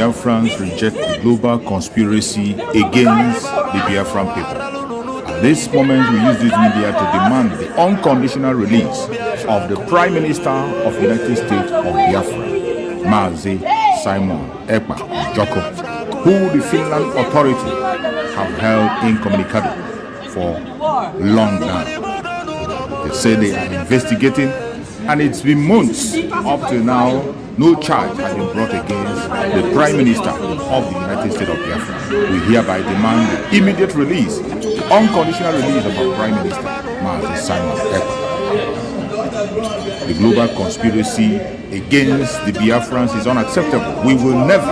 Biafrans reject the global conspiracy against the Biafran people. At this moment, we use this media to demand the unconditional release of the Prime Minister of the United States of Biafra, Mazi Simon Ekpa Joko, who the Finland authority have held incommunicado for long now. They say they are investigating, and it's been months up to now. No charge has been brought against the Prime Minister of the United States of Biafra. We hereby demand the immediate release, the unconditional release of our Prime Minister, Mazi Simon Ekpa. The global conspiracy against the Biafrans is unacceptable. We will never,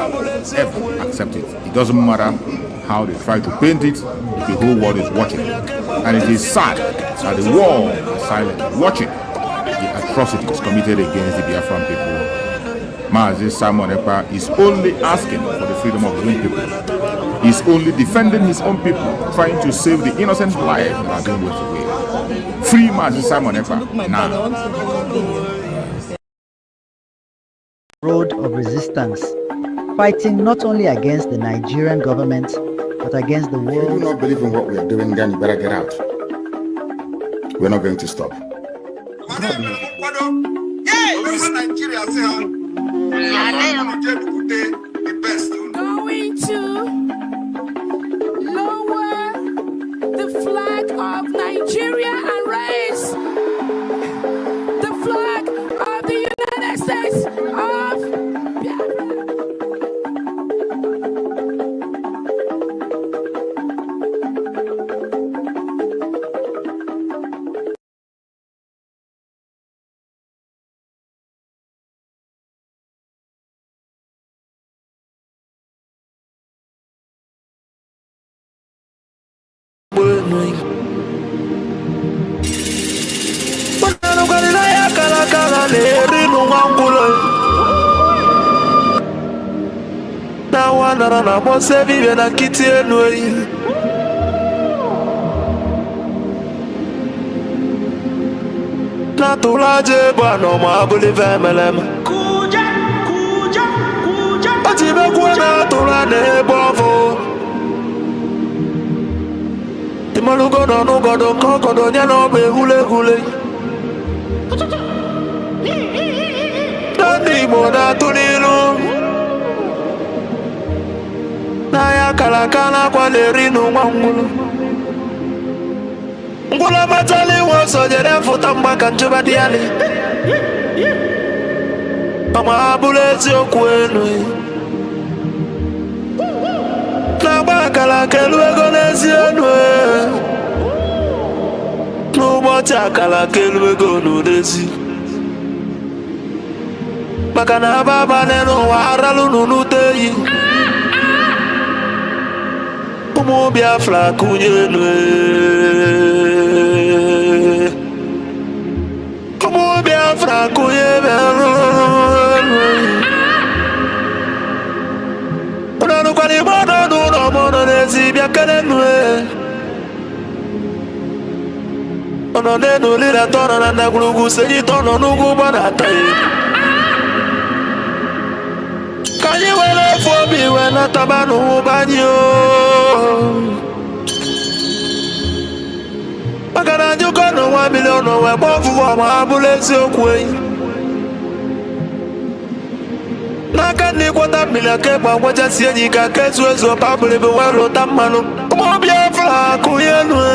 ever accept it. It doesn't matter how they try to paint it, the whole world is watching. And it is sad that the world is silent, watching the atrocities committed against the Biafran people. Mazi Simon Ekpa is only asking for the freedom of his own people. He's only defending his own people, trying to save the innocent lives that are being wasted away. Free Mazi Simon Ekpa now. Road of resistance, fighting not only against the Nigerian government, but against the world. If you do not believe in what we are doing, then you better get out. We're not going to stop. Going to lower the flag of Nigeria and raise the flag of the United States of Biafra. Na bose vive na kiti enoi na tulaje bwana mabuli vemelem kuja atibe kuna tulane bovo timalugo no godo kokodo nya no be hule Dani mona tunilu Naya kalakala kwa lerinu mwangulu Ngula matali waso jere futa mbaka njuba diali Mama abulezi okwenu Naba kalakelu egonezi enwe Nubota kalakelu egonudezi Maka na baba nenu waralu nunuteyi Umu Biafra kunyenwe Umu Biafra kunyenwe Unanu kwa ni mono nuno mono nezi biakenenwe Ono nenu lila tono na nagulugu seji tono nugu banataye Kanyi wele fobi wena tabanu banyo Makana njuko no 1 million we bofu wa mabulezi okwe Naka ni kwata milake kwa waja siyenyi ka kesu ezo pabule bewelo tamano Umu Biafra kuyenwe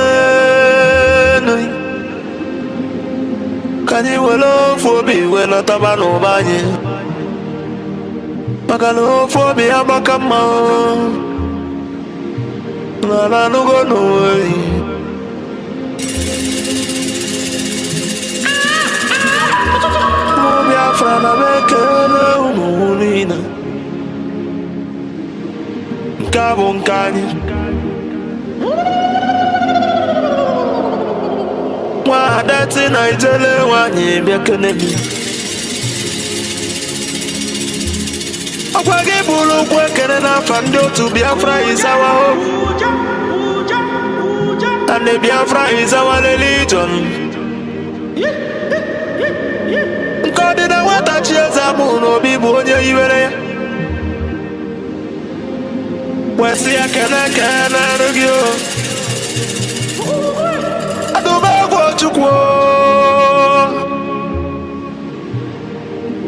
Kanyi wele fobi wena tabanu banyo Makano fobi abakama Nana nugo noe Mo Biafra na bekele umulina Nkabo nkani Mwadati na ijele wanyi bekele mi Akwage bulu kwekere na fando to Biafra is our hope And the Biafra is our religion God did not want to chase a moon or be born. wesi ekene rugio adubegwo chukwu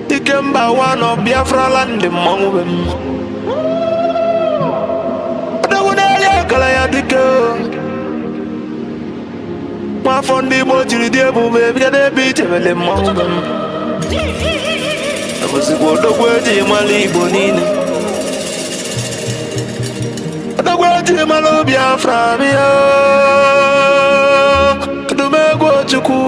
Ikemba one of Biafra land mmọnwụ be m adawunele kala ya dike nwafọ ndị Igbo jiri dị ebube bịa n'ebe ichebele mmọnwụ be m abụzikwa odogwu eji mara Igbo niile odogwu eji mara Biafra bịa kedumegwu Chukwu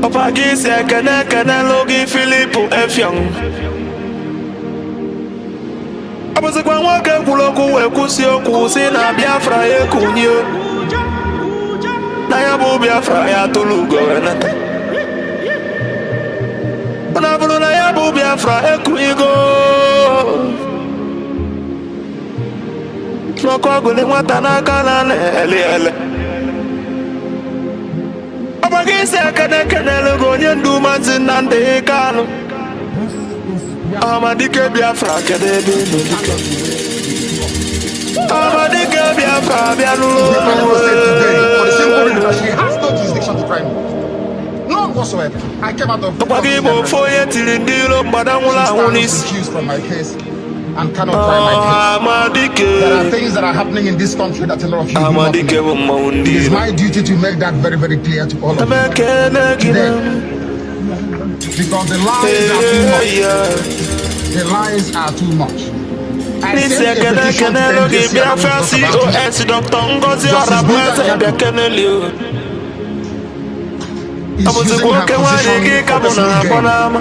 Papa gisi ekene logi Filipu Efyong abụzikwa nwoke kwuru okwu wee kwụsị okwu si na Biafra ekunye na ya bụ Biafra ya tụrụ ugo wenata na bụrụ na ya bụ Biafra ekunyigo n'ọkụ ọgụli nwata n'aka na ele Abagisi ekene logo onye ndu Maazị Nnamdi Kanu Amadike Biafra kedebe n'odike Amadike Biafra bianulo She has no jurisdiction to try me. None whatsoever. I came out of Abagibo foye tiri ndilo mbadanwula ahunisi accused from my case and cannot try my case. Amadike There are things that are happening in this country that a lot of you do not Amadike know. It is my duty to make that very, very clear to all of you. Today, because the lies are too much. The lies are too much. I sent a petition to the Biafra COS DPMDrNgoziOrabueze bekenelio using her position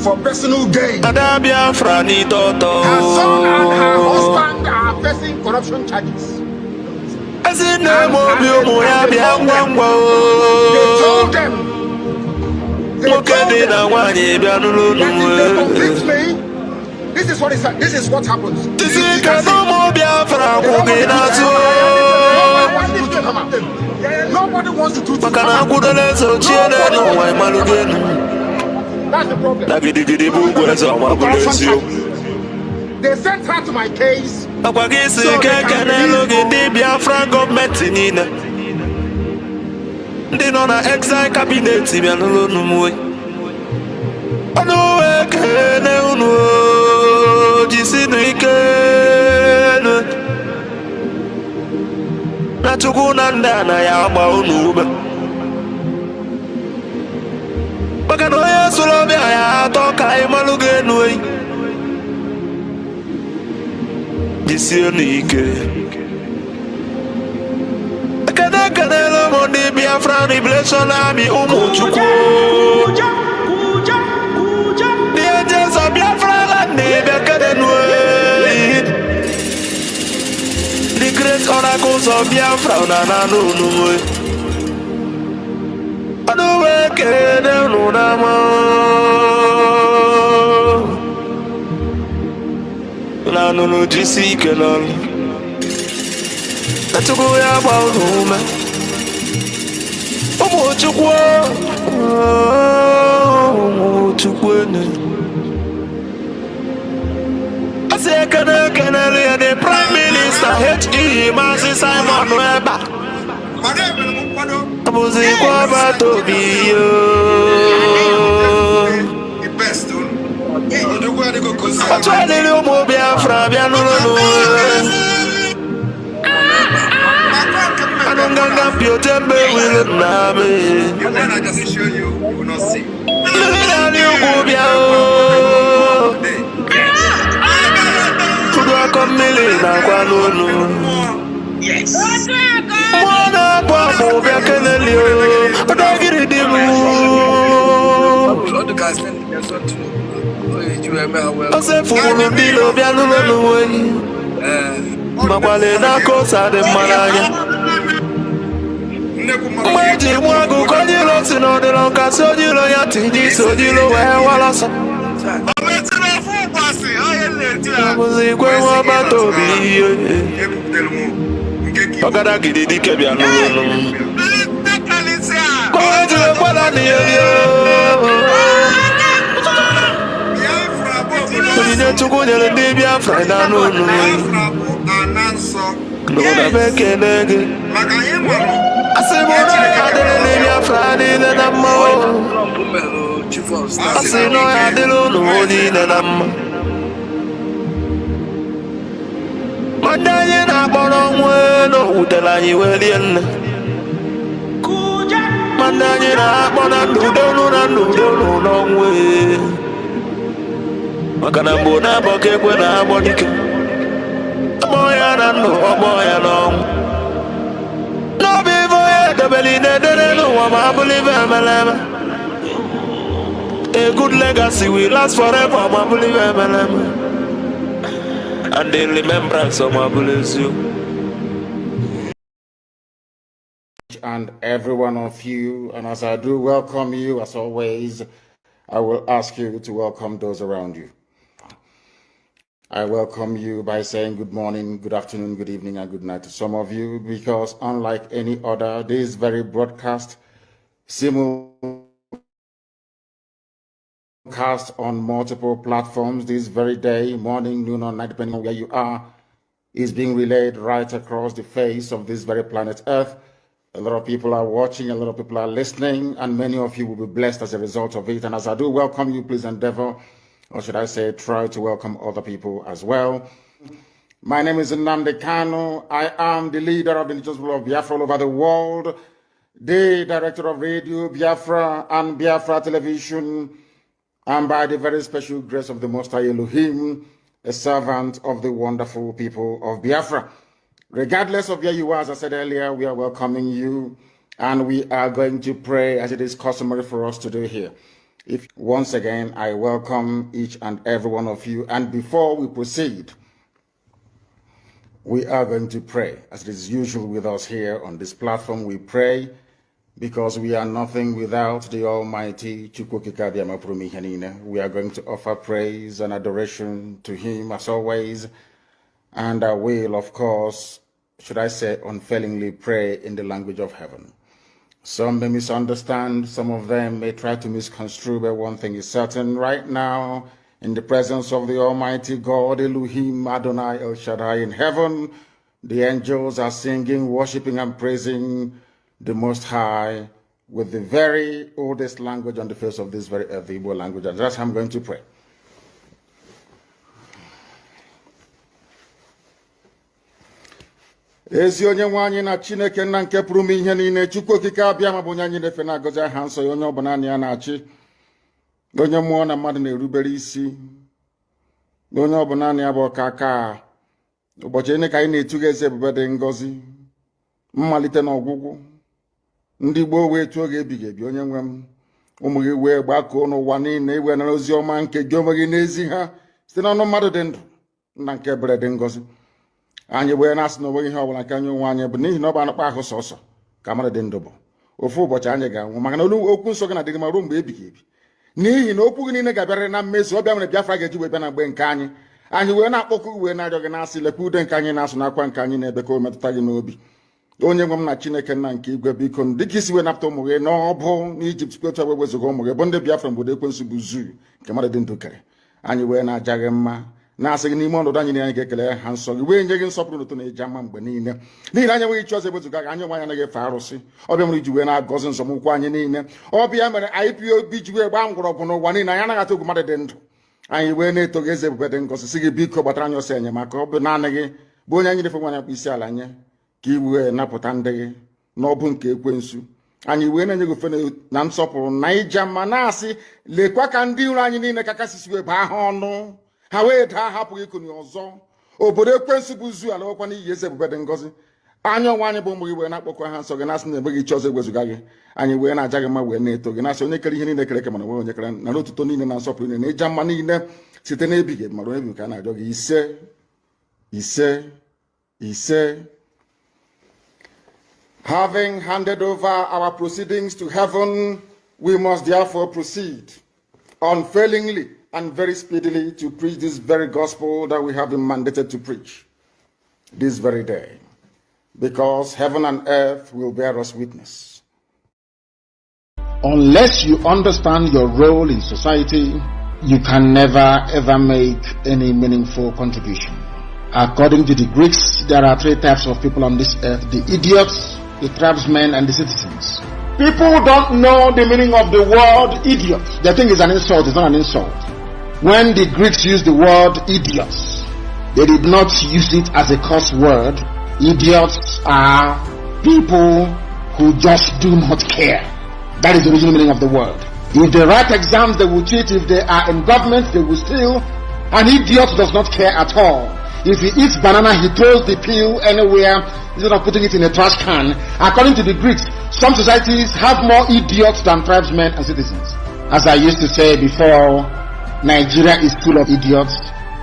for personal gain. Ada Biafra ni toto Her son and her husband are facing corruption charges. Ezine mobi umu ya bia ngwangwa They told them. Mokede na wanyi bia nulu nuwe. This is what is. This is what happens. This is no Biafra kugina zo. Nobody wants to do. Makana kudele so chiene no wai malugenu. That's the problem. Nagidi bugu so magulesio. They sent her to my case. Abagisi kekene logi di Biafra government nina. Ndi no na exile cabinet bia nulu numwe. Anu ekene unu jisinu ikenu na Chukwu na ndana ya agba unu ube maka na onye sụrụ bịa ya atọ ka ịmalụgo enu eyi jisienu ike ekene ụmụ ndị Biafra Liberation Army ụmụ Chukwu the great oracles of Biafra na nuwe anuwe kene nunama na nunu jisi kenol na Chukwu ya gba unume ụmụ Chukwu ene Ekene the Prime Minister H.E. Maazị Simon Webber abụzikwa Batobi otu adịrị ụmụ Biafra bịa n'ụlọ anụ nganga mpiote mgbe wiri nna m mmiri na-arị ugwu bịa mmiri na-akwa n'onu mmụọ na-akpọ akpụ bịa keneli ọdọgịrị dị m osefuru ndị ilo bịa n'ụlọ n'uwe makwale n'aka ụsa dị mma n'anya mgbe eji mụ agụ ka onye ilo si n'ọdịrọ nkasị onye ilo ya tinye isi onye ilo wee walasọ abụzikwa nwa Batobi ọgada gidi dike bịa n'ụlọ kọwa jiri kwada n'ihe onyinye Chukwu nyere ndị Biafra na n'ụlọ n'ụlọ bekele gị asị m na ya adịrị ndị Biafra niile na mma asị na ya adịrị ụlọ niile na mma ma ndị anyị na-akpọrọ nwe n'owutere anyị welie nne ma ndị anyị na-akpọ na n'udo n'ụlọ nwe maka na mgbe na-abọ ka ekwe na-agbọ dike ọgbọ ya na ndụ ọgbọ ya n'ọnwụ n'obi ife onye edebeli na-edere n'ụwa ma abụrụ ife emeleme a good legacy will last forever ma abụrụ ife emeleme and the remembrance of my blessing. And every one of you, and as I do welcome you, as always, I will ask you to welcome those around you. I welcome you by saying good morning, good afternoon, good evening, and good night to some of you, because unlike any other, this very broadcast simulcast on multiple platforms this very day, morning, noon, or night, depending on where you are, is being relayed right across the face of this very planet Earth. A lot of people are watching, a lot of people are listening, and many of you will be blessed as a result of it. And as I do welcome you, please endeavor, or should I say, try to welcome other people as well. My name is Nnamdi Kanu. I am the leader of the indigenous people of Biafra all over the world, the director of Radio Biafra and Biafra Television, and by the very special grace of the Most High Elohim, a servant of the wonderful people of Biafra. Regardless of where you are, as I said earlier, we are welcoming you, and we are going to pray as it is customary for us to do here. Once again, I welcome each and every one of you, and before we proceed, we are going to pray. As it is usual with us here on this platform, we pray because we are nothing without the Almighty. We are going to offer praise and adoration to Him as always, and I will, of course, should I say, unfailingly pray in the language of heaven. Some may misunderstand, some of them may try to misconstrue, but one thing is certain right now, in the presence of the Almighty God, Elohim, Adonai, El Shaddai in heaven, the angels are singing, worshiping, and praising the Most High with the very oldest language on the face of this very earth, the Igbo language. And that's how I'm going to pray. Ezi onye nwe anyị na Chineke nna nke pụrụ ime ihe niile, Chukwu okike abịa ma bụ onye anyị na-efe na-agọzi aha nsọ ya, onye ọbụla na ya na-achị, onye mmụọ na mmadụ na-erubere isi, onye ọbụla na ya bụ ọkaka ụbọchị ene ka anyị na-etuga eze ebube dị ngọzi, mmalite na ọgwụgwụ, ndị gboo wee tuo oge ebighị ebi, onye nwe m, ụmụ gị wee gbakọọ n'ụwa niile iwe na ozi ọma nke gị onwe gị n'ezi ha site n'ọnụ mmadụ dị ndụ, nna nke ebere dị ngọzi. Anyị wee na-asị na onweghị ihe ọbụla nke anyị onwe anyị bụ n'ihi na ọ bụ anụkpa ahụ sọsọ ka mmadụ dị ndụ bụ ofu ụbọchị anyị ga-anwụ, maka na okwu nsọ gị na-adịghị ma ruo mgbe ebighị ebi, n'ihi na okwu gị niile ga-abịarịrị na mmezu. Ọbịa mere Biafra ga-eji wee bịa na mgbe nke anyị wee na-akpọkụ uwe na-arịọ gị na-asị, lekwa ude nke anyị na-asụ n'akwa nke anyị na-ebe ka o metụta gị n'obi. Onye nwe m na Chineke nna nke igwe, biko dịka isi wee napụta ụmụ gị n'ọbụ n'Ijipt kwetu wee wezuga ụmụ gị bụ ndị Biafra mgbe ekwensu bụ zuu nke mmadụ dị ndụ kere, anyị wee na-aja gị mma, na-asị gị n'ime ọnọdụ anyị niile anyị ga-ekele ha nsọ gị, wee nye gị nsọpụrụ n'ụtụ na eji ama mgbe niile, n'ihi na anyị enweghị chi ọzọ ewezuga gị, anyị onwe anyị anaghị efe arụsị. Ọbịa mere iji wee na-agọzi nzọmụkwụ anyị niile, ọbịa mere IPOB ji wee gbaa mgbọrọgwụ n'ụwa niile, anyị anaghị atụ egwu mmadụ dị ndụ, anyị wee na-eto gị eze ebube dị ngọzi, sị gị biko gbatara anyị ọsọ enyemaka. Ọ bụ naanị gị bụ onye anyị na-efe nwa anyị akpụ isi ala nye, ka i wee napụta ndị gị n'ọbụ nke ekwensu. Anyị wee na-enye gị ofe na nsọpụrụ na ija mma, na-asị lekwa ka ndị iro anyị niile ka kasisi wee baa ha ọnụ, ha wee daa hapụghị ikuni ọzọ. Obodo ekwensu bụ zu ala nwekwa n'iyi eze ebube dị ngọzi. Anyị onwe anyị bụ ụmụ gị wee na-akpọkọ ha nsọ gị, na-asị na enweghị chi ọzọ ewezuga gị, anyị wee na-aja gị mma wee na-eto gị, na-asị onye kere ihe niile kere eke mana onwe onye kere na n'otuto niile na nsọpụrụ niile na ịja mma niile site n'ebighị ebi, mara onye ebighị ka a na-arịọ gị. Ise ise ise. Having handed over our proceedings to heaven, we must therefore proceed unfailingly and very speedily to preach this very gospel that we have been mandated to preach this very day, because heaven and earth will bear us witness. Unless you understand your role in society, you can never ever make any meaningful contribution. According to the Greeks, there are three types of people on this earth: the idiots, the tribesmen, and the citizens. People don't know the meaning of the word idiot. They think it's an insult. It's not an insult. When the Greeks used the word idiots, they did not use it as a curse word. Idiots are people who just do not care. That is the original meaning of the word. If they write exams, they will cheat. If they are in government, they will steal. An idiot does not care at all. If he eats banana, he throws the peel anywhere instead of putting it in a trash can. According to the Greeks, some societies have more idiots than tribesmen and citizens. As I used to say before, Nigeria is full of idiots.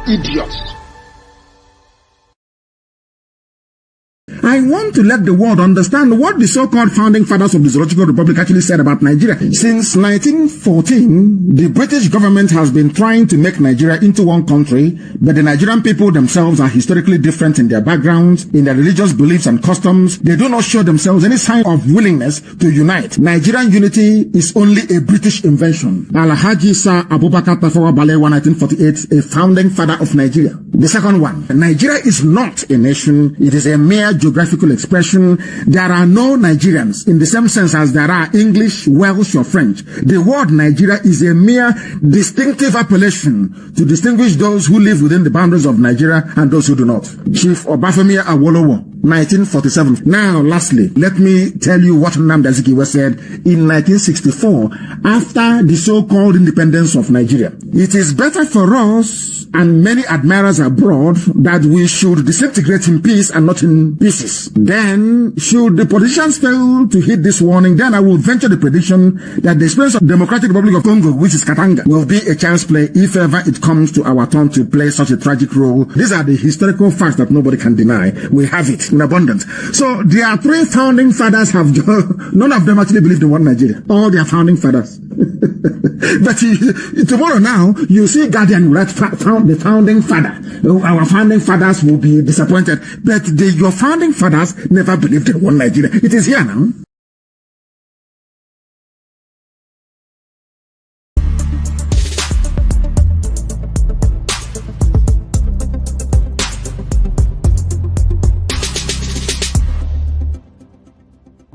Idiots. I want to let the world understand what the so-called founding fathers of the Zoological Republic actually said about Nigeria. Since 1914, the British government has been trying to make Nigeria into one country, but the Nigerian people themselves are historically different in their backgrounds, in their religious beliefs and customs. They do not show themselves any sign of willingness to unite. Nigerian unity is only a British invention. Alhaji Sir Abubakar Tafawa Balewa, 1948, a founding father of Nigeria. The second one, Nigeria is not a nation. It is a mere geographical expression. There are no Nigerians in the same sense as there are English, Welsh, or French. The word Nigeria is a mere distinctive appellation to distinguish those who live within the boundaries of Nigeria and those who do not. Chief Obafemi Awolowo, 1947. Now, lastly, let me tell you what Nnamdi Azikiwe said in 1964 after the so-called independence of Nigeria. It is better for us and many admirers abroad that we should disintegrate in peace and not in pieces. Then, should the politicians fail to heed this warning, then I will venture the prediction that the experience of the Democratic Republic of Congo, which is Katanga, will be a chance play if ever it comes to our turn to play such a tragic role. These are the historical facts that nobody can deny. We have it in abundance. So, their three founding fathers have, none of them actually believed in one Nigeria. All their founding fathers. But tomorrow now, you see Guardian write the founding father. Our founding fathers will be disappointed. But your founding fathers never believed in one Nigeria. It is here now.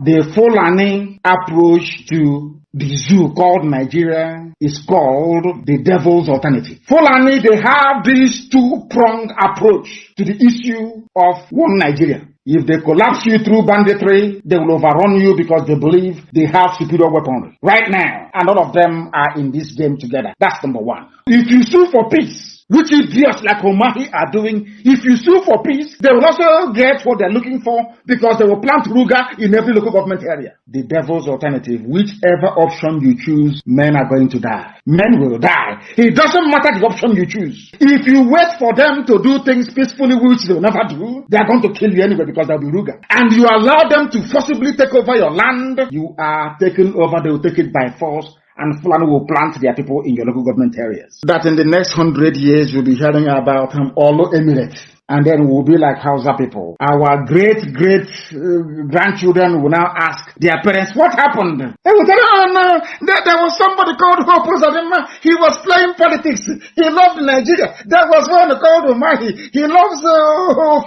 The Fulani approach to the zoo called Nigeria is called the devil's alternative. Fulani, they have this two-pronged approach to the issue of one Nigeria. If they collapse you through banditry, they will overrun you because they believe they have superior weaponry. Right now, and all of them are in this game together. That's number one. If you sue for peace, which idiots like Omahi are doing, if you sue for peace, they will also get what they're looking for because they will plant Ruga in every local government area. The devil's alternative, whichever option you choose, men are going to die. Men will die. It doesn't matter the option you choose. If you wait for them to do things peacefully, which they will never do, they are going to kill you anyway because they'll be Ruga. And you allow them to forcibly take over your land, you are taken over, they will take it by force. And Fulani will plant their people in your local government areas. That in the next 100 years, you'll be hearing about Olo Emirates. And then we'll be like Hausa people. Our great-grandchildren will now ask their parents, what happened? They will tell, oh no, there was somebody called Hope Uzodinma. He was playing politics. He loved Nigeria. There was one called Umahi. He loves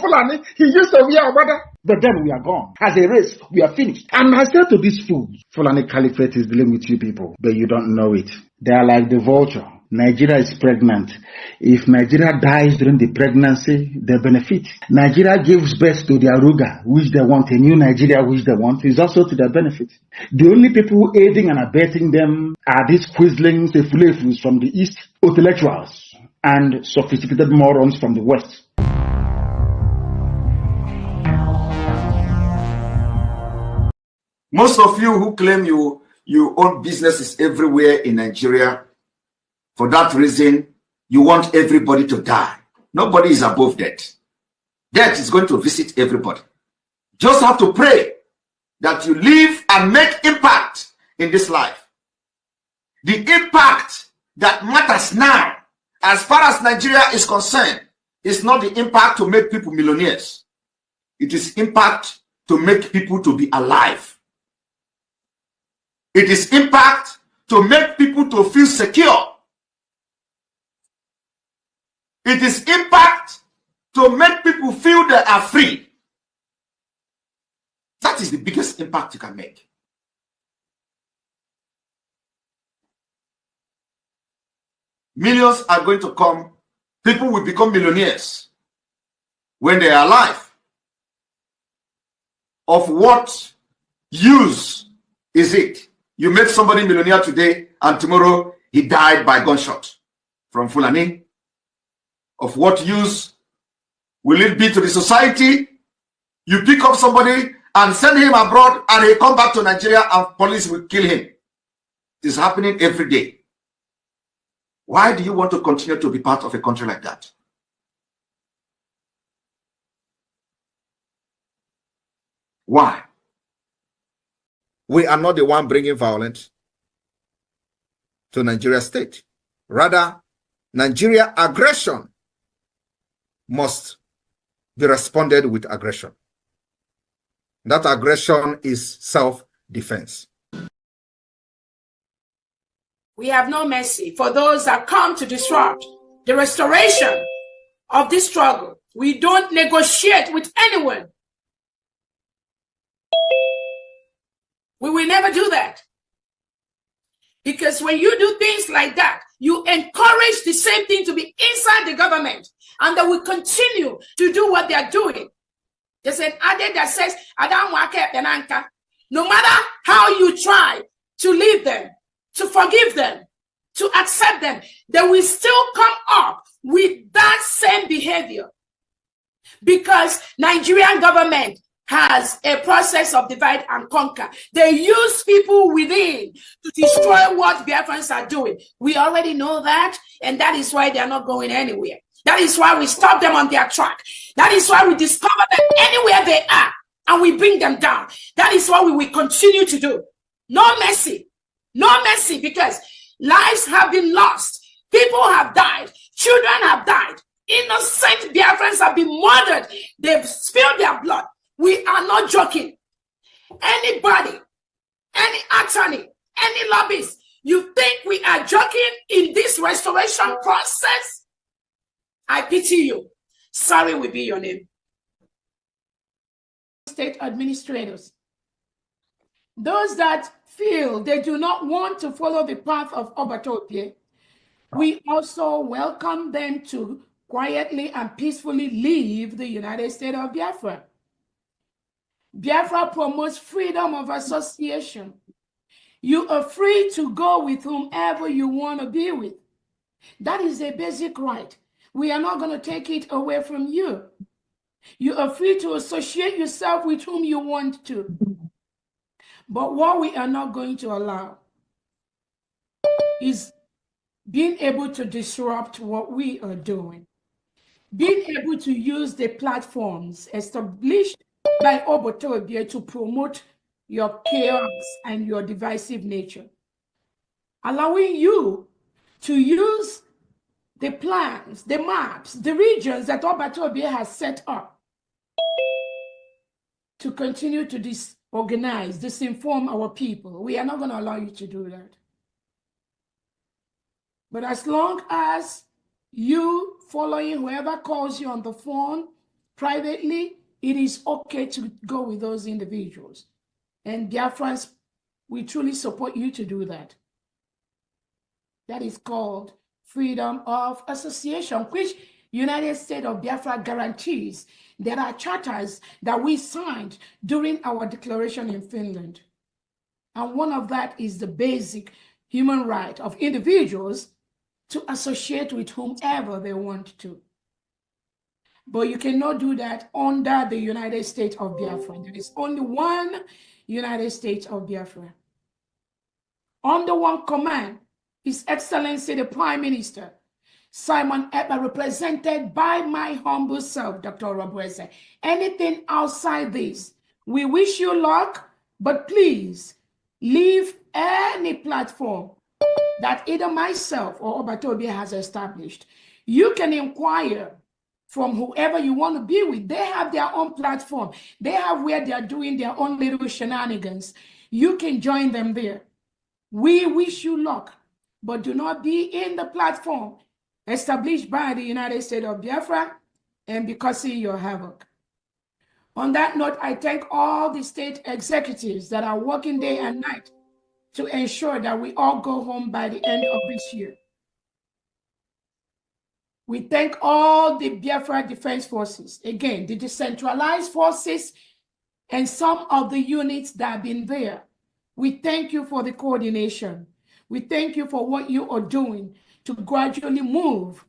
Fulani. He used to wear Obada. But then we are gone. As a race, we are finished. And I said to these fools, Fulani Caliphate is dealing with you people, but you don't know it. They are like the vulture. Nigeria is pregnant. If Nigeria dies during the pregnancy, they benefit. Nigeria gives birth to their Ruga, which they want, a new Nigeria, which they want, is also to their benefit. The only people aiding and abetting them are these quislings, the fulefus from the East, intellectuals, and sophisticated morons from the West. Most of you who claim you own businesses everywhere in Nigeria, for that reason, you want everybody to die. Nobody is above death. Death is going to visit everybody. Just have to pray that you live and make impact in this life. The impact that matters now, as far as Nigeria is concerned, is not the impact to make people millionaires. It is impact to make people to be alive. It is impact to make people to feel secure. It is impact to make people feel they are free. That is the biggest impact you can make. Millions are going to come. People will become millionaires when they are alive. Of what use is it? You make somebody millionaire today and tomorrow he died by gunshot from Fulani. Of what use will it be to the society? You pick up somebody and send him abroad and he come back to Nigeria and police will kill him. It is happening every day. Why do you want to continue to be part of a country like that? Why? We are not the one bringing violence to Nigeria state. Rather, Nigeria aggression must be responded with aggression. That aggression is self-defense. We have no mercy for those that come to disrupt the restoration of this struggle. We don't negotiate with anyone. We will never do that. Because when you do things like that, you encourage the same thing to be inside the government, and they will continue to do what they are doing. There's an adage that says, no matter how you try to leave them, to forgive them, to accept them, they will still come up with that same behavior. Because Nigerian government has a process of divide and conquer. They use people within to destroy what Biafrans are doing. We already know that, and that is why they are not going anywhere. That is why we stop them on their track. That is why we discover them anywhere they are, and we bring them down. That is what we will continue to do. No mercy. No mercy, because lives have been lost. People have died. Children have died. Innocent Biafrans have been murdered. They've spilled their blood. We are not joking. Anybody, any attorney, any lobbyist, you think we are joking in this restoration process? I pity you. Sorry will be your name. State administrators, those that feel they do not want to follow the path of Obatopie, we also welcome them to quietly and peacefully leave the United States of Biafra. Biafra promotes freedom of association. You are free to go with whomever you want to be with. That is a basic right. We are not going to take it away from you. You are free to associate yourself with whom you want to. But what we are not going to allow is being able to disrupt what we are doing. Being able to use the platforms established by Obatopie to promote your chaos and your divisive nature. Allowing you to use the plans, the maps, the regions that Obatopie has set up to continue to disorganize, disinform our people. We are not going to allow you to do that. But as long as you following whoever calls you on the phone privately, it is okay to go with those individuals. And Biafrans, we truly support you to do that. That is called freedom of association, which United States of Biafra guarantees. There are charters that we signed during our declaration in Finland. And one of that is the basic human right of individuals to associate with whomever they want to. But you cannot do that under the United States of Biafra. There is only one United States of Biafra. Under one command, His Excellency the Prime Minister, Simon Ekpa, represented by my humble self, Dr. Orabueze. Anything outside this, we wish you luck, but please leave any platform that either myself or Obatopie has established. You can inquire from whoever you want to be with. They have their own platform. They have where they are doing their own little shenanigans. You can join them there. We wish you luck, but do not be in the platform established by the United States of Biafra and be causing your havoc. On that note, I thank all the state executives that are working day and night to ensure that we all go home by the end of this year. We thank all the Biafra Defense Forces, again, the decentralized forces and some of the units that have been there. We thank you for the coordination. We thank you for what you are doing to gradually move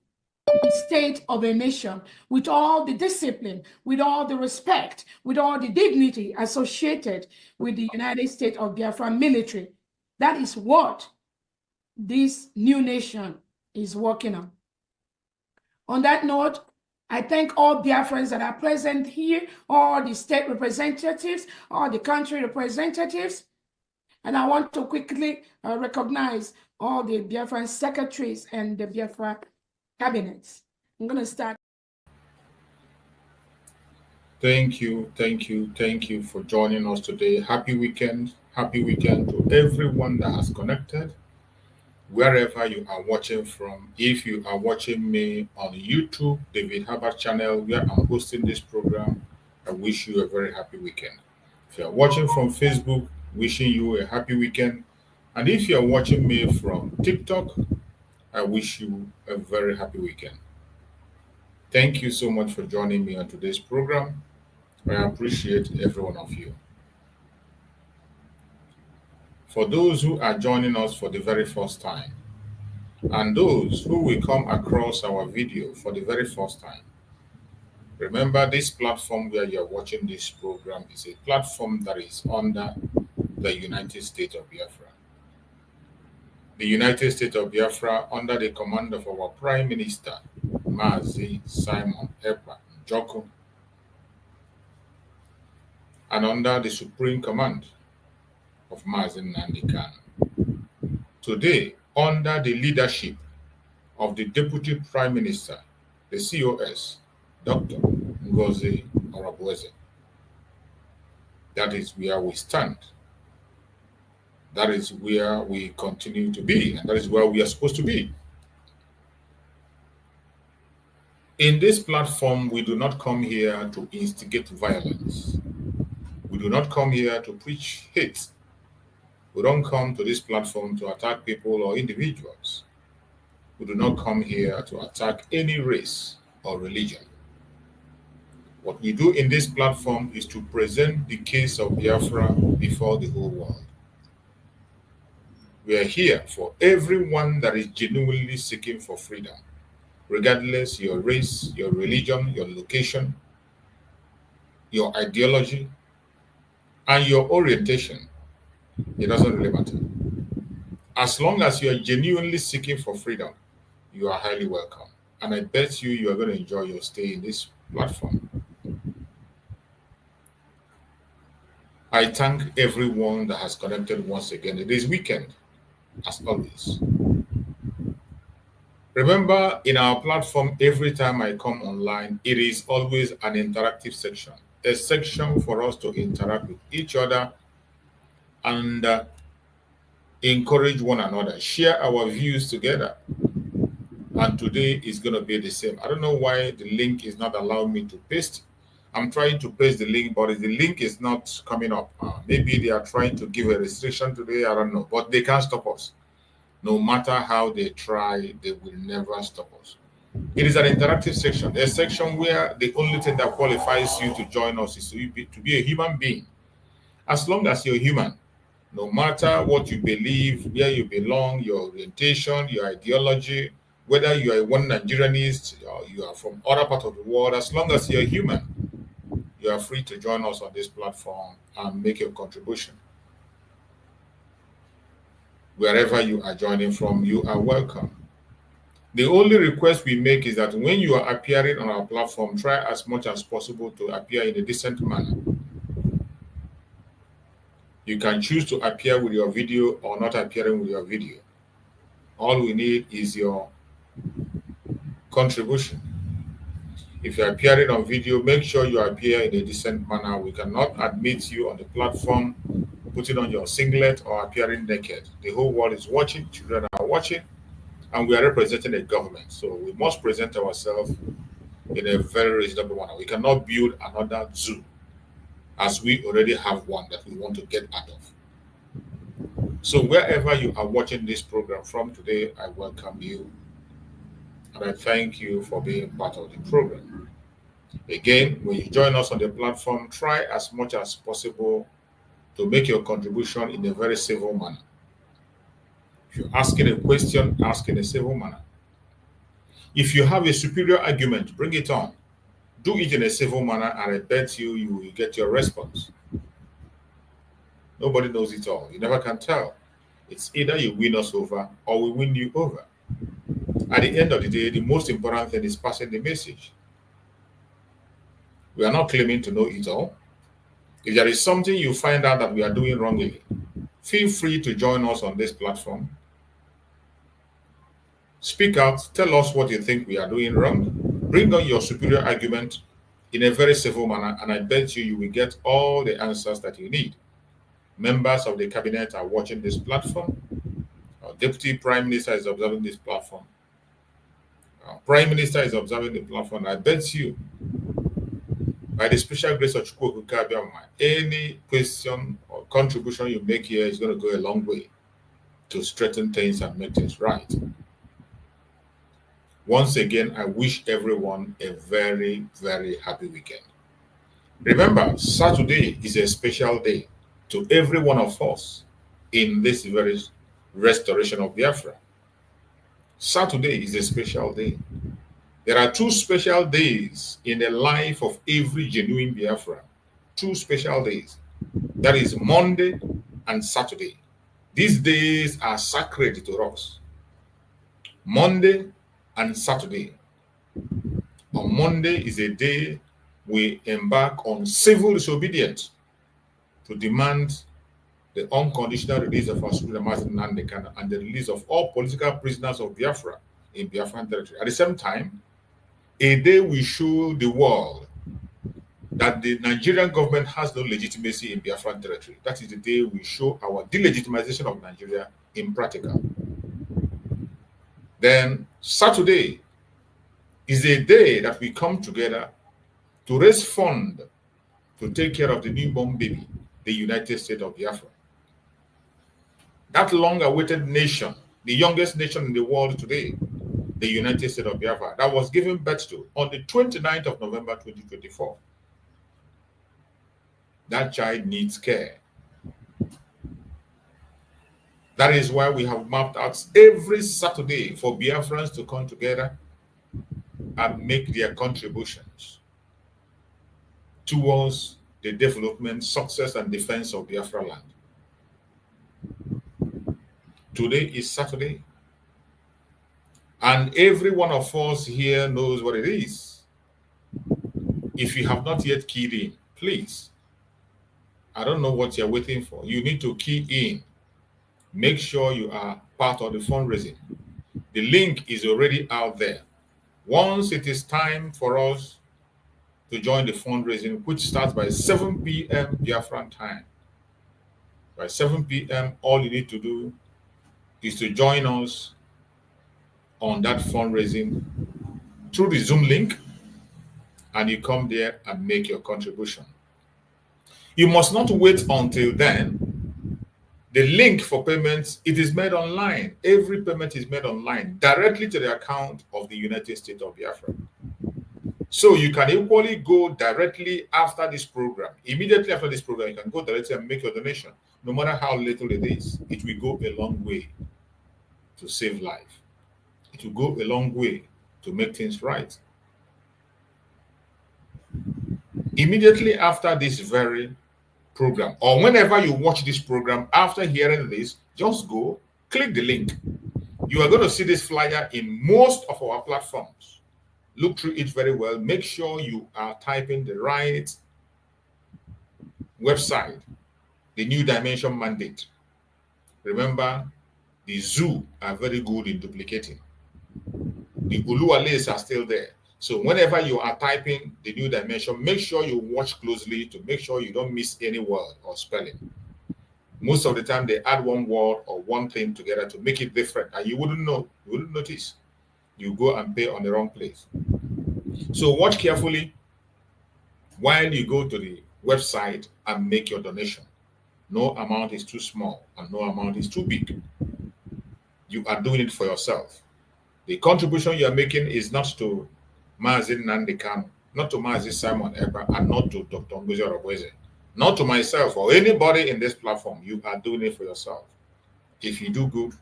the state of a nation with all the discipline, with all the respect, with all the dignity associated with the United States of Biafra military. That is what this new nation is working on. On that note, I thank all Biafrans that are present here, all the state representatives, all the country representatives. And I want to quickly recognize all the Biafran secretaries and the Biafra cabinets. I'm going to start. Thank you for joining us today. Happy weekend to everyone that has connected, wherever you are watching from. If you are watching me on YouTube, David Herbert channel, where I'm hosting this program, I wish you a very happy weekend. If you are watching from Facebook, wishing you a happy weekend. And if you are watching me from TikTok, I wish you a very happy weekend. Thank you so much for joining me on today's program. I appreciate every one of you. For those who are joining us for the very first time, and those who will come across our video for the very first time, remember this platform where you are watching this program is a platform that is under the United States of Biafra. The United States of Biafra, under the command of our Prime Minister, Mazi Simon Ekpa Njoku, and under the Supreme Command of Mazi Nnamdi Kanu. Today, under the leadership of the Deputy Prime Minister, the COS, Dr. Ngozi That is where we stand. That is where we continue to be, and that is where we are supposed to be. In this platform, we do not come here to instigate violence. We do not come here to preach hate. We don't come to this platform to attack people or individuals. We do not come here to attack any race or religion. What we do in this platform is to present the case of Biafra before the whole world. We are here for everyone that is genuinely seeking for freedom, regardless your race, your religion, your location, your ideology, and your orientation. It doesn't really matter. As long as you are genuinely seeking for freedom, you are highly welcome. And I bet you are going to enjoy your stay in this platform. I thank everyone that has connected once again. It is weekend, as always. Remember, in our platform, every time I come online, it is always an interactive section. A section for us to interact with each other and encourage one another, share our views together. And today is going to be the same. I don't know why the link is not allowing me to paste. I'm trying to paste the link, but the link is not coming up. Maybe they are trying to give a restriction today. I don't know, but they can't stop us. No matter how they try, they will never stop us. It is an interactive section, a section where the only thing that qualifies you to join us is to be a human being. As long as you're human, no matter what you believe, where you belong, your orientation, your ideology, whether you are one Nigerianist or you are from other part of the world, as long as you're human, you are free to join us on this platform and make your contribution. Wherever you are joining from, you are welcome. The only request we make is that when you are appearing on our platform, try as much as possible to appear in a decent manner. You can choose to appear with your video or not appearing with your video. All we need is your contribution. If you're appearing on video, make sure you appear in a decent manner. We cannot admit you on the platform putting on your singlet or appearing naked. The whole world is watching, children are watching, and we are representing a government. So we must present ourselves in a very reasonable manner. We cannot build another zoo, as we already have one that we want to get out of. So wherever you are watching this program from today, I welcome you. And I thank you for being part of the program. Again, when you join us on the platform, try as much as possible to make your contribution in a very civil manner. If you're asking a question, ask in a civil manner. If you have a superior argument, bring it on. Do it in a civil manner, and I bet you will get your response. Nobody knows it all. You never can tell. It's either you win us over or we win you over. At the end of the day, the most important thing is passing the message. We are not claiming to know it all. If there is something you find out that we are doing wrongly, feel free to join us on this platform. Speak out, tell us what you think we are doing wrong. Bring on your superior argument in a very civil manner, and I bet you will get all the answers that you need. Members of the cabinet are watching this platform. Our Deputy Prime Minister is observing this platform. Our Prime Minister is observing the platform. I bet you, by the special grace of Chukwu Kabiama, any question or contribution you make here is going to go a long way to straighten things and make things right. Once again, I wish everyone a very, very happy weekend. Remember, Saturday is a special day to every one of us in this very restoration of Biafra. Saturday is a special day. There are two special days in the life of every genuine Biafra. Two special days. That is Monday and Saturday. These days are sacred to us. Monday and Saturday. On Monday is a day we embark on civil disobedience to demand the unconditional release of our Supreme Master Nnamdi Kanu and the release of all political prisoners of Biafra in Biafran territory. At the same time, a day we show the world that the Nigerian government has no legitimacy in Biafran territory. That is the day we show our delegitimization of Nigeria in practical. Then Saturday is a day that we come together to raise funds to take care of the newborn baby, the United States of Biafra. That long-awaited nation, the youngest nation in the world today, the United States of Biafra, that was given birth to on the 29th of November 2024. That child needs care. That is why we have mapped out every Saturday for Biafrans to come together and make their contributions towards the development, success, and defense of Biafra land. Today is Saturday, and every one of us here knows what it is. If you have not yet keyed in, please, I don't know what you're waiting for. You need to key in. Make sure you are part of the fundraising. The link is already out there. Once it is time for us to join the fundraising, which starts by 7 p.m. Biafran time. By 7 p.m., all you need to do is to join us on that fundraising through the Zoom link, and you come there and make your contribution. You must not wait until then. The link for payments, it is made online. Every payment is made online directly to the account of the United States of Biafra. So you can equally go directly after this program. Immediately after this program, you can go directly and make your donation. No matter how little it is, it will go a long way to save life. It will go a long way to make things right. Immediately after this very program, or whenever you watch this program, after hearing this, just go, click the link. You are going to see this flyer in most of our platforms. Look through it very well. Make sure you are typing the right website, the New Dimension Mandate. Remember, the zoo are very good in duplicating. The Uluwales are still there. So whenever you are typing the New Dimension, make sure you watch closely to make sure you don't miss any word or spelling. Most of the time, they add one word or one thing together to make it different, and you wouldn't know, you wouldn't notice. You go and pay on the wrong place. So watch carefully while you go to the website and make your donation. No amount is too small and no amount is too big. You are doing it for yourself. The contribution you are making is not to Mazin Nandekan, not to Mazin Simon Eber, and not to Dr. NgoziOrabueze, not to myself or anybody in this platform. You are doing it for yourself. If you do good,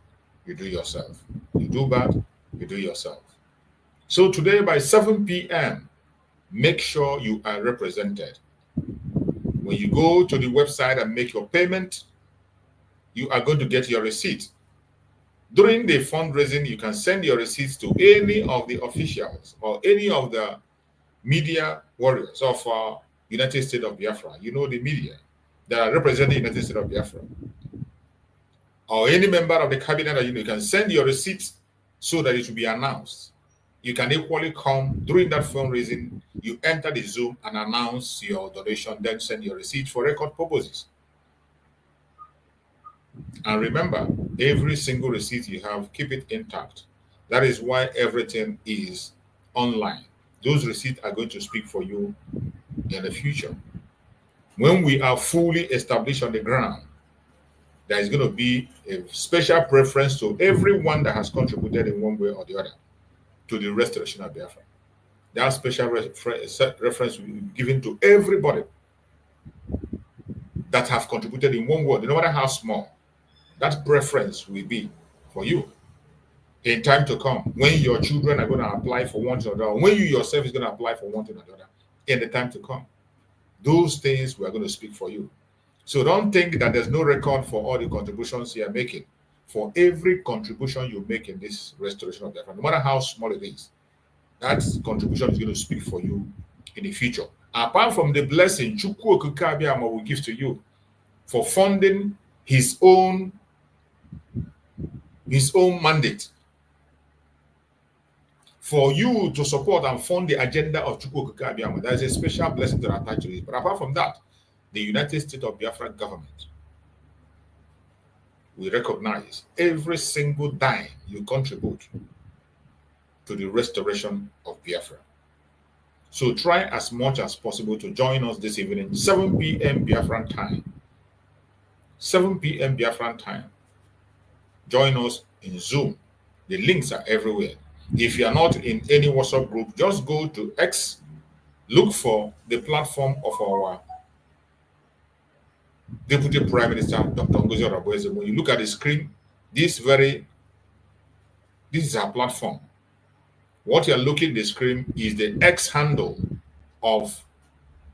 you do yourself. You do bad, you do yourself. So today by 7 p.m., make sure you are represented. When you go to the website and make your payment, you are going to get your receipt. During the fundraising, you can send your receipts to any of the officials or any of the media warriors of United States of Biafra. You know, the media that are representing the United States of Biafra. Or any member of the cabinet that you can send your receipts so that it will be announced. You can equally come during that fundraising, you enter the Zoom and announce your donation, then send your receipt for record purposes. And remember, every single receipt you have, keep it intact. That is why everything is online. Those receipts are going to speak for you in the future. When we are fully established on the ground, there is going to be a special preference to everyone that has contributed in one way or the other to the restoration of Biafra. That special reference will be given to everybody that have contributed in one way, no matter how small. That preference will be for you in time to come, when your children are going to apply for one thing or another, when you yourself is going to apply for one thing or another, in the time to come. Those things we are going to speak for you. So don't think that there's no record for all the contributions you are making. For every contribution you make in this restoration of Biafra, no matter how small it is, that contribution is going to speak for you in the future. Apart from the blessing Chukwu Okike Abiama will give to you for funding his own mandate, for you to support and fund the agenda of Chukwu Okike Abiama, there is a special blessing that attached to it. But apart from that, the United States of Biafra government will recognize every single dime you contribute to the restoration of Biafra. So try as much as possible to join us this evening, 7 p.m. Biafran time. 7 p.m. Biafran time. Join us in Zoom. The links are everywhere. If you are not in any WhatsApp group, just go to X, look for the platform of our Deputy Prime Minister, Dr. NgoziOrabueze. When you look at the screen, this is our platform. What you're looking at the screen is the X handle of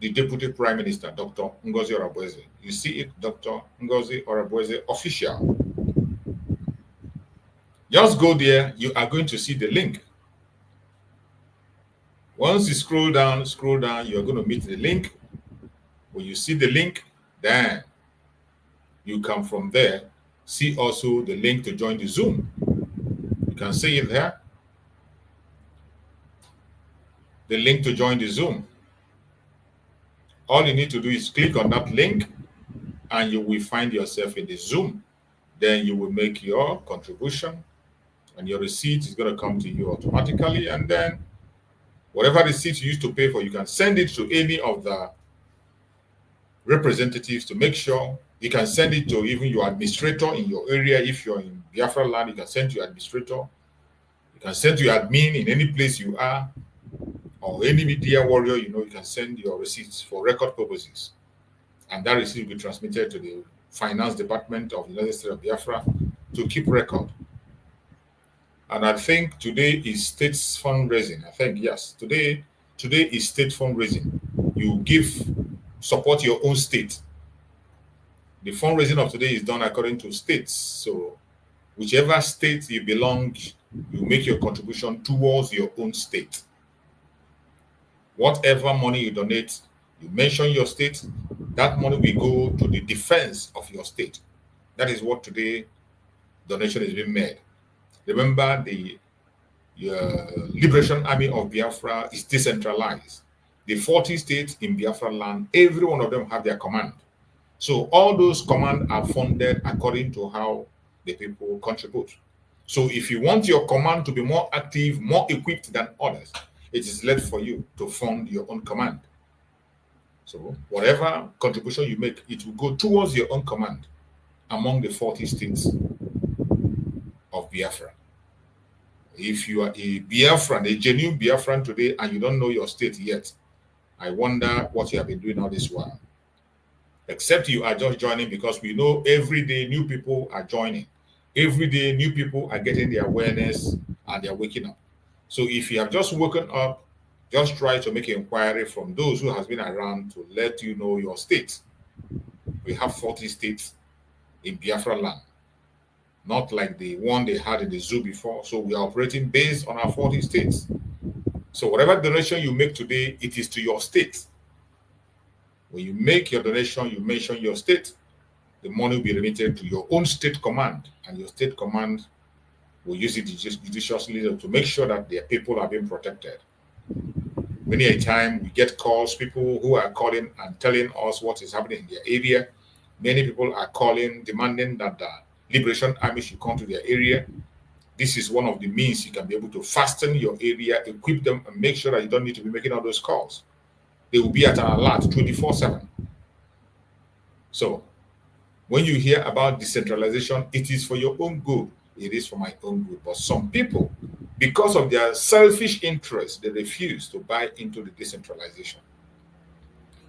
the Deputy Prime Minister, Dr. NgoziOrabueze. You see it, Dr. NgoziOrabueze official. Just go there, you are going to see the link. Once you scroll down, you are going to meet the link. When you see the link, then you come from there. See also the link to join the Zoom. You can see it there. The link to join the Zoom. All you need to do is click on that link and you will find yourself in the Zoom. Then you will make your contribution and your receipt is going to come to you automatically. And then whatever receipt you used to pay for, you can send it to any of the representatives to make sure. You can send it to even your administrator in your area. If you're in Biafra land, you can send to your administrator. You can send to your admin in any place you are, or any media warrior, you can send your receipts for record purposes. And that receipt will be transmitted to the finance department of the United States of Biafra to keep record. And I think today is state's fundraising. I think, yes, today is state fundraising. You support your own state. The fundraising of today is done according to states. So whichever state you belong, you make your contribution towards your own state. Whatever money you donate, you mention your state, that money will go to the defense of your state. That is what today donation is being made. Remember, the Liberation Army of Biafra is decentralized. The 40 states in Biafra land, every one of them have their command. So all those commands are funded according to how the people contribute. So if you want your command to be more active, more equipped than others, it is left for you to fund your own command. So whatever contribution you make, it will go towards your own command among the 40 states of Biafra. If you are a Biafran, a genuine Biafran today, and you don't know your state yet, I wonder what you have been doing all this while. Except you are just joining because we know every day new people are joining. Every day new people are getting their awareness and they're waking up. So if you have just woken up, just try to make an inquiry from those who has been around to let you know your state. We have 40 states in Biafra land, not like the one they had in the zoo before. So we are operating based on our 40 states. So whatever donation you make today, it is to your state. When you make your donation, you mention your state, the money will be remitted to your own state command, and your state command will use it judiciously to make sure that their people are being protected. Many a time we get calls, people who are calling and telling us what is happening in their area. Many people are calling, demanding that the Liberation Army should come to their area. This is one of the means you can be able to fasten your area, equip them, and make sure that you don't need to be making all those calls. They will be at an alert 24/7. So when you hear about decentralization, it is for your own good. It is for my own good. But some people, because of their selfish interests, they refuse to buy into the decentralization.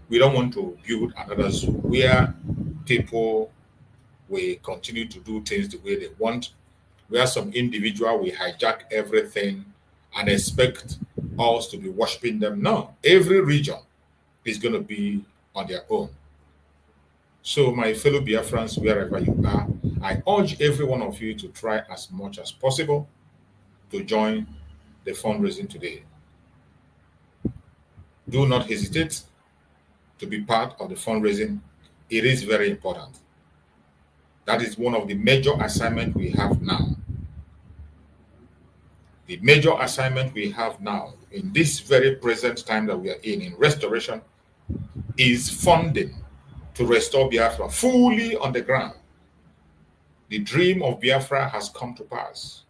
We don't want to build another zoo where people will continue to do things the way they want, where some individual will hijack everything and expect us to be worshiping them. No, every region is going to be on their own. So my fellow Biafrans, wherever you are, I urge every one of you to try as much as possible to join the fundraising today. Do not hesitate to be part of the fundraising. It is very important. That is one of the major assignments we have now. The major assignment we have now in this very present time that we are in restoration, is funding to restore Biafra fully on the ground. The dream of Biafra has come to pass.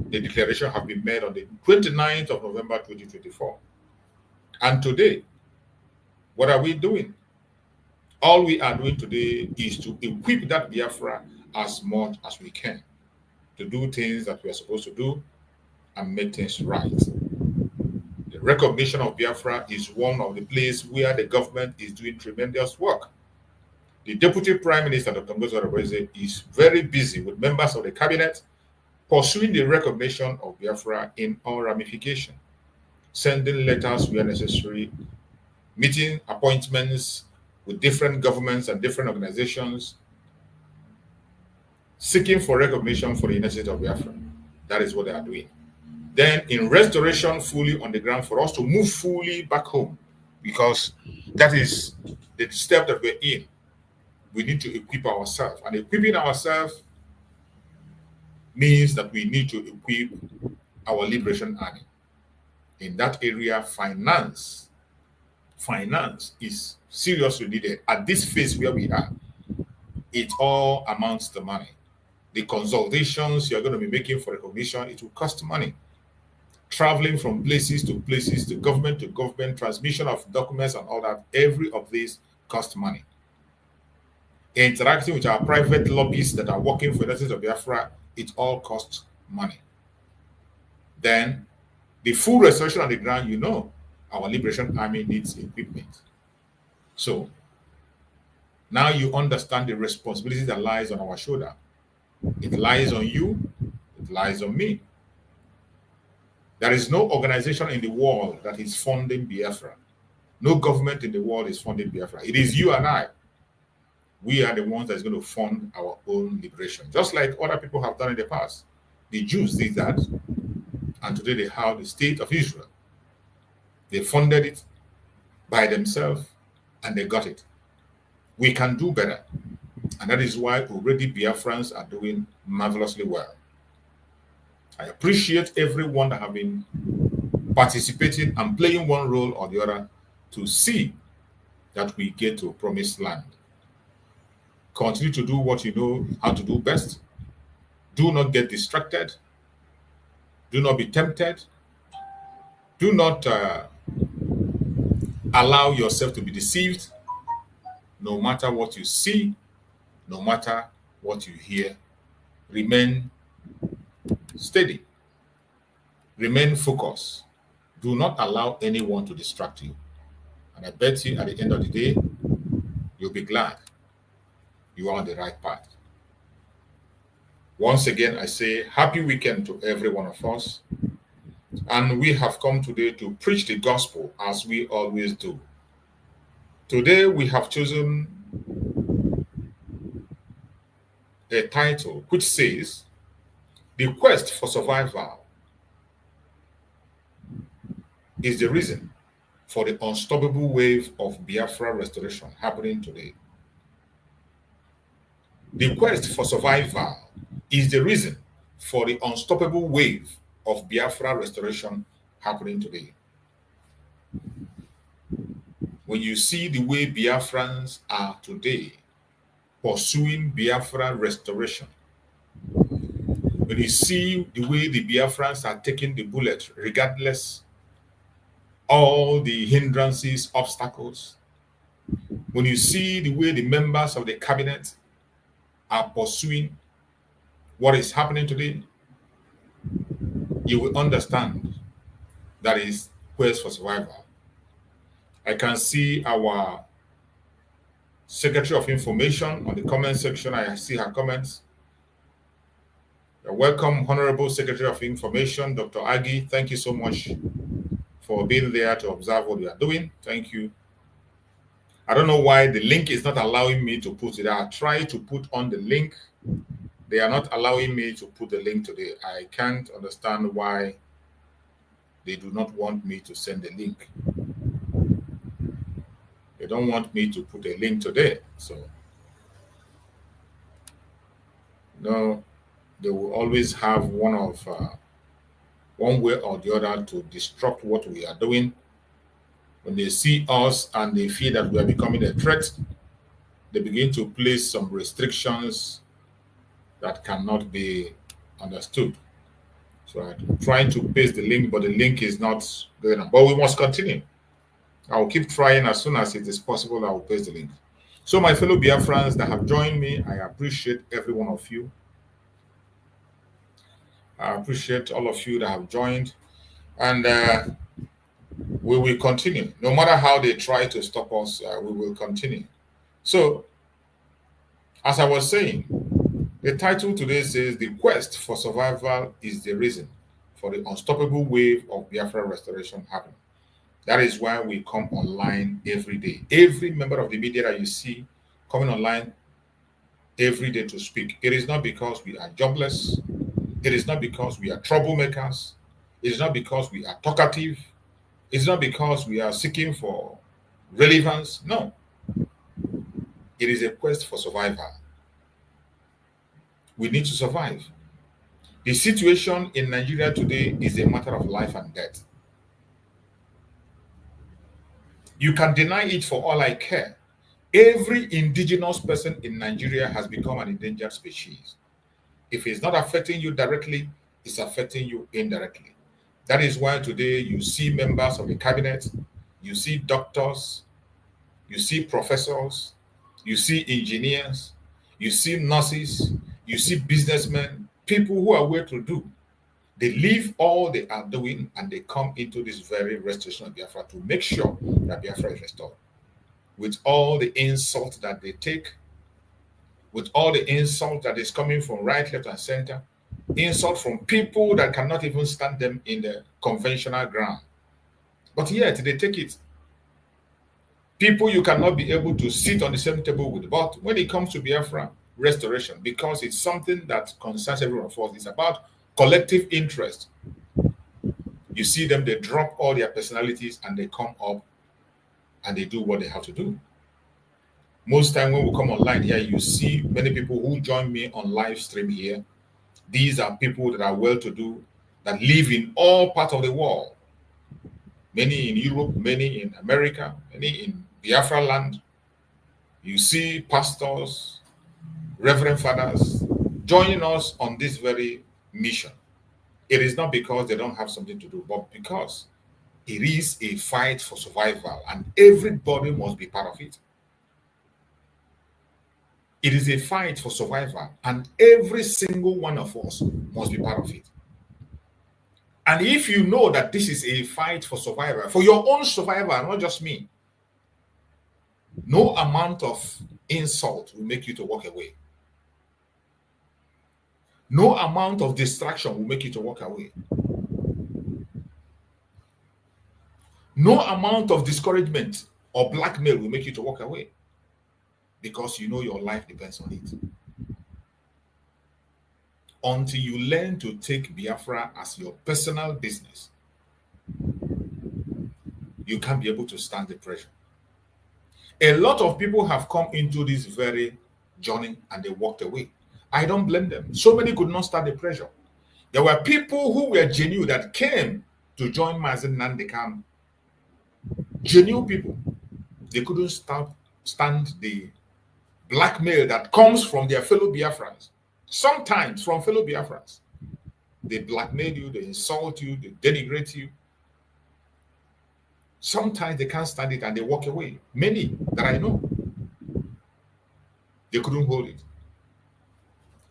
The declaration has been made on the 29th of November 2024. And today, what are we doing? All we are doing today is to equip that Biafra as much as we can to do things that we are supposed to do and make things right. The recognition of Biafra is one of the places where the government is doing tremendous work. The Deputy Prime Minister, DPMDrNgoziOrabueze, is very busy with members of the cabinet pursuing the recognition of Biafra in all ramifications, sending letters where necessary, meeting appointments with different governments and different organizations, seeking for recognition for the United of Biafra. That is what they are doing. Then in restoration fully on the ground for us to move fully back home, because that is the step that we're in. We need to equip ourselves, and equipping ourselves means that we need to equip our Liberation Army. In that area, finance is seriously needed. At this phase where we are, it all amounts to money. The consultations you're going to be making for recognition, it will cost money. Traveling from places to places, to government, transmission of documents and all that, every of these costs money. Interacting with our private lobbyists that are working for the United of Biafra, it all costs money. Then, the full restoration on the ground, you know, our Liberation Army needs equipment. So, now you understand the responsibility that lies on our shoulder. It lies on you, it lies on me. There is no organization in the world that is funding Biafra. No government in the world is funding Biafra. It is you and I. We are the ones that's going to fund our own liberation, just like other people have done in the past. The Jews did that, and today they have the state of Israel. They funded it by themselves, and they got it. We can do better, and that is why already Biafrans are doing marvelously well. I appreciate everyone that have been participating and playing one role or the other to see that we get to a promised land. Continue to do what you know how to do best. Do not get distracted. Do not be tempted. Do not allow yourself to be deceived. No matter what you see, no matter what you hear, remain steady. Remain focused. Do not allow anyone to distract you. And I bet you at the end of the day, you'll be glad you are on the right path. Once again, I say happy weekend to every one of us. And we have come today to preach the gospel as we always do. Today we have chosen a title which says, "The quest for survival is the reason for the unstoppable wave of Biafra restoration happening today." The quest for survival is the reason for the unstoppable wave of Biafra restoration happening today. When you see the way Biafrans are today pursuing Biafra restoration, when you see the way the Biafrans are taking the bullet regardless all the hindrances, obstacles, when you see the way the members of the cabinet are pursuing what is happening today, you will understand that is quest for survival. I can see our Secretary of Information on the comment section. I see her comments. You're welcome, Honorable Secretary of Information, Dr. Agi. Thank you so much for being there to observe what we are doing. Thank you. I don't know why the link is not allowing me to put it. I tried to put on the link. They are not allowing me to put the link today. I can't understand why they do not want me to send the link. They don't want me to put a link today. So, no, they will always have one way or the other to disrupt what we are doing. When they see us and they feel that we are becoming a threat, they begin to place some restrictions that cannot be understood. So I'm trying to paste the link, but the link is not going on. But we must continue. I'll keep trying. As soon as it is possible, I will paste the link. So my fellow Biafrans that have joined me, I appreciate every one of you. I appreciate all of you that have joined. And we will continue. No matter how they try to stop us, we will continue. So, as I was saying, the title today says, "The quest for survival is the reason for the unstoppable wave of Biafra restoration happening." That is why we come online every day. Every member of the media that you see coming online every day to speak, it is not because we are jobless. It is not because we are troublemakers. It is not because we are talkative. It's not because we are seeking for relevance. No. It is a quest for survival. We need to survive. The situation in Nigeria today is a matter of life and death. You can deny it for all I care. Every indigenous person in Nigeria has become an endangered species. If it's not affecting you directly, it's affecting you indirectly. That is why today you see members of the cabinet, you see doctors, you see professors, you see engineers, you see nurses, you see businessmen, people who are well to do. They leave all they are doing and they come into this very restoration of Biafra to make sure that Biafra is restored. With all the insult that they take, with all the insult that is coming from right, left, and center, insult from people that cannot even stand them in the conventional ground. But yet they take it. People you cannot be able to sit on the same table with. But when it comes to Biafra restoration, because it's something that concerns everyone of us, it's about collective interest. You see them, they drop all their personalities and they come up and they do what they have to do. Most time when we come online here, you see many people who join me on live stream here. These are people that are well-to-do, that live in all parts of the world. Many in Europe, many in America, many in Biafra land. You see pastors, Reverend Fathers, joining us on this very mission. It is not because they don't have something to do, but because it is a fight for survival and everybody must be part of it. It is a fight for survival and every single one of us must be part of it. And if you know that this is a fight for survival, for your own survival, not just me, no amount of insult will make you to walk away. No amount of distraction will make you to walk away. No amount of discouragement or blackmail will make you to walk away, because you know your life depends on it. Until you learn to take Biafra as your personal business, you can't be able to stand the pressure. A lot of people have come into this very journey and they walked away. I don't blame them. So many could not stand the pressure. There were people who were genuine that came to join Mazen Nandekam. Genuine people. They couldn't stand the blackmail that comes from their fellow Biafrans. Sometimes from fellow Biafrans. They blackmail you, they insult you, they denigrate you. Sometimes they can't stand it and they walk away. Many that I know, they couldn't hold it.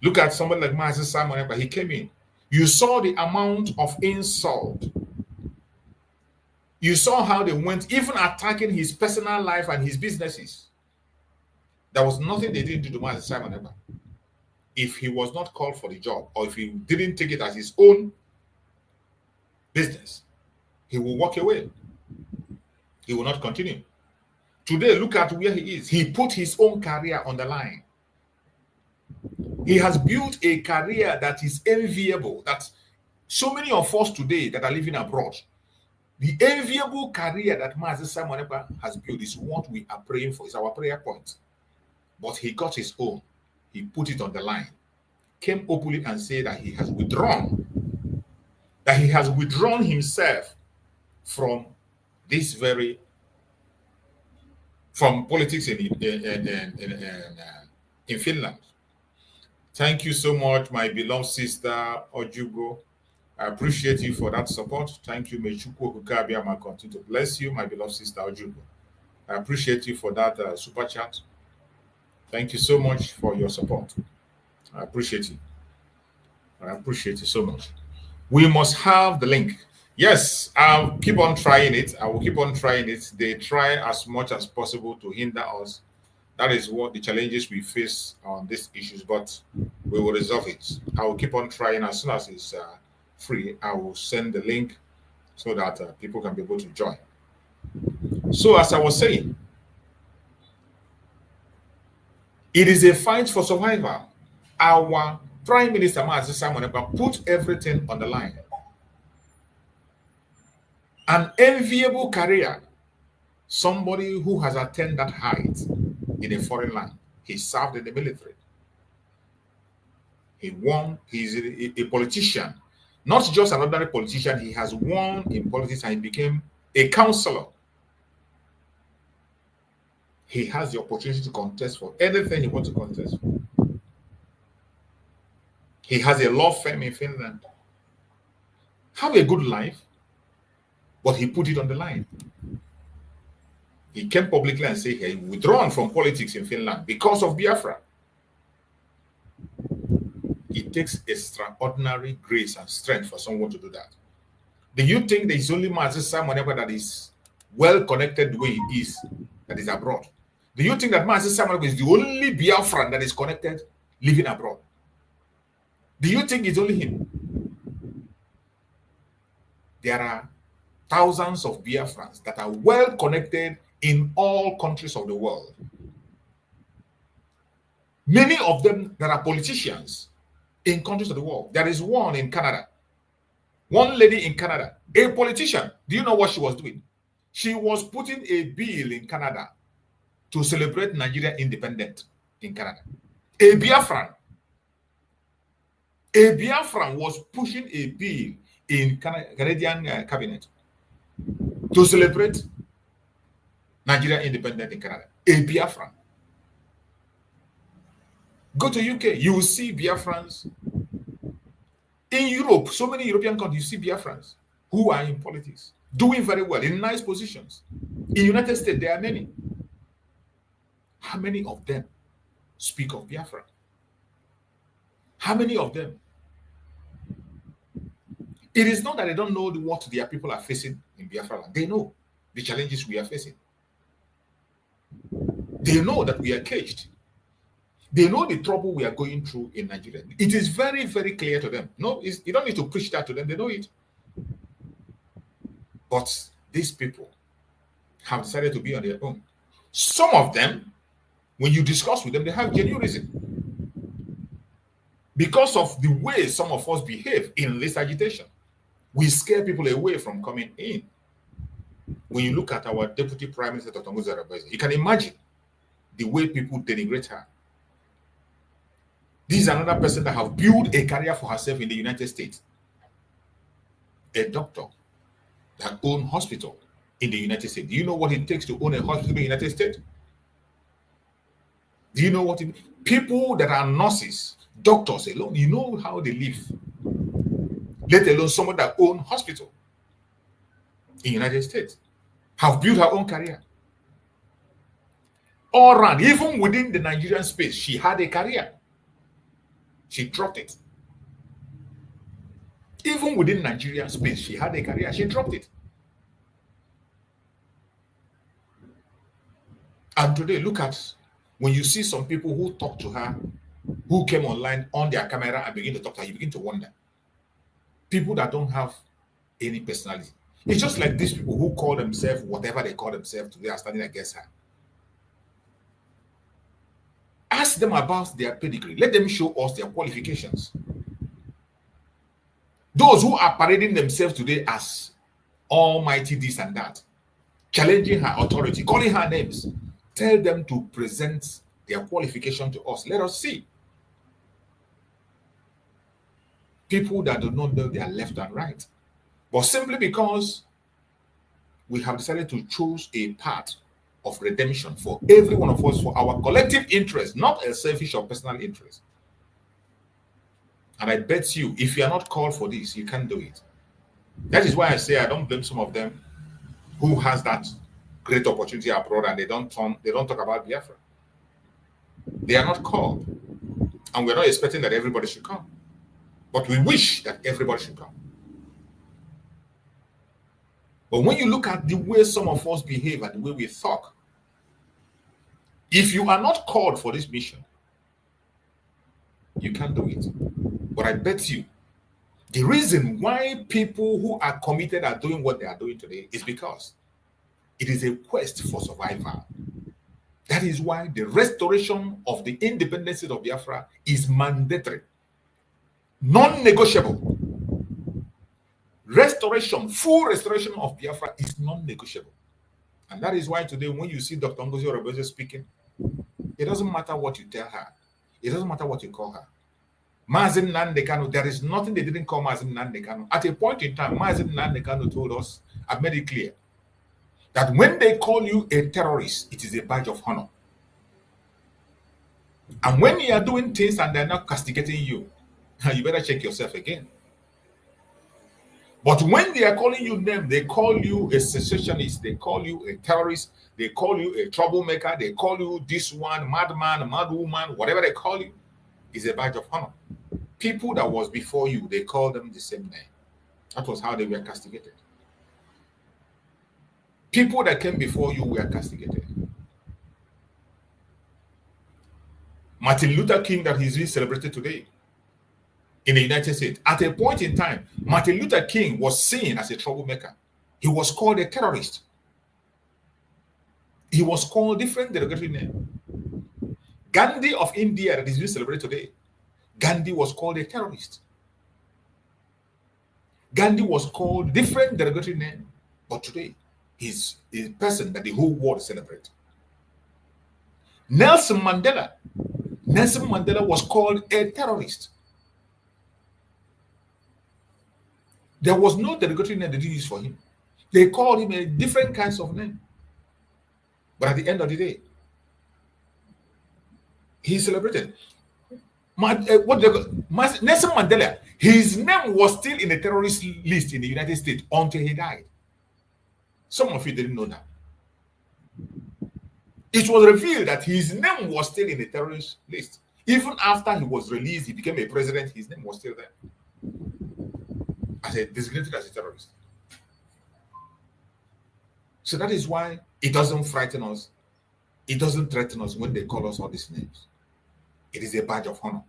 Look at somebody like Master Simon, but he came in. You saw the amount of insult. You saw how they went, even attacking his personal life and his businesses. There was nothing they didn't do to Master Simon ever. If he was not called for the job, or if he didn't take it as his own business, he will walk away. He will not continue. Today, look at where he is. He put his own career on the line. He has built a career that is enviable, that so many of us today that are living abroad, the enviable career that Master Simon has built is what we are praying for. It's our prayer point. But he got his own. He put it on the line. Came openly and said that he has withdrawn. That he has withdrawn himself from this very, from politics in Finland. Thank you so much, my beloved sister Ojugo. I appreciate you for that support. Thank you. May Chukwu Kukabiama continue to bless you, my beloved sister Ojugo. I appreciate you for that super chat. Thank you so much for your support. I appreciate you. I appreciate you so much. We must have the link. Yes, I'll keep on trying it. I will keep on trying it. They try as much as possible to hinder us. That is what the challenges we face on these issues, but we will resolve it. I will keep on trying. As soon as it's free, I will send the link so that people can be able to join. So as I was saying, it is a fight for survival. Our Prime Minister, Mazi Simon Ekpa, put everything on the line. An enviable career. Somebody who has attained that height in a foreign land. He served in the military. He won. He's a politician. Not just an ordinary politician. He has won in politics and he became a councillor. He has the opportunity to contest for anything he wants to contest for. He has a law firm in Finland. Have a good life, but he put it on the line. He came publicly and said he withdrawn from politics in Finland because of Biafra. It takes extraordinary grace and strength for someone to do that. Do you think there is only Mazi Simon Ekpa that is well connected the way he is, that is abroad? Do you think that Mazi Simon Ekpa is the only Biafran that is connected living abroad? Do you think it's only him? There are thousands of Biafrans that are well connected in all countries of the world. Many of them that are politicians in countries of the world. There is one in Canada. One lady in Canada, a politician. Do you know what she was doing? She was putting a bill in Canada to celebrate Nigeria independent in Canada. A Biafran. A Biafran was pushing a bill in Canadian cabinet to celebrate Nigeria independent in Canada. A Biafran. Go to UK, you will see Biafrans. In Europe, so many European countries, you see Biafrans who are in politics, doing very well, in nice positions. In the United States, there are many. How many of them speak of Biafra? How many of them? It is not that they don't know what their people are facing in Biafra land. They know the challenges we are facing. They know that we are caged. They know the trouble we are going through in Nigeria. It is very, very clear to them. No, you don't need to preach that to them. They know it. But these people have decided to be on their own. Some of them, when you discuss with them, they have genuine reason. Because of the way some of us behave in this agitation, we scare people away from coming in. When you look at our Deputy Prime Minister, Dr. NgoziOrabueze, you can imagine the way people denigrate her. This is another person that has built a career for herself in the United States. A doctor that owns hospital in the United States. Do you know what it takes to own a hospital in the United States? Do you know what it people that are nurses, doctors alone, you know how they live. Let alone someone that owns hospital in the United States. Have built her own career. All around, even within the Nigerian space, she had a career. She dropped it. Even within Nigerian space, she had a career. She dropped it. And today, look at when you see some people who talk to her, who came online on their camera and begin to talk to her, you begin to wonder. People that don't have any personality. It's just like these people who call themselves whatever they call themselves today are standing against her. Ask them about their pedigree. Let them show us their qualifications. Those who are parading themselves today as almighty this and that, challenging her authority, calling her names, tell them to present their qualification to us. Let us see. People that do not know their left and right. But simply because we have decided to choose a path of redemption for every one of us, for our collective interest, not a selfish or personal interest. And I bet you, if you are not called for this, you can't do it. That is why I say I don't blame some of them who has that great opportunity abroad and they don't talk about Biafra. They are not called. And we're not expecting that everybody should come. But we wish that everybody should come. But when you look at the way some of us behave and the way we talk, if you are not called for this mission, you can't do it. But I bet you, the reason why people who are committed are doing what they are doing today is because it is a quest for survival. That is why the restoration of the independence of Biafra is mandatory, non-negotiable. Restoration, full restoration of Biafra is non-negotiable. And that is why today when you see Dr. NgoziOrabueze speaking, it doesn't matter what you tell her. It doesn't matter what you call her. Mazi Nnamdi Kanu, there is nothing they didn't call Mazi Nnamdi Kanu. At a point in time, Mazi Nnamdi Kanu told us, I've made it clear, that when they call you a terrorist, it is a badge of honor. And when you are doing things and they're not castigating you, you better check yourself again. But when they are calling you names, they call you a secessionist, they call you a terrorist, they call you a troublemaker, they call you this one, madman, madwoman, whatever they call you, is a badge of honor. People that was before you, they call them the same name. That was how they were castigated. People that came before you were castigated. Martin Luther King, that is being celebrated today in the United States, at a point in time, Martin Luther King was seen as a troublemaker. He was called a terrorist. He was called different derogatory names. Gandhi of India, that is being celebrated today, Gandhi was called a terrorist. Gandhi was called different derogatory name, but today he's a person that the whole world celebrates. Nelson Mandela was called a terrorist. There was no derogatory name they didn't use for him. They called him a different kinds of name. But at the end of the day, he celebrated. Nelson Mandela, his name was still in the terrorist list in the United States until he died. Some of you didn't know that. It was revealed that his name was still in the terrorist list. Even after he was released, he became a president, his name was still there. Designated as a terrorist. So that is why it doesn't frighten us. It doesn't threaten us when they call us all these names. It is a badge of honor.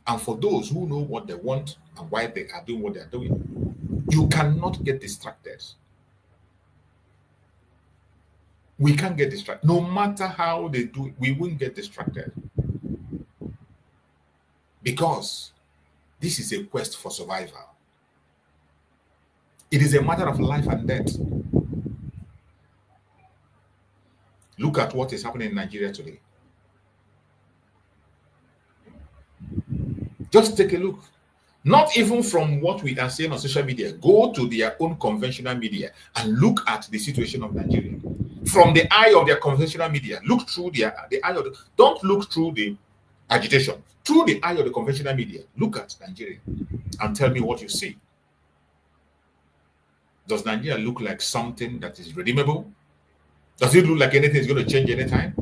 And for those who know what they want and why they are doing what they are doing, you cannot get distracted. We can't get distracted. No matter how they do it, we won't get distracted. Because this is a quest for survival. It is a matter of life and death. Look at what is happening in Nigeria today. Just take a look. Not even from what we are saying on social media. Go to their own conventional media and look at the situation of Nigeria. From the eye of their conventional media, look through the eye of the, don't look through the agitation. Through the eye of the conventional media, look at Nigeria and tell me what you see. Does Nigeria look like something that is redeemable? Does it look like anything is going to change anytime?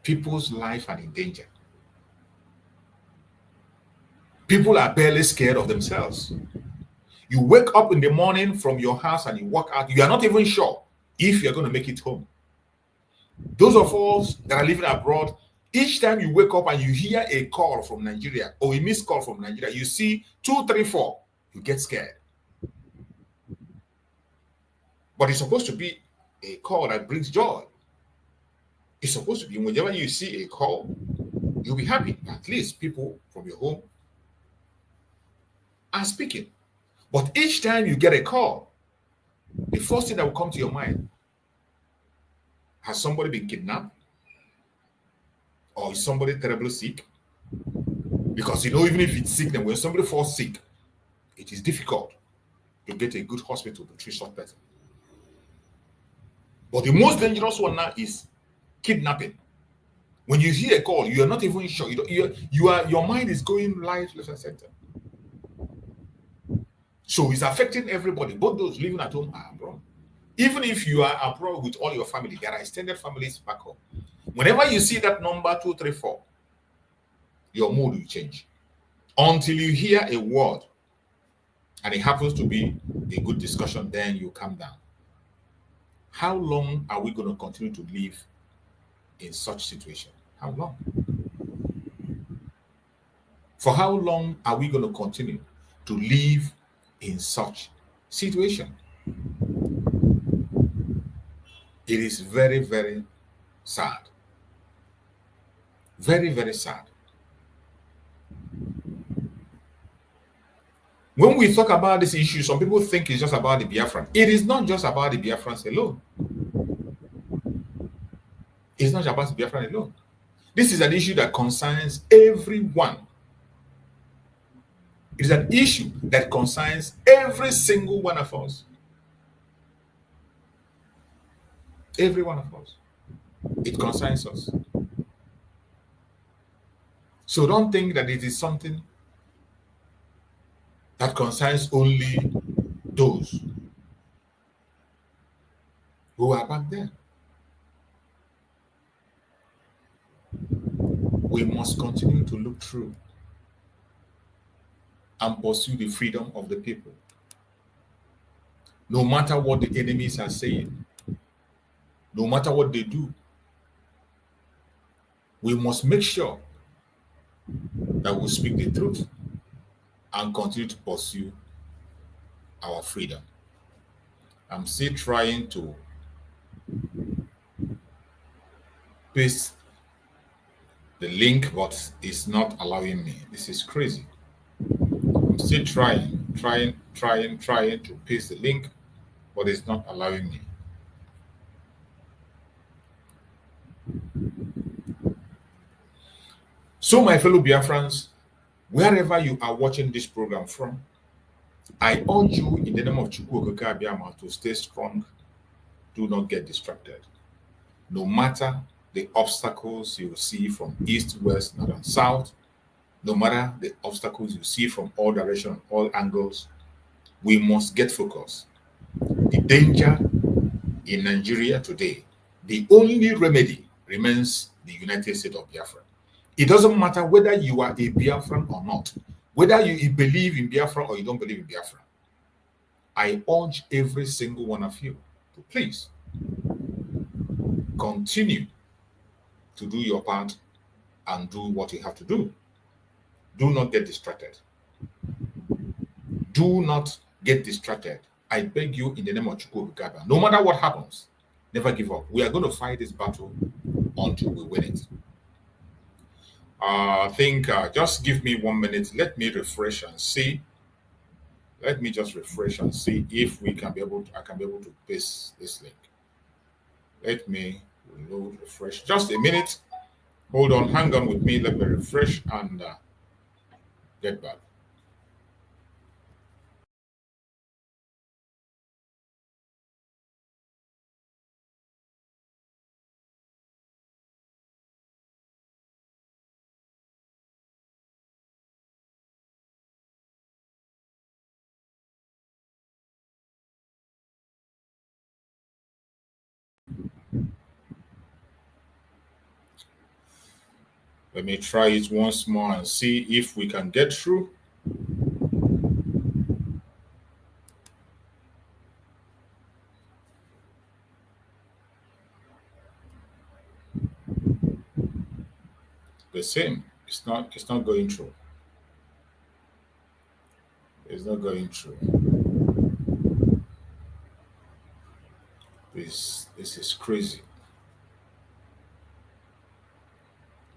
People's life are in danger. People are barely scared of themselves. You wake up in the morning from your house and you walk out. You are not even sure if you're going to make it home. Those of us that are living abroad, each time you wake up and you hear a call from Nigeria or a missed call from Nigeria, you see 2, 3, 4, you get scared. But it's supposed to be a call that brings joy. It's supposed to be whenever you see a call, you'll be happy. At least people from your home are speaking. But each time you get a call, the first thing that will come to your mind, has somebody been kidnapped? Or is somebody terribly sick? Because you know, even if it's sick, then when somebody falls sick, it is difficult to get a good hospital to treat such person. But the most dangerous one now is kidnapping. When you hear a call, you are not even sure. Your mind is going right, left, and center. So it's affecting everybody, both those living at home and abroad. Even if you are abroad with all your family, there are extended families back home. Whenever you see that number 2, 3, 4, your mood will change. Until you hear a word and it happens to be a good discussion, then you calm down. How long are we going to continue to live in such situation? How long? For how long are we going to continue to live in such situation? It is very, very sad. Very, very sad. When we talk about this issue, some people think it's just about the Biafran. It is not just about the Biafrans alone. It's not about the Biafran alone. This is an issue that concerns everyone. It is an issue that concerns every single one of us. Every one of us. It concerns us. So don't think that it is something that concerns only those who are back there. We must continue to look through and pursue the freedom of the people. No matter what the enemies are saying, no matter what they do, we must make sure that we speak the truth and continue to pursue our freedom. I'm still trying to paste the link, but it's not allowing me. This is crazy. I'm still trying to paste the link, but it's not allowing me. So, my fellow Biafrans, wherever you are watching this program from, I urge you in the name of Chukwu Okike Abiyama to stay strong. Do not get distracted. No matter the obstacles you see from east, west, north, and south, no matter the obstacles you see from all directions, all angles, we must get focused. The danger in Nigeria today, the only remedy remains the United States of Biafra. It doesn't matter whether you are a Biafran or not, whether you believe in Biafra or you don't believe in Biafra. I urge every single one of you to please continue to do your part and do what you have to do. Do not get distracted. Do not get distracted. I beg you in the name of Chukwuka, no matter what happens, never give up. We are going to fight this battle until we win it. I think just give me 1 minute. Let me refresh and see. Let me just refresh and see if we can be able to, I can be able to paste this link. Let me reload, refresh. Just a minute. Hold on, hang on with me. Let me refresh and get back. Let me try it once more and see if we can get through. The same. It's not going through. It's not going through. This is crazy.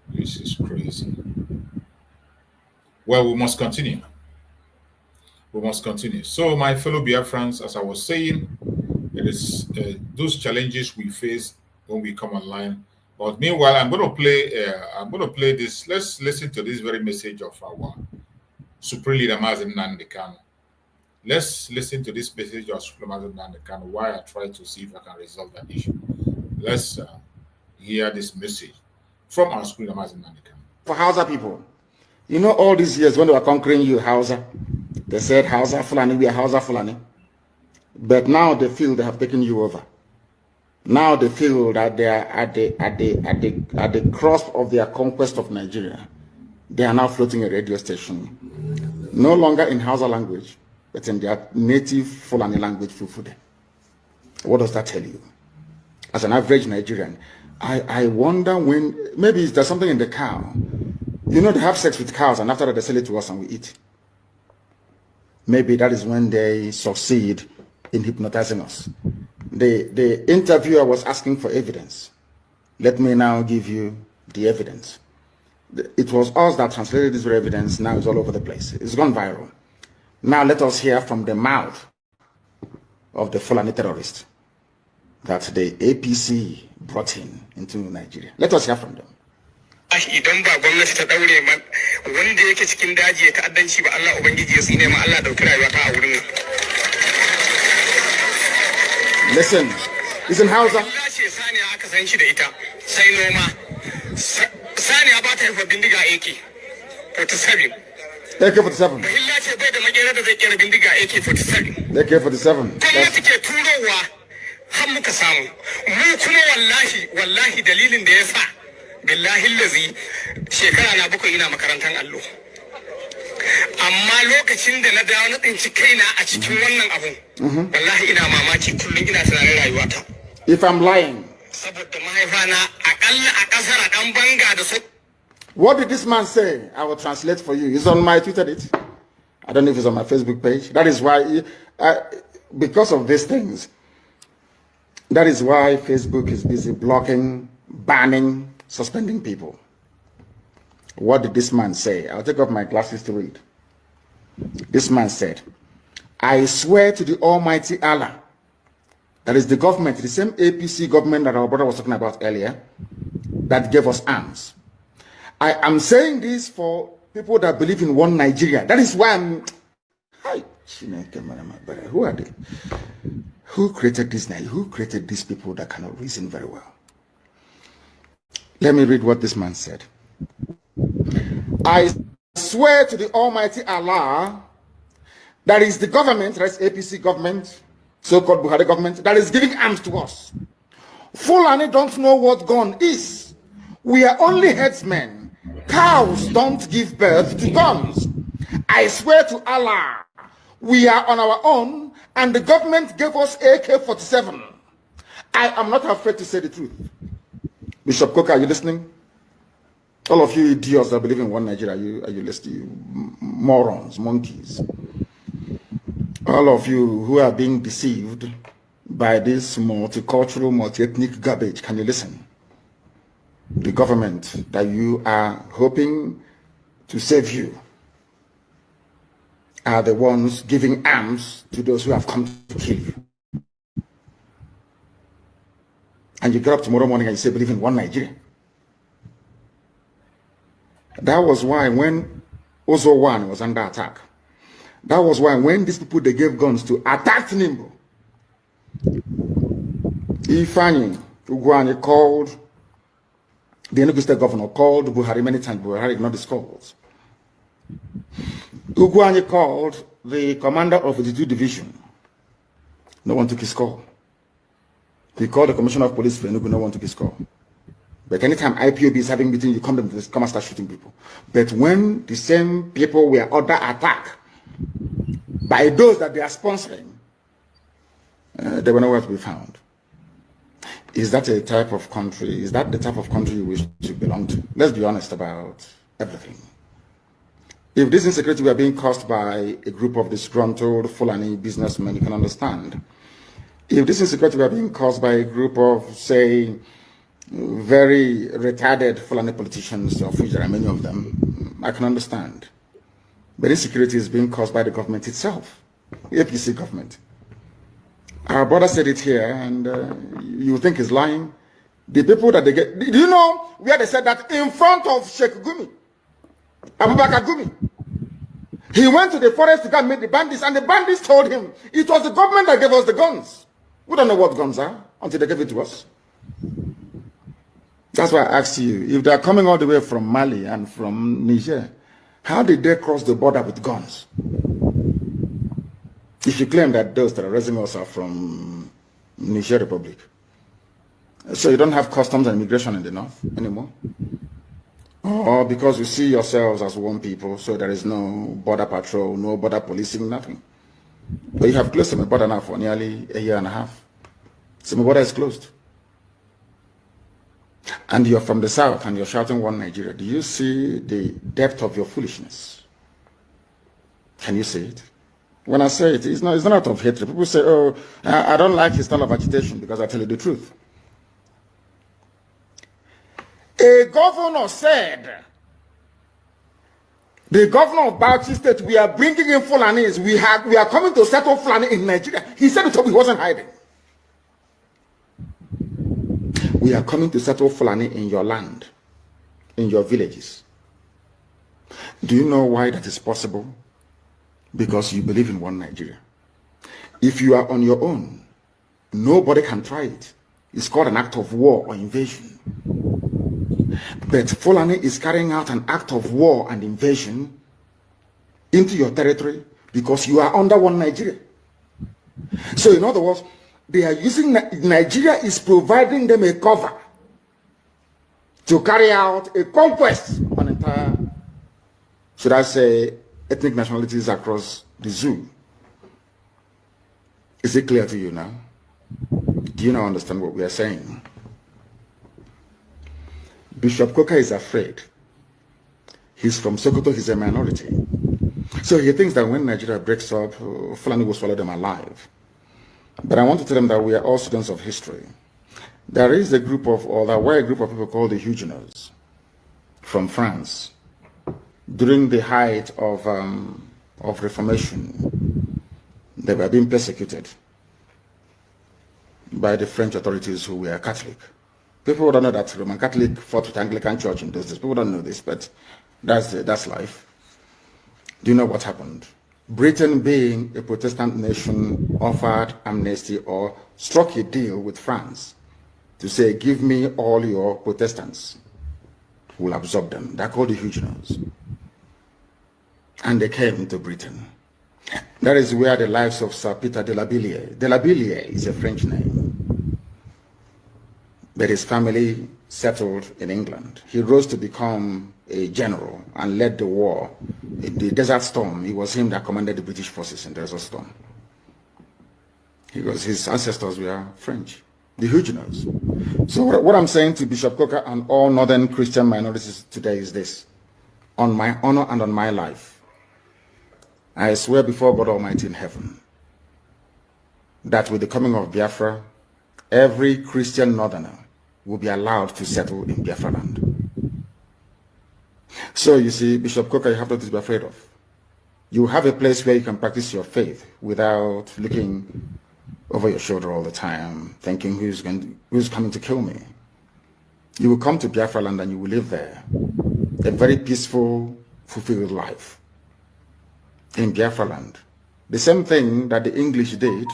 This is crazy. Well, we must continue. We must continue. So, my fellow Biafrans, as I was saying, it is those challenges we face when we come online. But meanwhile, I'm going to play this. Let's listen to this very message of our Supreme Leader Mazen Nnamdi Kanu. Let's listen to this message of Supreme Mazen Nnamdi Kanu while I try to see if I can resolve that issue. Let's hear this message from our Supreme Leader Mazen Nnamdi Kanu. For Hausa people, you know, all these years when they were conquering you, Hausa, they said Hausa Fulani, we are Hausa Fulani. But now they feel they have taken you over. Now they feel that they are at the crust of their conquest of Nigeria. They are now floating a radio station, no longer in Hausa language, but in their native Fulani language, Fufude. What does that tell you? As an average Nigerian, I wonder when, maybe there's something in the cow. You know, they have sex with cows and after that they sell it to us and we eat. Maybe that is when they succeed in hypnotizing us. The interviewer was asking for evidence. Let me now give you the evidence. It was us that translated this evidence. Now it's all over the place. It's gone viral. Now let us hear from the mouth of the Fulani terrorist that the APC brought into Nigeria. Let us hear from them. Idan ba gwamnati ta daure man wanda yake cikin daji ya ta'addanci ba Allah ubangiji ya tsine ma Allah dauki rayuwa ta a wurin. Listen, it's in Hausa. Allah ce saniya aka san shi da ita sai noma. Saniya ba ta haifa bindiga AK-47. AK-47. Allah ce bai da magera da zai kera bindiga AK-47. AK-47. Gwamnati ke turowa har muka samu. Mu kuma wallahi dalilin da ya sa billahi lazi shekara na 7 ina makarantar allo. Amma lokacin da na dawo na tsinci kaina a cikin wannan abun wallahi ina mamaki kullum ina tunanin rayuwata. If I'm lying, saboda mahaifana akalla a kasar dan banga da su. What did this man say? I will translate for you. It's on my Twitter. I don't know if it's on my Facebook page. That is why, because of these things, that is why Facebook is busy blocking, banning, suspending people. What did this man say? I'll take off my glasses to read. This man said, I swear to the Almighty Allah, that is the government, the same APC government that our brother was talking about earlier, that gave us arms. I am saying this for people that believe in one Nigeria. That is why I'm... Who are they? Who created this Nigeria? Who created these people that cannot reason very well? Let me read what this man said. I swear to the Almighty Allah, that is the government, that's APC government, so-called Buhari government, that is giving arms to us. Fulani don't know what gun is. We are only headsmen. Cows don't give birth to guns. I swear to Allah, we are on our own, and the government gave us AK-47. I am not afraid to say the truth. Bishop Coker, are you listening? All of you idiots that believe in one Nigeria, are you listening? You morons, monkeys. All of you who are being deceived by this multicultural, multi-ethnic garbage, can you listen? The government that you are hoping to save you are the ones giving arms to those who have come to kill you. And you get up tomorrow morning and you say, believe in one Nigeria. That was why when Ozo 1 was under attack, that was why when these people, they gave guns to attack Nimbo, Ifani Ugwani called, the Enugu State governor called Buhari many times. Buhari ignored his calls. Ugwani called the commander of the 2 division. No one took his call. He called the commissioner of police for Enugu. No one took his call. But anytime IPOB is having meeting, you come and start shooting people. But when the same people were under attack by those that they are sponsoring, they were nowhere to be found. Is that a type of country? Is that the type of country you wish to belong to? Let's be honest about everything. If this insecurity were being caused by a group of disgruntled Fulani businessmen, you can understand. If this insecurity were being caused by a group of, say, very retarded Fulani politicians, of which there are many of them, I can understand. But insecurity is being caused by the government itself, the APC government. Our brother said it here, and you think he's lying. The people that they get, do you know where they said that? In front of Sheikh Gumi, Abubakar Gumi. He went to the forest to go and meet the bandits, and the bandits told him it was the government that gave us the guns. We don't know what guns are until they gave it to us. That's why I asked you, if they're coming all the way from Mali and from Niger, how did they cross the border with guns? If you claim that those terrorizing us are from Niger Republic, so you don't have customs and immigration in the north anymore? Or because you see yourselves as one people, so there is no border patrol, no border policing, nothing. But you have closed the border now for nearly a year and a half. So the border is closed. And you're from the south and you're shouting one Nigeria. Do you see the depth of your foolishness? Can you see it? When I say it, it's not out of hatred. People say, oh, I don't like his style of agitation because I tell you the truth. A governor said, the governor of Bauchi State, we are bringing in Fulanis. We are coming to settle Fulani in Nigeria. He said it, he wasn't hiding. We are coming to settle Fulani in your land, in your villages. Do you know why that is possible? Because you believe in one Nigeria. If you are on your own, nobody can try it. It's called an act of war or invasion. But Fulani is carrying out an act of war and invasion into your territory because you are under one Nigeria. So in other words, they are using, Nigeria is providing them a cover to carry out a conquest on entire, should I say, ethnic nationalities across the zoo. Is it clear to you now? Do you now understand what we are saying? Bishop Coker is afraid. He's from Sokoto, he's a minority. So he thinks that when Nigeria breaks up, Fulani will swallow them alive. But I want to tell them that we are all students of history. There is a group of, or there were a group of people called the Huguenots from France. During the height of Reformation, they were being persecuted by the French authorities who were Catholic. People don't know that Roman Catholic fought with Anglican Church in those days. People don't know this, but that's life. Do you know what happened? Britain, being a Protestant nation, offered amnesty or struck a deal with France to say, give me all your Protestants. will absorb them. They're called the Huguenots. And they came to Britain. That is where the lives of Sir Peter de la Billière is a French name, but his family settled in England. He rose to become a general and led the war in the Desert Storm. It was him that commanded the British forces in the Desert Storm. His ancestors were French, the Huguenots. So what I'm saying to Bishop Coker and all northern Christian minorities today is this: on my honor and on my life, I swear before God Almighty in heaven that with the coming of Biafra, every Christian northerner will be allowed to settle in Biafra land. So you see, Bishop Coker, you have nothing to be afraid of. You have a place where you can practice your faith without looking over your shoulder all the time, thinking who's coming to kill me. You will come to Biafra land and you will live there a very peaceful, fulfilled life in Biafra land. The same thing that the English did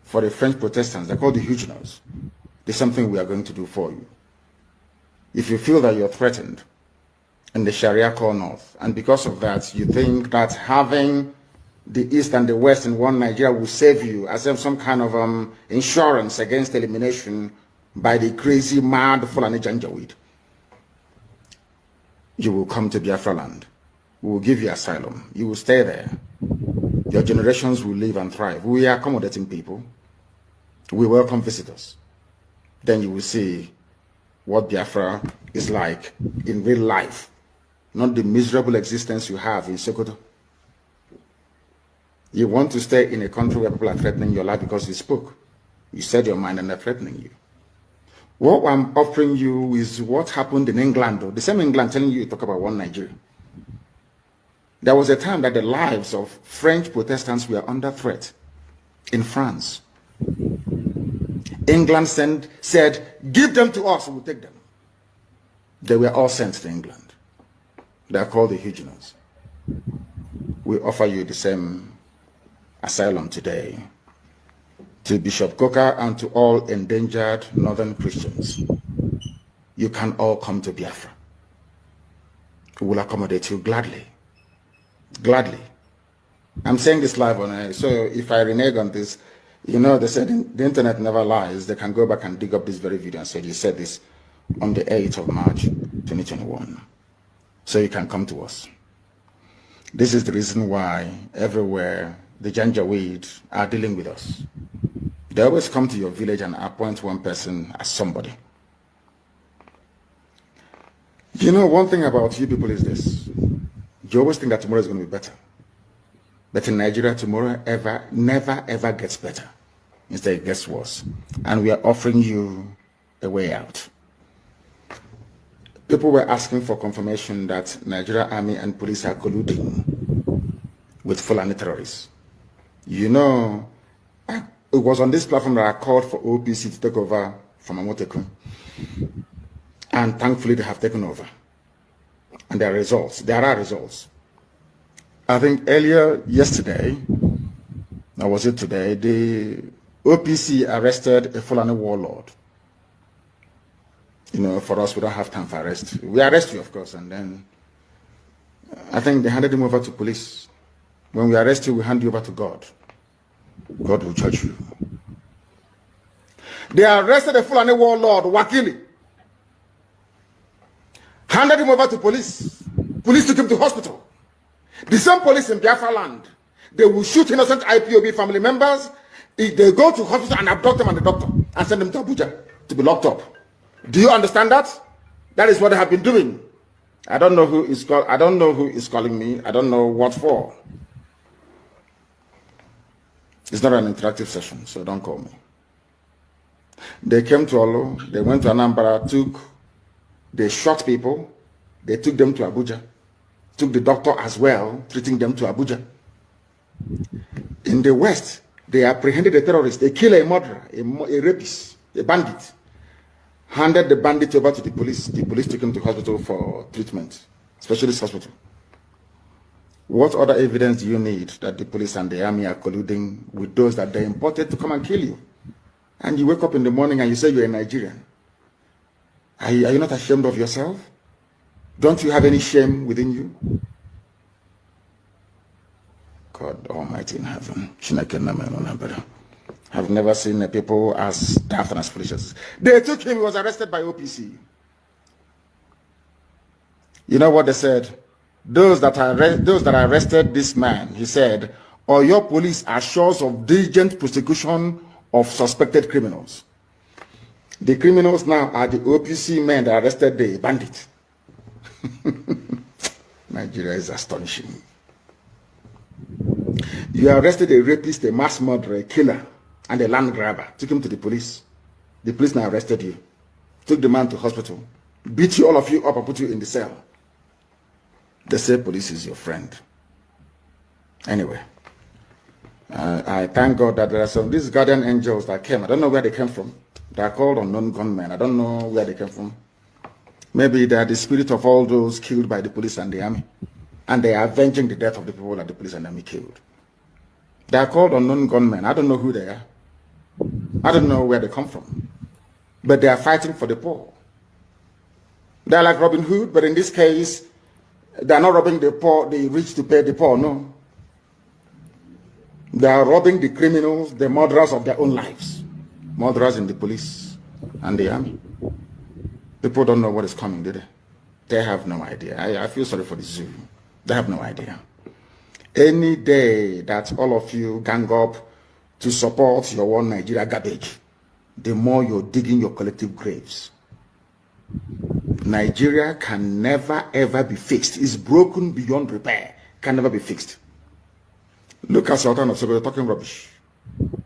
for the French Protestants, they're called the Huguenots. The same thing we are going to do for you. If you feel that you're threatened in the Sharia core north, and because of that you think that having the East and the West in one Nigeria will save you as if some kind of insurance against elimination by the crazy, mad Fulani Janjaweed, you will come to Biafra land. We will give you asylum. You will stay there. Your generations will live and thrive. We are accommodating people. We welcome visitors. Then you will see what Biafra is like in real life, not the miserable existence you have in Sokoto. You want to stay in a country where people are threatening your life because you spoke. You said your mind and they're threatening you. What I'm offering you is what happened in England, though. The same England telling you to talk about one Nigeria. There was a time that the lives of French Protestants were under threat in France. England said, give them to us, we'll take them. They were all sent to England. They are called the Huguenots. We offer you the same asylum today to Bishop Coker and to all endangered northern Christians. You can all come to Biafra. We will accommodate you gladly. Gladly. I'm saying this live on air, so if I renege on this, you know, they said the internet never lies. They can go back and dig up this very video and say, you said this on the 8th of March, 2021. So you can come to us. This is the reason why everywhere the Janjaweed are dealing with us. They always come to your village and appoint one person as somebody. You know, one thing about you people is this. You always think that tomorrow is going to be better. But in Nigeria, tomorrow never ever gets better. Instead, it gets worse. And we are offering you a way out. People were asking for confirmation that Nigeria Army and police are colluding with Fulani terrorists. You know, it was on this platform that I called for OPC to take over from Amotekun. And thankfully, they have taken over. And there are results. There are results. I think earlier yesterday, or was it today, the OPC arrested a Fulani warlord. You know, for us, we don't have time for arrest. We arrest you, of course, and then I think they handed him over to police. When we arrest you, we hand you over to God. God will judge you. They arrested a Fulani warlord, Wakili. Handed him over to police. Police took him to hospital. The same police in Biafra land, they will shoot innocent IPOB family members. If they go to hospital and abduct them and the doctor and send them to Abuja to be locked up. Do you understand that? That is what they have been doing. I don't know who is calling me. I don't know what for. It's not an interactive session, so don't call me. They came to Olo, they went to Anambra, they shot people, they took them to Abuja, took the doctor as well, treating them to Abuja. In the West, they apprehended a terrorist, they killed a murderer, a rapist, a bandit, handed the bandit over to the police took him to hospital for treatment, specialist hospital. What other evidence do you need that the police and the army are colluding with those that they imported to come and kill you? And you wake up in the morning and you say you're a Nigerian. Are you not ashamed of yourself? Don't you have any shame within you? God Almighty in heaven. I've never seen people as daft and as foolish as this. They took him, he was arrested by OPC. You know what they said? Those that arrested this man, he said, or your police assures of diligent prosecution of suspected criminals. The criminals now are the OPC men that arrested the bandit. Nigeria is astonishing. You arrested a rapist, a mass murderer, a killer, and a land grabber. Took him to the police. The police now arrested you. Took the man to hospital. Beat you, all of you up, and put you in the cell. They say police is your friend. Anyway, I thank God that there are some these guardian angels that came. I don't know where they came from. They are called unknown gunmen. I don't know where they came from. Maybe they are the spirit of all those killed by the police and the army. And they are avenging the death of the people that the police and the army killed. They are called unknown gunmen. I don't know who they are. I don't know where they come from. But they are fighting for the poor. They are like Robin Hood, but in this case, they are not robbing the poor, the rich to pay the poor, no. They are robbing the criminals, the murderers of their own lives. Murderers in the police and the army. People don't know what is coming, do they? They have no idea. I feel sorry for the zoo. They have no idea. Any day that all of you gang up to support your one Nigeria garbage, the more you're digging your collective graves. Nigeria can never ever be fixed. It's broken beyond repair. Can never be fixed. Look at Sultan of Sokoto talking rubbish.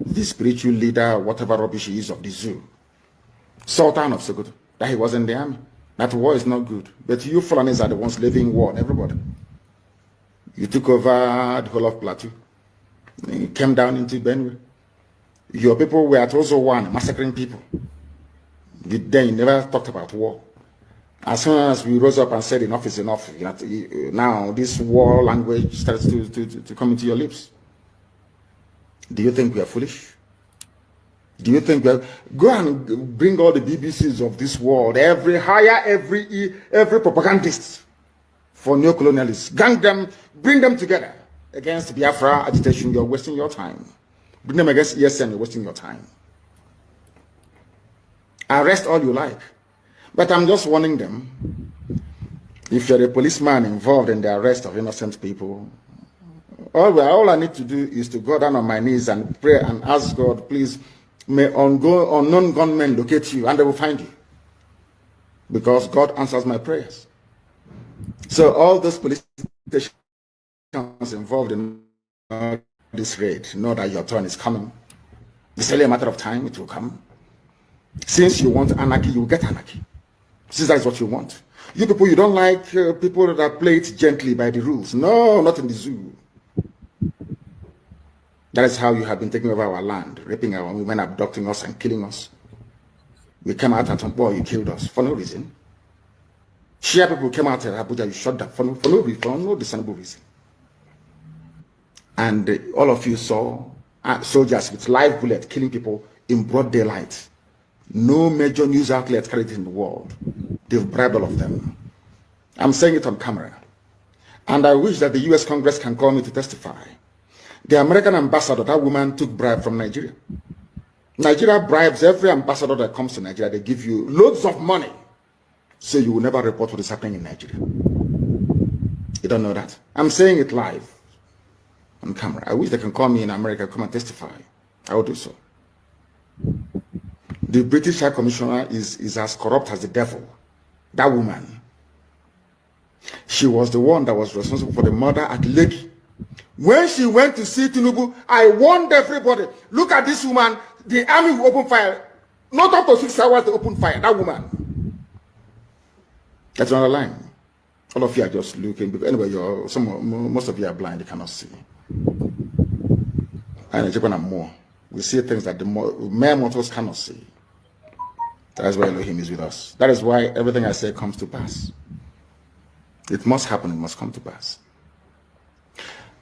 The spiritual leader, whatever rubbish he is of the zoo. Sultan of Sokoto, that he was in the army. That war is not good. But you Fulanis are the ones living war on everybody. You took over the whole of Plateau. You came down into Benue. Your people were at also one, massacring people. Then you never talked about war. As soon as we rose up and said enough is enough, now this war language starts to come into your lips. Do you think we are foolish? Do you think we are... Go and bring all the BBCs of this world, every propagandist for neocolonialists. Gang them, bring them together against Biafra agitation. You're wasting your time. Bring them against ESN, you're wasting your time. Arrest all you like. But I'm just warning them, if you're a policeman involved in the arrest of innocent people, all I need to do is to go down on my knees and pray and ask God, please, may unknown gunmen locate you and they will find you. Because God answers my prayers. So all those police stations involved in this raid know that your turn is coming. It's only a matter of time, it will come. Since you want anarchy, you will get anarchy. Since that is what you want. You people, you don't like people that play it gently by the rules. No, not in the zoo. That is how you have been taking over our land, raping our women, abducting us and killing us. We came out and said, boy, you killed us for no reason. Shia people came out at Abuja, you shot them for no discernible reason. And all of you saw soldiers with live bullets killing people in broad daylight. No major news outlet carried it in the world. They've bribed all of them. I'm saying it on camera. And I wish that the US Congress can call me to testify. The American ambassador, that woman took bribe from Nigeria. Nigeria bribes every ambassador that comes to Nigeria. They give you loads of money. So you will never report what is happening in Nigeria. You don't know that? I'm saying it live on camera. I wish they can call me in America, come and testify. I will do so. The British High Commissioner is as corrupt as the devil. That woman. She was the one that was responsible for the murder at Lekki. When she went to see Tinubu, I warned everybody, look at this woman, the army will open fire. Not up to 6 hours to open fire, that woman. That's another line. All of you are just looking, because anyway, most of you are blind, you cannot see. And Japan and more. We see things that the mere mortals cannot see. That is why Elohim is with us. That is why everything I say comes to pass. It must happen, it must come to pass.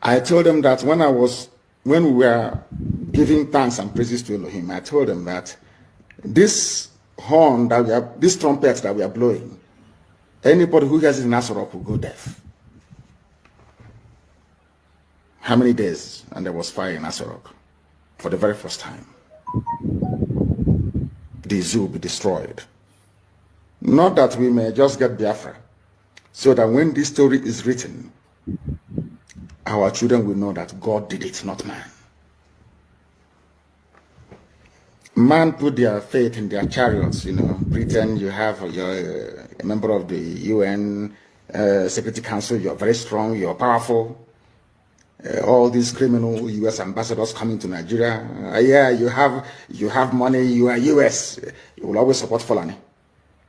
I told them that when we were giving thanks and praises to Elohim, I told them that this horn that these trumpets that we are blowing, Anybody who has it in Asorok will go deaf. How many days? And there was fire in Asorok for the very first time. The zoo will be destroyed. Not that we may just get Biafra, so that when this story is written, our children will know that God did it, not man. Man put their faith in their chariots. You know, Britain, you have a member of the UN Security Council. You're very strong. You're powerful. All these criminal U.S. ambassadors coming to Nigeria. Yeah, you have money. You are U.S. You will always support Fulani.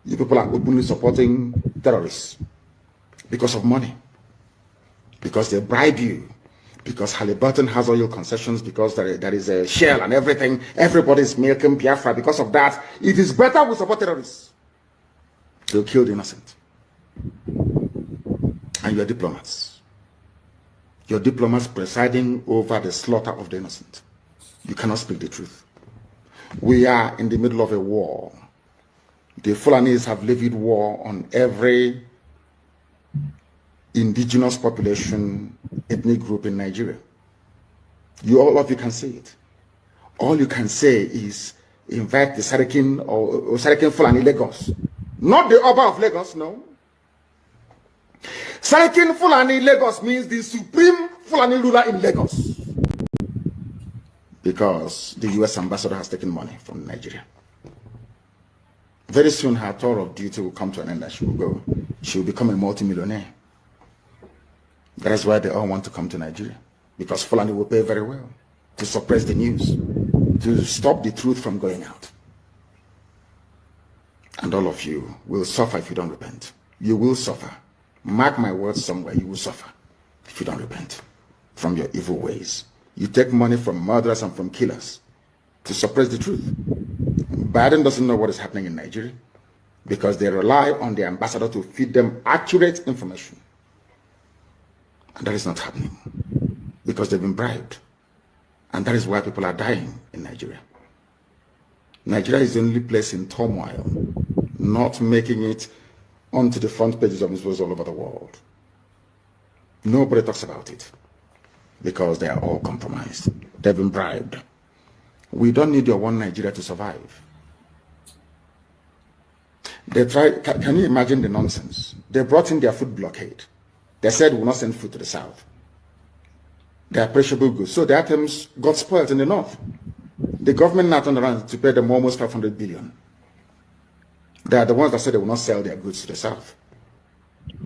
You people are openly supporting terrorists because of money, because they bribe you, because Halliburton has oil concessions, because there is a Shell and everything. Everybody's milking Biafra. Because of that, it is better we support terrorists. They'll kill the innocent. And you're diplomats. You're diplomats presiding over the slaughter of the innocent. You cannot speak the truth. We are in the middle of a war. The Fulanis have levied war on every indigenous population, ethnic group in Nigeria. All of you can say it. All you can say is invite the Sarakin or Sarakin Fulani Lagos. Not the Oba of Lagos, no. Sarakin Fulani Lagos means the supreme Fulani ruler in Lagos. Because the US ambassador has taken money from Nigeria. Very soon her tour of duty will come to an end and she will go. She will become a multimillionaire. That is why they all want to come to Nigeria. Because Fulani will pay very well to suppress the news, to stop the truth from going out. And all of you will suffer if you don't repent. You will suffer. Mark my words somewhere, you will suffer if you don't repent from your evil ways. You take money from murderers and from killers to suppress the truth. Biden doesn't know what is happening in Nigeria because they rely on the ambassador to feed them accurate information. And that is not happening because they've been bribed. And that is why people are dying in Nigeria. Nigeria is the only place in turmoil, not making it onto the front pages of newspapers all over the world. Nobody talks about it because they are all compromised. They've been bribed. We don't need your one Nigeria to survive. They tried, can you imagine the nonsense? They brought in their food blockade. They said we will not send food to the south. They are perishable goods. So the items got spoiled in the north. The government now turned around to pay them almost 500 billion. They are the ones that said they will not sell their goods to the south.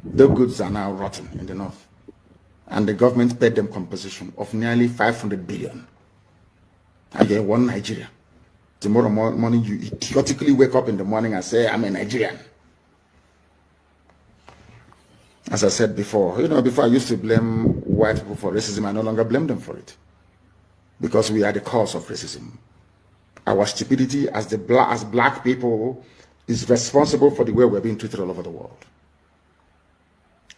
The goods are now rotten in the north. And the government paid them compensation of nearly 500 billion. And you're one Nigeria. Tomorrow morning, you idiotically wake up in the morning and say, I'm a Nigerian. As I said before, you know, before I used to blame white people for racism, I no longer blame them for it. Because we are the cause of racism. Our stupidity as black people is responsible for the way we're being treated all over the world.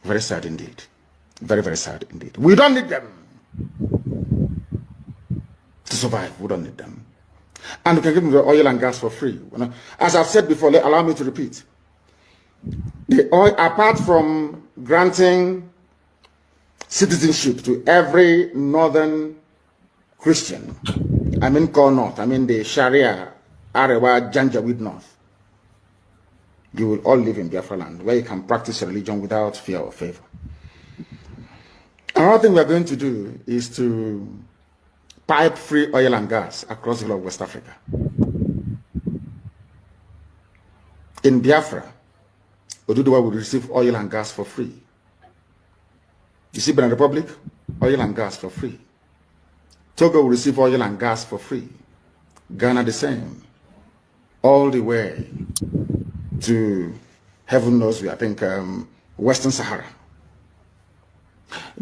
Very sad indeed. Very, very sad indeed. We don't need them to survive. We don't need them. And we can give them the oil and gas for free. As I've said before, allow me to repeat. The oil, apart from granting citizenship to every northern Christian, I mean Core North, I mean the Sharia, Arewa, Janjaweed North, you will all live in Biafra land, where you can practice your religion without fear or favor. Another thing we are going to do is to pipe free oil and gas across the whole of West Africa. In Biafra, Oduduwa will receive oil and gas for free. You see, Benin Republic, oil and gas for free. Togo will receive oil and gas for free. Ghana the same. All the way to, heaven knows, I think, Western Sahara.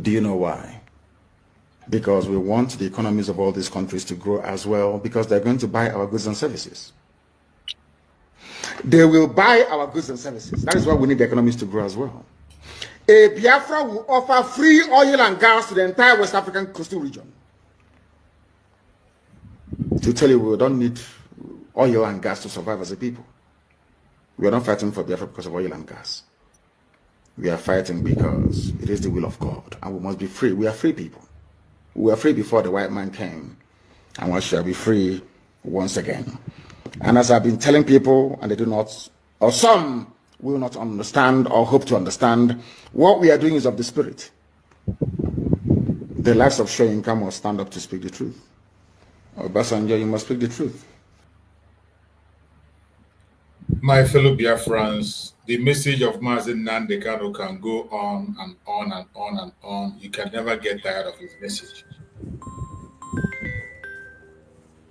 Do you know why? Because we want the economies of all these countries to grow as well, because they're going to buy our goods and services. They will buy our goods and services. That is why we need the economies to grow as well. A Biafra will offer free oil and gas to the entire West African coastal region. To tell you, we don't need oil and gas to survive as a people. We are not fighting for Biafra because of oil and gas. We are fighting because it is the will of God, and we must be free. We are free people. We were free before the white man came, and we shall be free once again. And as I've been telling people, and they do not, or some will not understand or hope to understand, what we are doing is of the spirit. The likes of Shoyinka must stand up to speak the truth. Obasanjo, you must speak the truth. My fellow Biafrans, the message of Mazen Nnamdi Kanu can go on and on and on and on. You can never get tired of his message.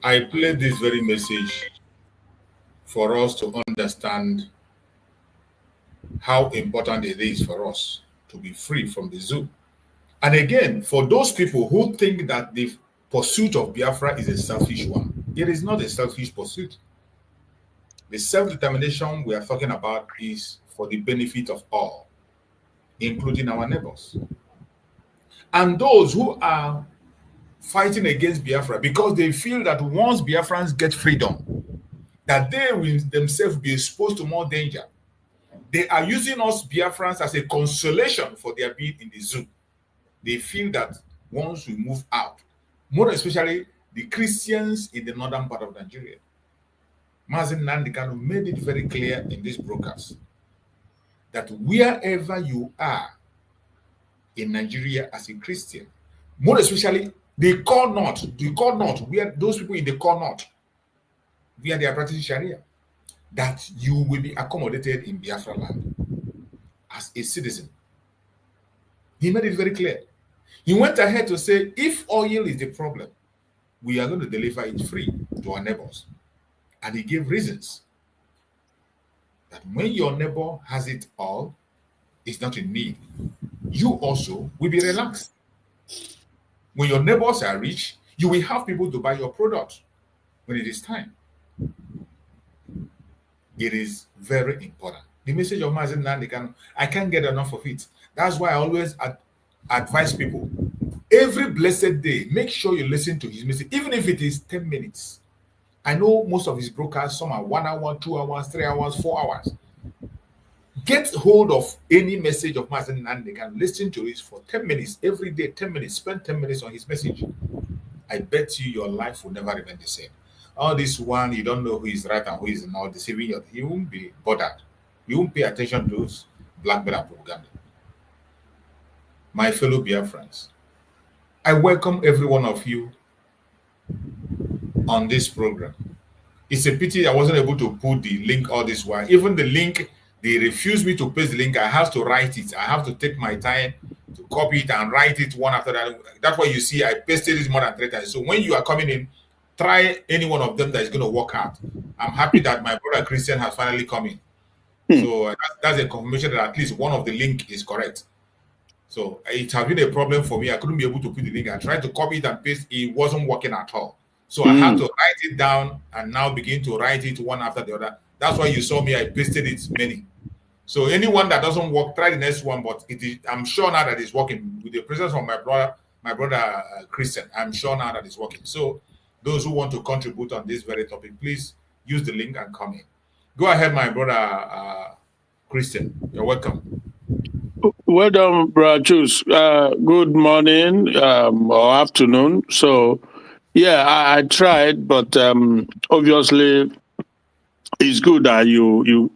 I played this very message for us to understand how important it is for us to be free from the zoo. And again, for those people who think that the pursuit of Biafra is a selfish one, it is not a selfish pursuit. The self-determination we are talking about is for the benefit of all, including our neighbors. And those who are fighting against Biafra because they feel that once Biafrans get freedom, that they will themselves be exposed to more danger. They are using us Biafrans as a consolation for their being in the zoo. They feel that once we move out, more especially the Christians in the northern part of Nigeria, Mazen Nnamdi Kanu made it very clear in this broadcast that wherever you are in Nigeria as a Christian, more especially the core north, where those people in the core north, where they are practicing Sharia, that you will be accommodated in Biafra land as a citizen. He made it very clear. He went ahead to say, if oil is the problem, we are going to deliver it free to our neighbors. And he gave reasons that when your neighbor has it all, is not in need, you also will be relaxed. When your neighbors are rich, you will have people to buy your product when it is time. It is very important. The message of Mazen Nnamdi Kanu, I can't get enough of it. That's why I always advise people, every blessed day, make sure you listen to his message, even if it is 10 minutes. I know most of his broadcasts, some are 1 hour, 2 hours, 3 hours, 4 hours. Get hold of any message of Mazen Nnamdi Kanu, listen to it for 10 minutes every day, 10 minutes, spend 10 minutes on his message. I bet you your life will never remain the same. All this one, you don't know who is right and who is not, deceiving you. You won't be bothered. You won't pay attention to those blackmail and propaganda. My fellow Biafrans, I welcome every one of you on this program. It's a pity I wasn't able to put the link all this while. Even the link, they refused me to paste the link. I have to write it. I have to take my time to copy it and write it one after that. That's why you see I pasted it more than 3 times. So when you are coming in, try any one of them that is going to work out. I'm happy that my brother Christian has finally come in. So that's a confirmation that at least one of the link is correct. So it has been a problem for me. I couldn't be able to put the link. I tried to copy it and paste. It wasn't working at all. So I had to write it down and now begin to write it one after the other. That's why you saw me, I pasted it many. So anyone that doesn't work, try the next one. But it is, I'm sure now that it's working with the presence of my brother Christian. I'm sure now that it's working. So those who want to contribute on this very topic, please use the link and come in. Go ahead, my brother Christian. You're welcome. Well done, Brother Chus. Good morning or afternoon. So, yeah, I tried, but obviously, it's good that you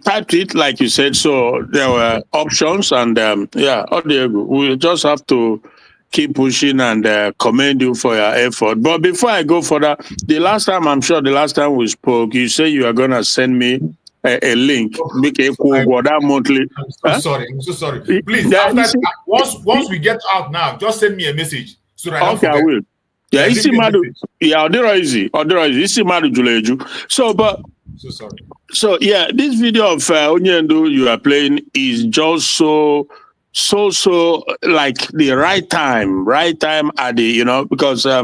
typed it like you said. So there were options, and yeah, we just have to keep pushing and commend you for your effort. But before I go further, I'm sure the last time we spoke, you said you are gonna send me a link, make a monthly. I'm so sorry. Please, after once we get out now, just send me a message so that I don't forget. I will. Yeah, it's easy. So sorry. So yeah, this video of Onyendo you are playing is just so like the right time at the because a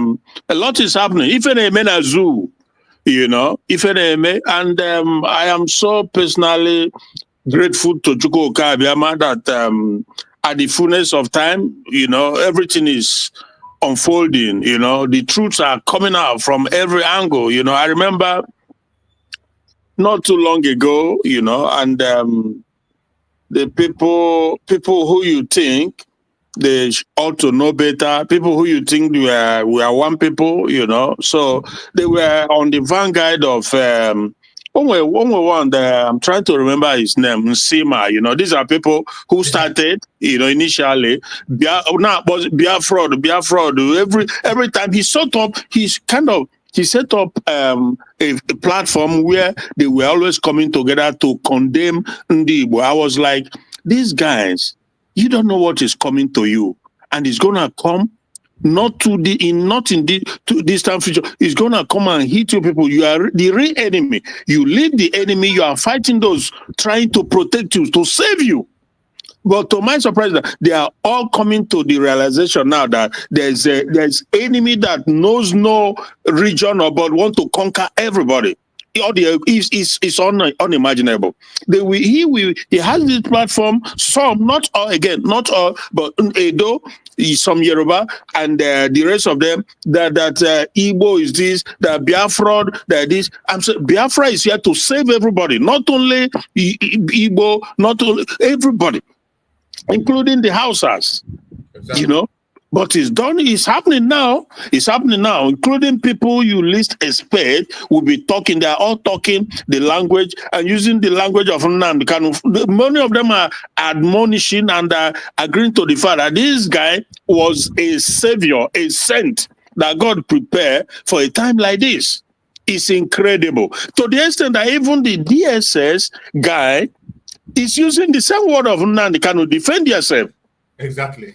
lot is happening. If any men zoo, and I am so personally grateful to Chukwu Abiyama that at the fullness of time, everything is unfolding, the truths are coming out from every angle. I remember not too long ago, you know, and the people who you think they ought to know better, people who you think we are one people, you know, so they were on the vanguard of one, I'm trying to remember his name, Nsima, you know, these are people who started, you know, initially, Biafra, every time he set up a platform where they were always coming together to condemn Ndibo. I was like, these guys, you don't know what is coming to you, and it's gonna come not in the distant future. It's gonna come and hit you people. You are the real enemy. You lead the enemy. You are fighting those trying to protect you, to save you. But to my surprise, they are all coming to the realization now that there's enemy that knows no region or but want to conquer everybody. It's unimaginable. He has this platform. Some, not all, but Edo, some Yoruba, and the rest of them. That Igbo is this, that Biafra, that this. I'm saying Biafra is here to save everybody, not only Igbo, not only everybody, including the Hausas. Exactly. You know. But it's happening now. It's happening now, including people you least expect will be talking. They are all talking the language and using the language of Nnamdi Kanu. Many of them are admonishing and agreeing to the fact that this guy was a savior, a saint that God prepared for a time like this. It's incredible. To the extent that even the DSS guy is using the same word of Nnamdi Kanu, defend yourself. Exactly.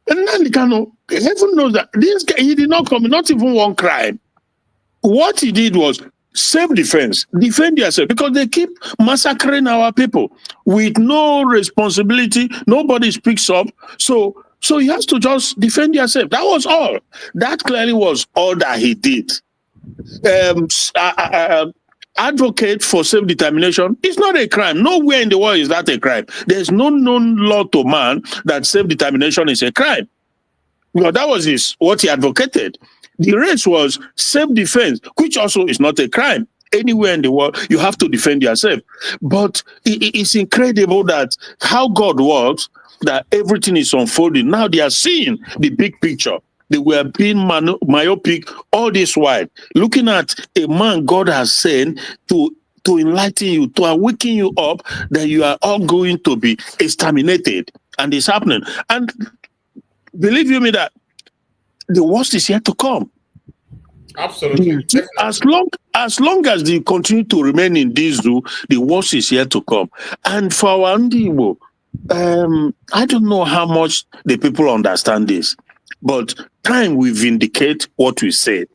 And Nnamdi Kanu, heaven knows that this guy, he did not commit not even one crime. What he did was self-defense, defend yourself, because they keep massacring our people with no responsibility. Nobody speaks up. So he has to just defend yourself. That was all. That clearly was all that he did. Advocate for self-determination is not a crime. Nowhere in the world is that a crime. There's no known law to man that self-determination is a crime. Well, that was what he advocated. The rest was self-defense, which also is not a crime. Anywhere in the world, you have to defend yourself. But it's incredible that how God works, that everything is unfolding. Now they are seeing the big picture. They were being myopic all this while, looking at a man God has sent to enlighten you, to awaken you up, that you are all going to be exterminated. And it's happening. And believe you me that the worst is yet to come. Absolutely. As long as they continue to remain in this zoo, the worst is yet to come. And for our Ndibo, I don't know how much the people understand this. But time will vindicate what we say.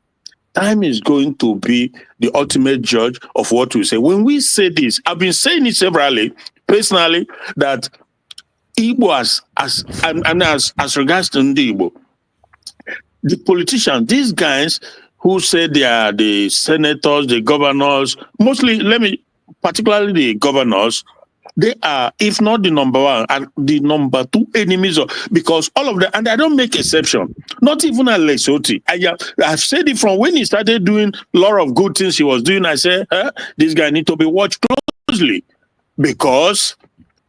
Time is going to be the ultimate judge of what we say. When we say this, I've been saying it severally, personally, that Igbo as regards to Igbo, the politicians, these guys who say they are the senators, the governors, particularly the governors, they are, if not the number one, and the number two enemies because all of them, and I don't make exception, not even Alex Oti. I've said it from when he started doing a lot of good things he was doing. I said, this guy needs to be watched closely, because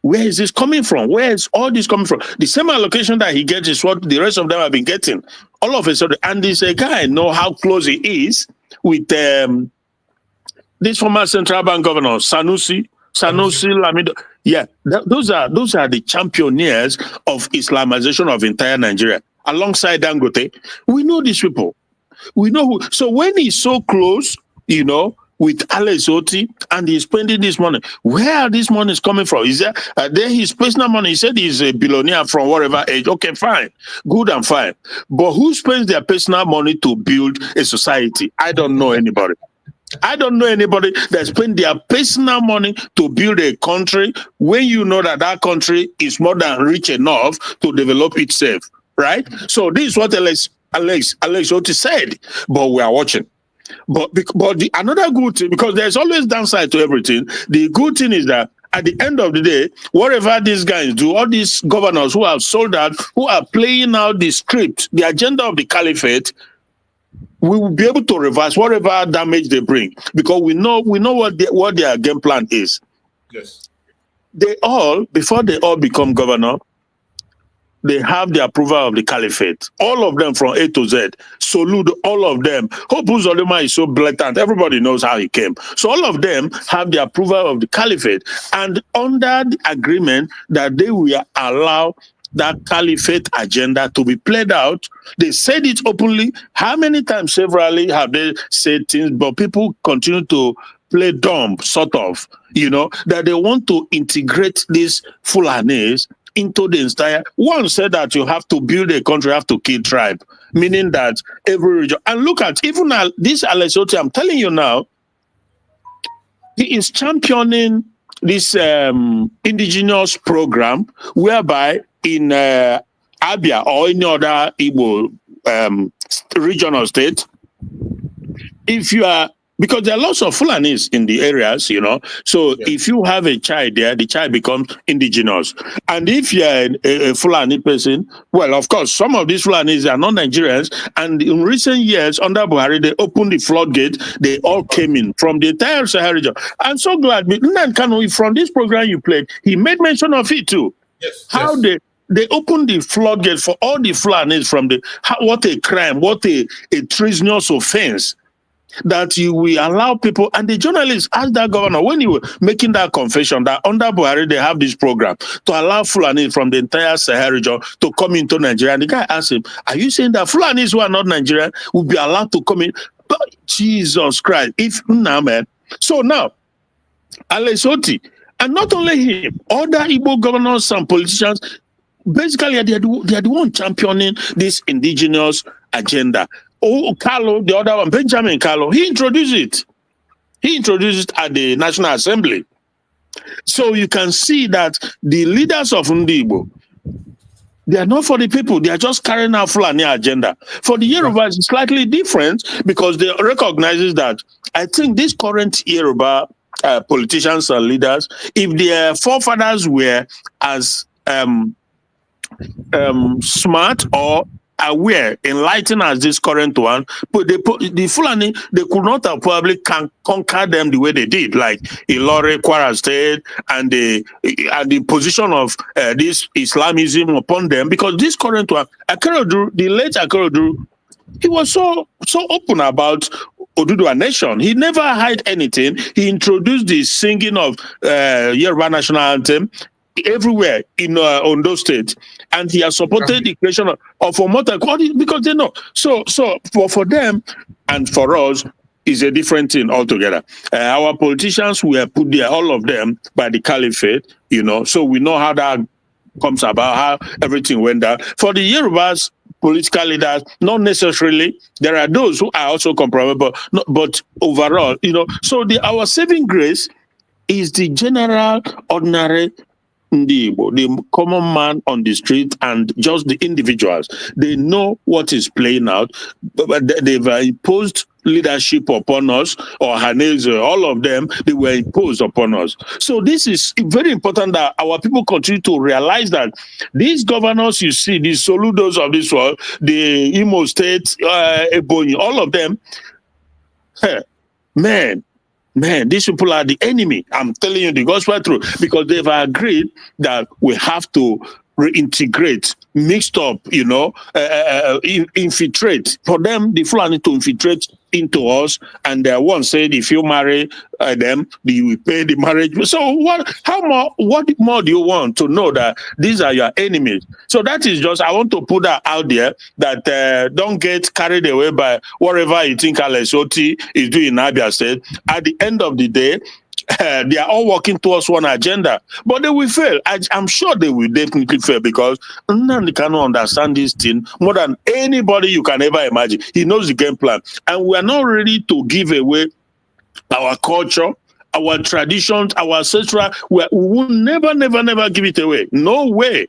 where is this coming from? Where is all this coming from? The same allocation that he gets is what the rest of them have been getting. All of a sudden, and this guy know how close he is with this former central bank governor, Sanusi Lamido. Yeah, those are the championeers of Islamization of entire Nigeria. Alongside Dangote, we know these people. We know who. So when he's so close, you know, with Alex Oti, and he's spending this money, where are these monies coming from? Is there his personal money? He said he's a billionaire from whatever age. Okay, fine, good and fine. But who spends their personal money to build a society? I don't know anybody. I don't know anybody that spend their personal money to build a country when you know that country is more than rich enough to develop itself, right? So this is what Alex Oti said, but we are watching. But another good thing, because there's always downside to everything, the good thing is that at the end of the day, whatever these guys do, all these governors who have sold out, who are playing out the script, the agenda of the caliphate, we will be able to reverse whatever damage they bring, because we know what their game plan is. Yes. Before they all become governor, they have the approval of the caliphate. All of them from A to Z. Salute all of them. Hope Uzodema is so blatant. Everybody knows how he came. So all of them have the approval of the caliphate. And under the agreement that they will allow that caliphate agenda to be played out, they said it openly. How many times severally have they said things, but people continue to play dumb, sort of, that they want to integrate these Fulanis into the entire. One said that you have to build a country, you have to kill tribe, meaning that every region. And look at even this Alessoti, I'm telling you now, he is championing this indigenous program whereby in Abia or any other Igbo region or state, if you are, because there are lots of Fulanis in the areas, so if you have a child there, the child becomes indigenous. And if you're a Fulani person, well, of course, some of these Fulanis are not Nigerians, and in recent years, under Buhari, they opened the floodgate, they all came in from the entire Sahel region. I'm so glad, from this program you played, he made mention of it too. Yes. How they opened the floodgate for all the Fulanis from what a crime, what a treasonous offense, that you will allow people. And the journalists asked that governor, when you were making that confession, that under Buhari they have this program to allow Fulani from the entire Sahel region to come into Nigeria. And the guy asked him, are you saying that Fulanis who are not Nigerian will be allowed to come in? But Jesus Christ, man. So now, Alessoti, and not only him, other Igbo governors and politicians, basically they are the one championing this indigenous agenda. Oh, Carlo, the other one, Benjamin Carlo, he introduced it. He introduced it at the National Assembly. So you can see that the leaders of Ndigbo, they are not for the people. They are just carrying out Fulani agenda. For the Yorubas, it's slightly different because they recognize that I think this current Yoruba politicians and leaders, if their forefathers were as smart or aware, enlightened as this current one, but the Fulani, they could not have probably conquered them the way they did, like Ilore, Kwara State, and the position of this Islamism upon them, because this current one, Akeroduru, the late Akeroduru, he was so open about Oduduwa nation. He never hid anything. He introduced the singing of Yoruba national anthem everywhere in Ondo State, and he has supported the creation of Omota because they know. So for them and for us is a different thing altogether. Our politicians were put there, all of them, by the caliphate, so we know how that comes about, how everything went down. For the Yorubas, political leaders, not necessarily. There are those who are also comparable, but overall, so our saving grace is the general, ordinary the common man on the street and just the individuals. They know what is playing out, but they've imposed leadership upon us, or Hanese, all of them, they were imposed upon us. So this is very important that our people continue to realize that these governors you see, these Soludos of this world, the Imo State, Ebonyi, all of them, man, these people are the enemy. I'm telling you the gospel truth, because they've agreed that we have to reintegrate, mixed up, infiltrate. For them, the Fulani to infiltrate into us, and one said, if you marry them, you will pay the marriage. So what more do you want to know that these are your enemies? So that is just, I want to put that out there, that don't get carried away by whatever you think Alessoti is doing in Abia State. At the end of the day, they are all working towards one agenda, but they will fail. I'm sure they will definitely fail, because Nnamdi cannot understand this thing more than anybody you can ever imagine. He knows the game plan, and we are not ready to give away our culture, our traditions, our ancestral. We will never give it away. No way.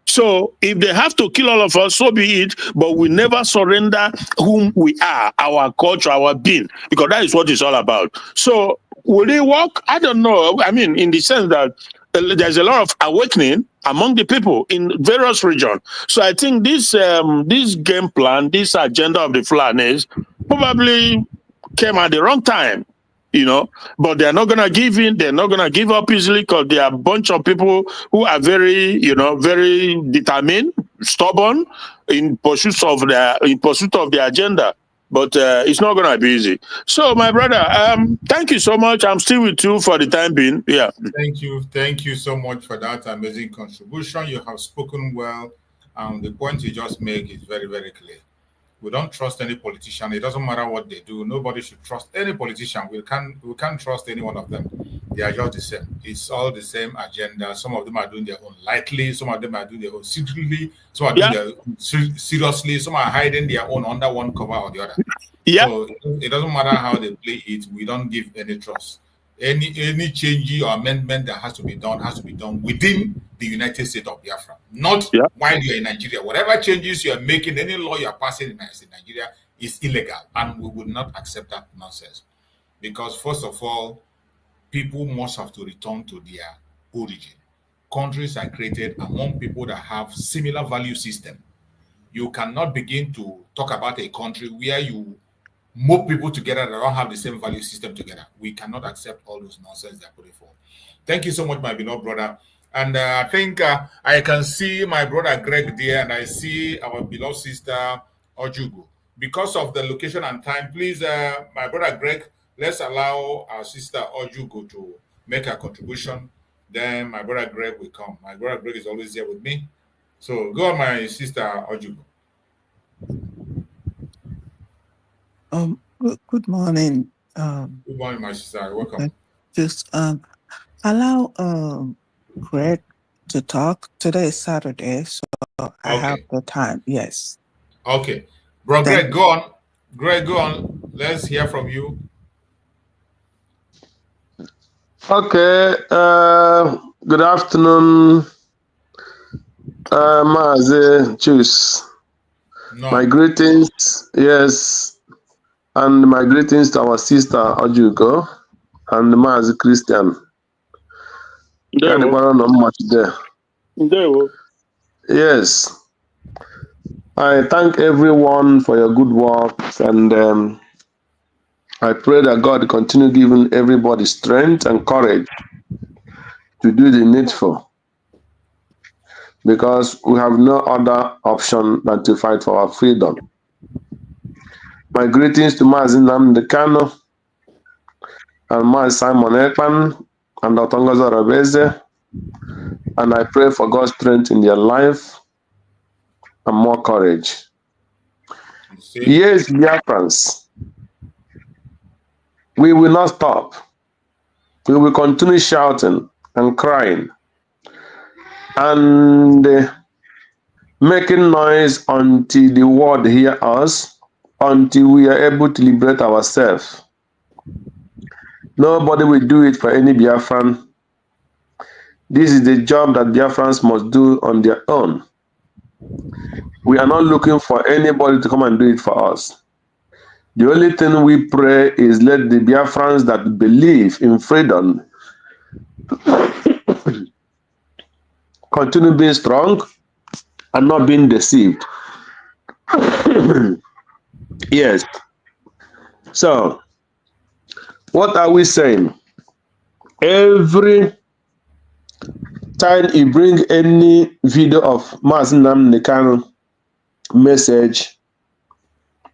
So if they have to kill all of us, so be it, but we never surrender whom we are, our culture, our being, because that is what it's all about. So will they work? I don't know. I mean, in the sense that there's a lot of awakening among the people in various regions. So I think this game plan, this agenda of the Fulanis, probably came at the wrong time, you know, but they're not going to give in. They're not going to give up easily because they are a bunch of people who are very, you know, very determined, stubborn in pursuit of their agenda. But it's not going to be easy. So, my brother, thank you so much. I'm still with you for the time being. Yeah. Thank you so much for that amazing contribution. You have spoken well. The point you just make is very, very clear. We don't trust any politician. It doesn't matter what they do. Nobody should trust any politician. We can't trust any one of them. They are just the same. It's all the same agenda. Some of them are doing their own lightly. Some of them are doing their own secretly. Some are doing their own seriously. Some are hiding their own under one cover or the other. Yeah. So it doesn't matter how they play it. We don't give any trust. Any change or amendment that has to be done within the United States of Biafra, not while you're in Nigeria. Whatever changes you're making, any law you're passing in Nigeria is illegal, and we would not accept that nonsense. Because first of all, people must have to return to their origin. Countries are created among people that have similar value system. You cannot begin to talk about a country where you mob people together that don't have the same value system together. We cannot accept all those nonsense they're putting forward. Thank you so much, my beloved brother. And I think I can see my brother Greg there, and I see our beloved sister Ojugo. Because of the location and time, please, my brother Greg, let's allow our sister Ojugo to make a contribution. Then my brother Greg will come. My brother Greg is always here with me. So go on, my sister Ojugo. Good morning. Good morning, my sister. Welcome. Just allow Greg to talk. Today is Saturday, so I have the time. Yes. Okay. Bro, Greg, go on. Greg, go on. Let's hear from you. Okay. Good afternoon, Maze. Choose. My greetings. Yes. And my greetings to our sister Ojugo and Mazi Christian. Yes. I thank everyone for your good work, and I pray that God continue giving everybody strength and courage to do the needful, because we have no other option than to fight for our freedom. My greetings to Mazi Nnamdi and Mazi Simon Ekpan and DPMDrNgoziOrabueze, and I pray for God's strength in their life and more courage. Yes, Biafrans, we will not stop. We will continue shouting and crying and making noise until the world hears us, until we are able to liberate ourselves. Nobody will do it for any Biafran. This is the job that Biafrans must do on their own. We are not looking for anybody to come and do it for us. The only thing we pray is let the Biafrans that believe in freedom continue being strong and not being deceived. Yes. So, what are we saying? Every time you bring any video of Mazi Nnamdi Kanu message,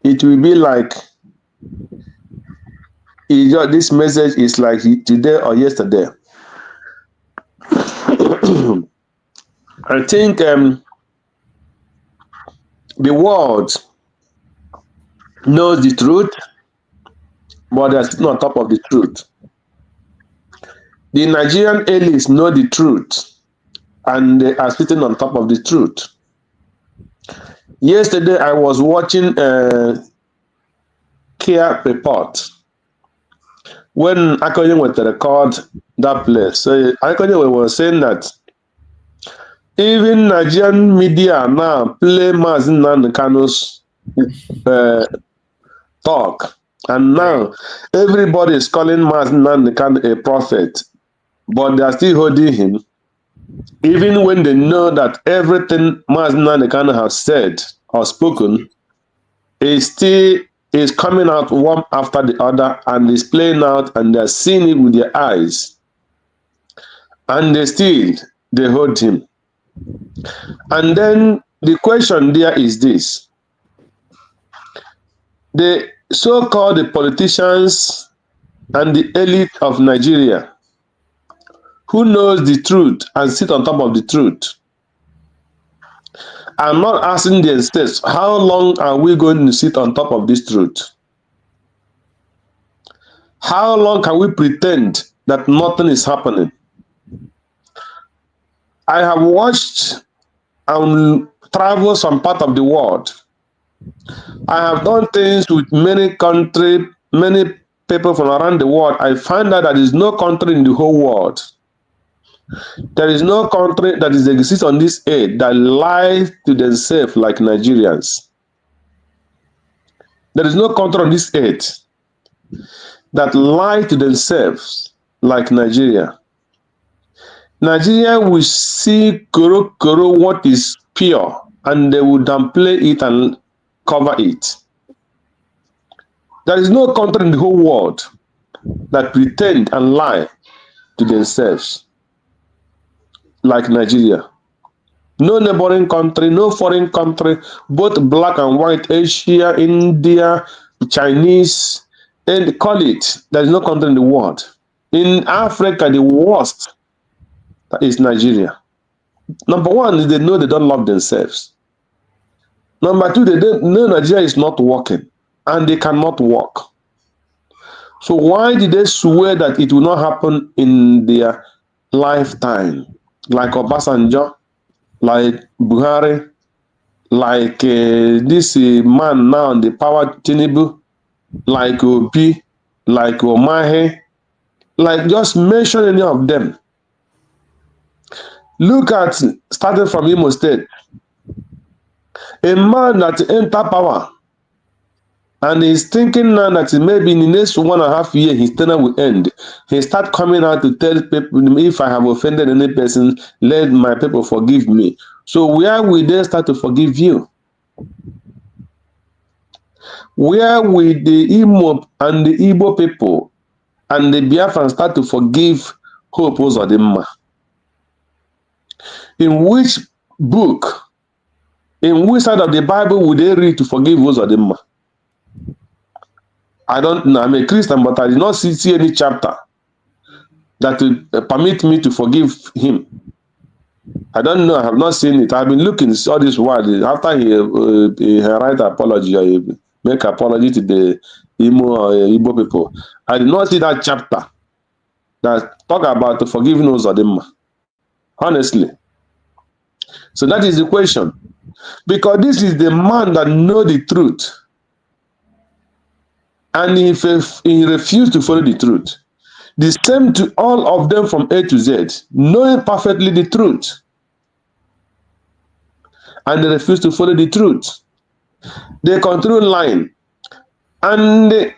it will be like this message is like today or yesterday. I think the world knows the truth, but they're sitting on top of the truth. The Nigerian elites know the truth, and they are sitting on top of the truth. Yesterday, I was watching a care report when Akonye went to record that place. So Akonye was saying that even Nigerian media now play Mazi Nnamdi Kanu's talk, and now everybody is calling Mazi Nnamdi Kanu a prophet, but they are still holding him, even when they know that everything Mazi Nnamdi Kanu has said or spoken is still is coming out one after the other and is playing out, and they're seeing it with their eyes. And they hold him. And then the question there is this. The so-called the politicians and the elite of Nigeria, who knows the truth and sit on top of the truth, are not asking themselves, how long are we going to sit on top of this truth? How long can we pretend that nothing is happening? I have watched and traveled some part of the world. I have done things with many countries, many people from around the world. I find out that there is no country in the whole world. There is no country that exists on this earth that lies to themselves like Nigerians. There is no country on this earth that lie to themselves like Nigeria. Nigeria will see koro what is pure, and they will downplay it and cover it. There is no country in the whole world that pretend and lie to themselves like Nigeria. No neighboring country, no foreign country, both black and white, Asia, India, Chinese, and call it. There is no country in the world. In Africa, the worst is Nigeria. Number one is they know they don't love themselves. Number two, they don't know Nigeria is not working and they cannot work. So why did they swear that it will not happen in their lifetime? Like Obasanjo, like Buhari, like this man now in the power, Tinubu, like Obi, like Omahe, like just mention any of them. Look at, starting from Imo State, a man that enter power and he's thinking now that maybe in the next 1.5 years his tenure will end. He start coming out to tell people, if I have offended any person, let my people forgive me. So where will they start to forgive you? Where will the Imo and the Igbo people and the Biafrans start to forgive Hope Uzodimma? In which book, in which side of the Bible would they read to forgive Uzodimma? I don't know. I'm a Christian, but I did not see any chapter that would permit me to forgive him. I don't know. I have not seen it. I've been looking all this while. After he write apology or he make apology to the Igbo people, I did not see that chapter that talk about forgiving Uzodimma. Honestly. So that is the question. Because this is the man that knows the truth. And if he refused to follow the truth, the same to all of them from A to Z, knowing perfectly the truth. And they refuse to follow the truth. They continue lying. And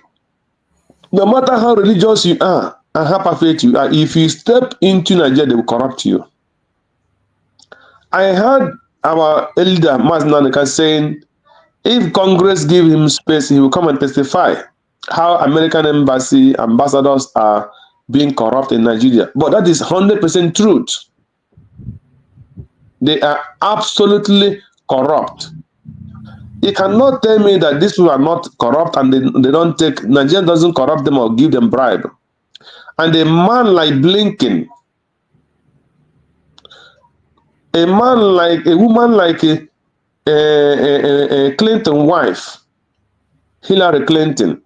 no matter how religious you are and how perfect you are, if you step into Nigeria, they will corrupt you. I heard our elder, Maznaneka, saying, if Congress give him space, he will come and testify how American embassy ambassadors are being corrupt in Nigeria. But that is 100% truth. They are absolutely corrupt. You cannot tell me that these people are not corrupt and they don't take, Nigeria doesn't corrupt them or give them bribe. And a man like Blinken, a woman like a Clinton wife, Hillary Clinton,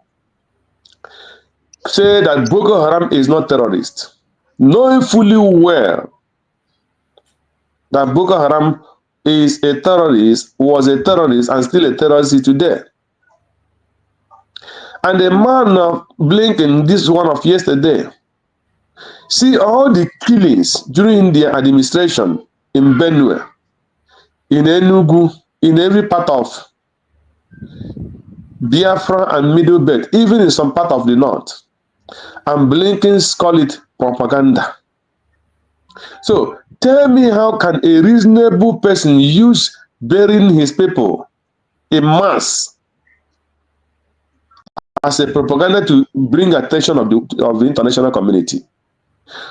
say that Boko Haram is not terrorist, knowing fully well that Boko Haram is a terrorist, was a terrorist, and still a terrorist today. And the man of Blinken, this one of yesterday, see all the killings during their administration in Benue, in Enugu, in every part of Biafra and Middle Belt, even in some part of the north. And Blinken call it propaganda. So tell me, how can a reasonable person use burying his people in mass as a propaganda to bring attention of the international community.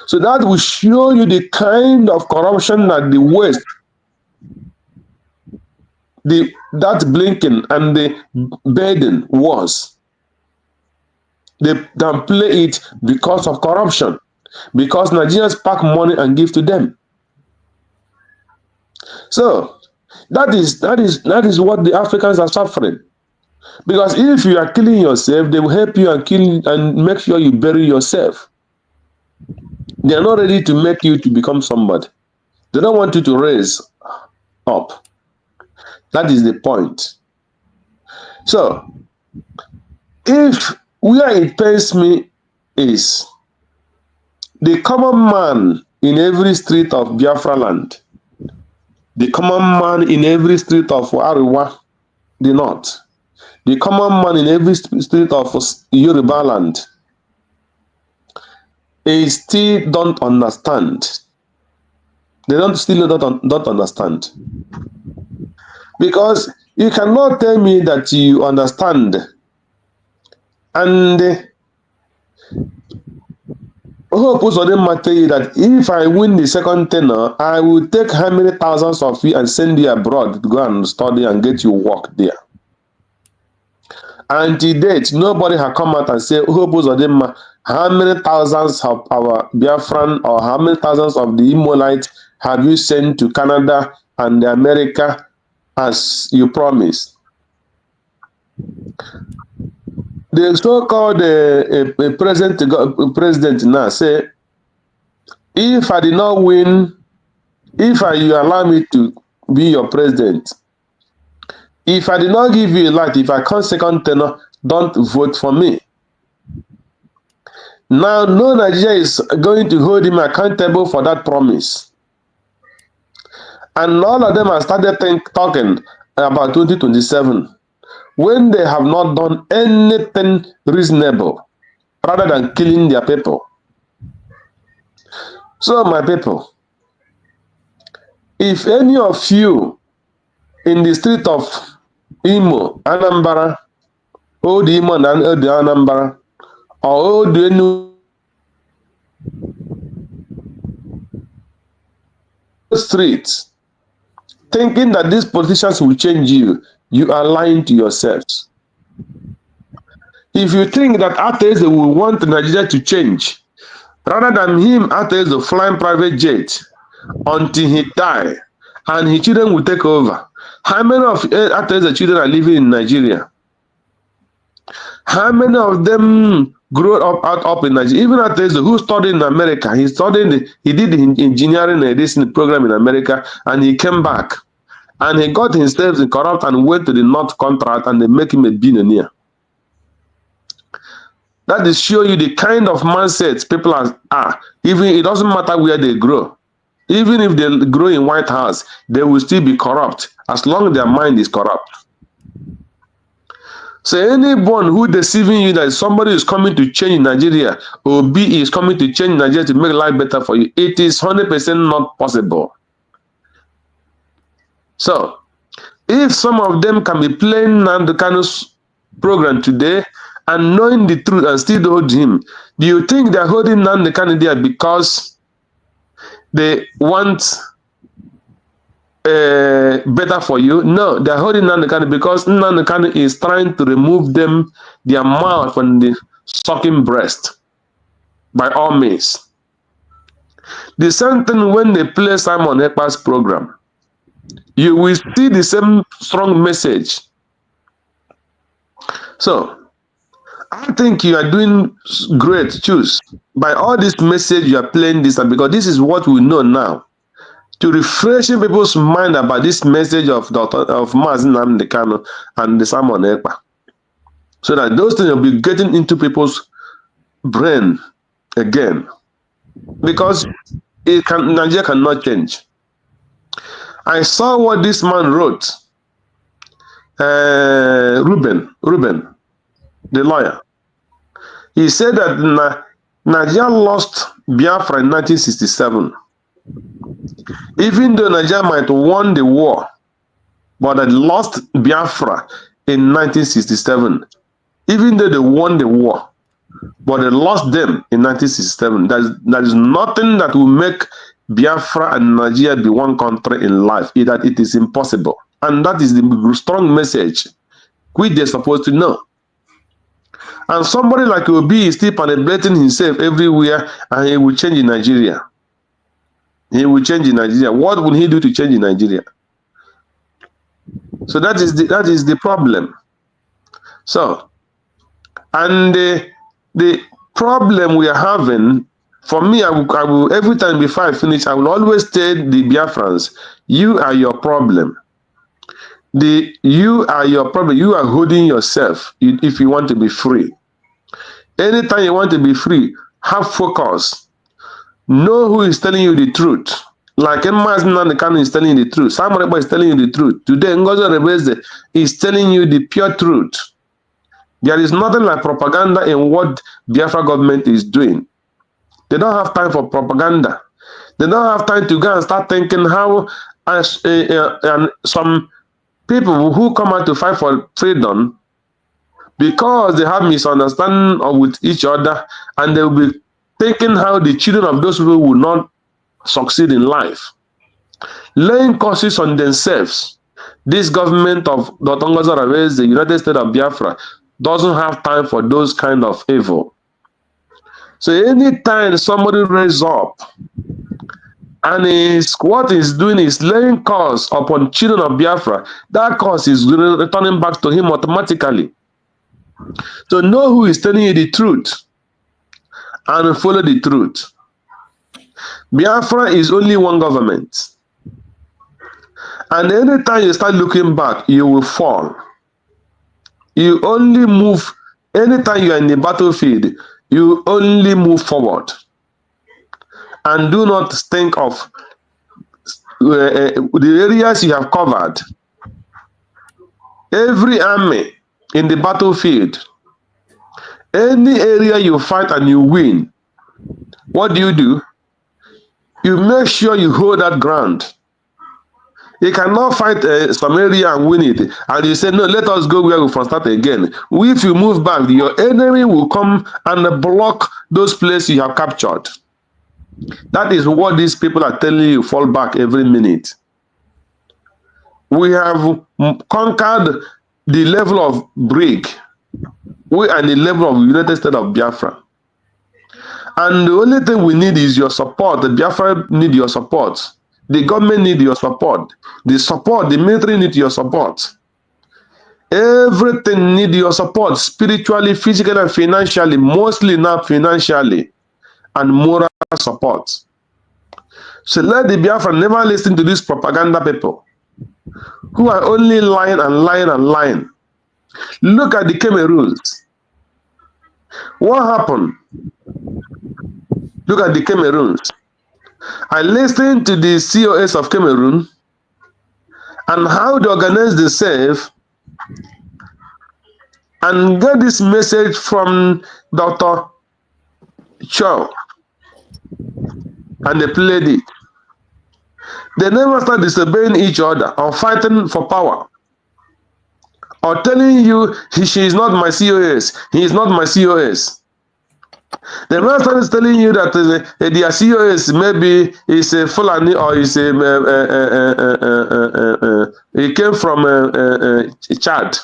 So that will show you the kind of corruption that the West, that Blinken and the Biden was. They downplay it because of corruption, because Nigerians pack money and give to them. So that is what the Africans are suffering. Because if you are killing yourself, they will help you and kill and make sure you bury yourself. They are not ready to make you to become somebody. They don't want you to raise up. That is the point. So, if where it pains me is the common man in every street of Biafra land, the common man in every street of Ariwa, the north, the common man in every street of Yoruba land, they still don't understand. They still don't understand. Because you cannot tell me that you understand and Hope Uzodinma tell you that if I win the second tenor, I will take how many thousands of you and send you abroad to go and study and get you work there. Until date, nobody has come out and said, Hope Uzodinma, how many thousands of our Biafran or how many thousands of the Imolites have you sent to Canada and America as you promised? The so-called president now say, if I did not win, if you allow me to be your president, if I did not give you a light, if I come second tenor, don't vote for me. Now, no Nigeria is going to hold him accountable for that promise. And all of them have started talking about 2027 when they have not done anything reasonable rather than killing their people. So, my people, if any of you in the street of Imo, Anambra, Old Imo and Old Anambra, or Old Enu streets, thinking that these politicians will change you, you are lying to yourselves. If you think that Ateze will want Nigeria to change, rather than him, Ateze flying private jet until he die, and his children will take over. How many of Ateze children are living in Nigeria? How many of them grew up in Nigeria? Even Ateze, who studied in America, he did the engineering and this program in America, and he came back. And he got himself corrupt and went to the North contract and they make him a billionaire. That is show you the kind of mindset people are. Even it doesn't matter where they grow. Even if they grow in White House, they will still be corrupt as long as their mind is corrupt. So anyone who deceiving you that somebody is coming to change Nigeria or B is coming to change Nigeria to make life better for you, it is 100% not possible. So, if some of them can be playing Nnamdi Kanu's program today and knowing the truth and still hold him, do you think they're holding Nnamdi Kanu there because they want better for you? No, they're holding Nnamdi Kanu because Nnamdi Kanu is trying to remove their mouth from the sucking breast by all means. The same thing when they play Simon Ekpa's program. You will see the same strong message. So, I think you are doing great. Choose by all this message you are playing this, and because this is what we know now, to refreshing people's mind about this message of Mazi Nnamdi Kanu and the Simon Ekpa, so that those things will be getting into people's brain again, because Nigeria cannot change. I saw what this man wrote. Ruben, the lawyer. He said that Nigeria lost Biafra in 1967. Even though Nigeria might have won the war, but it lost Biafra in 1967. even though they won the war, but they lost them in 1967. There is nothing that will make Biafra and Nigeria be one country in life, that it is impossible. And that is the strong message which they're supposed to know. And somebody like Obi is still manipulating himself everywhere, and he will change in Nigeria. He will change in Nigeria. What will he do to change in Nigeria? So that is the problem. So, and the problem we are having, for me, I will every time before I finish, I will always tell the Biafrans, you are your problem. You are your problem. You are holding yourself if you want to be free. Anytime you want to be free, have focus. Know who is telling you the truth. Like Emma Khan is telling you the truth. Sam Reba is telling you the truth. Today, Ngozi is telling you the pure truth. There is nothing like propaganda in what Biafra government is doing. They don't have time for propaganda. They don't have time to go and start thinking how and some people who come out to fight for freedom, because they have misunderstanding with each other, and they will be thinking how the children of those people will not succeed in life, laying curses on themselves. This government of DPMDrNgoziOrabueze, the United States of Biafra, doesn't have time for those kind of evil. So anytime somebody raises up and what he's doing is laying curse upon children of Biafra, that curse is returning back to him automatically. So know who is telling you the truth and follow the truth. Biafra is only one government. And anytime you start looking back, you will fall. You only move, anytime you are in the battlefield, you only move forward. And do not think of the areas you have covered. Every army in the battlefield, any area you fight and you win, what do? You make sure you hold that ground. You cannot fight some area and win it, and you say, no, let us go where we can start again. If you move back, your enemy will come and block those places you have captured. That is what these people are telling you, fall back every minute. We have conquered the level of BRIC. We are the level of United States of Biafra. And the only thing we need is your support. The Biafra need your support. The government need your support. The military need your support. Everything need your support, spiritually, physically, and financially, mostly not financially, and moral support. So let the Biafra never listen to these propaganda people who are only lying and lying and lying. Look at the Cameroons. What happened? Look at the Cameroons. I listened to the COS of Cameroon and how they organize themselves and get this message from Dr. Chow, and they played it. They never start disobeying each other or fighting for power or telling you she is not my COS, he is not my COS. The master is telling you that their COS maybe is a Fulani or is a he came from Chad,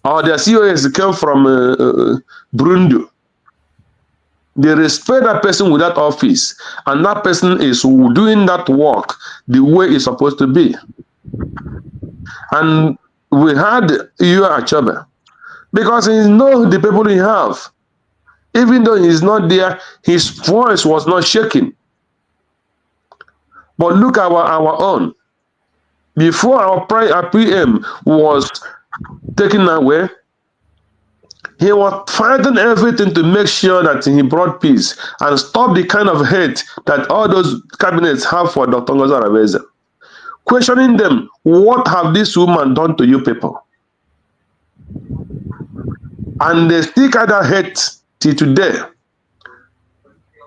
or their COS came from Burundi. They respect that person with that office, and that person is doing that work the way it's supposed to be. And we had you Achobe because he knows the people he have. Even though he's not there, his voice was not shaking. But look at our own. Before our PM was taken away, he was fighting everything to make sure that he brought peace and stop the kind of hate that all those cabinets have for DPMDrNgoziOrabueze. Questioning them, what have this woman done to you people? And they still carry that hate till today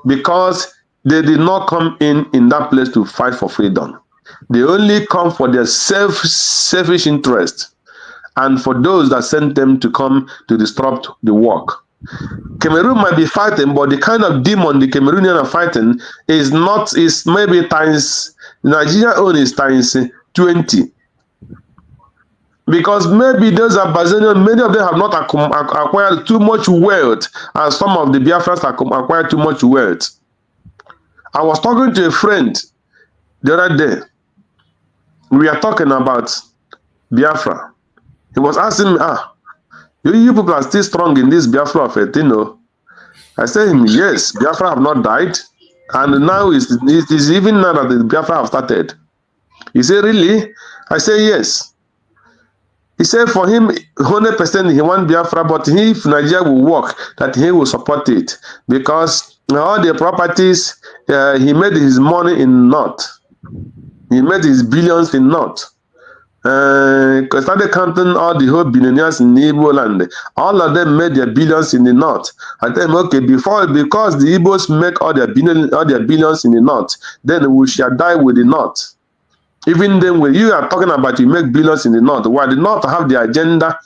because they did not come in that place to fight for freedom. They only come for their selfish interest. and for those that sent them to come to disrupt the work. Cameroon might be fighting, but the kind of demon the Cameroonian are fighting is maybe times, Nigeria own is times 20. Because maybe those Ambazonians, many of them have not acquired too much wealth, and some of the Biafrans have acquired too much wealth. I was talking to a friend the other day. We are talking about Biafra. He was asking me, you people are still strong in this Biafra of it, you know. I said him, yes, Biafra have not died. And now it is even now that the Biafra have started. He said, really? I said, yes. He said for him, 100% he wants Biafra, but if Nigeria will work, that he will support it. Because all the properties, he made his money in North. He made his billions in North. Started counting all the whole billionaires in Igbo land. All of them made their billions in the North. I tell him, okay, because the Igbos make all their billions in the North, then we shall die with the North. Even then, when you are talking about you make billions in the North, while the North have the agenda,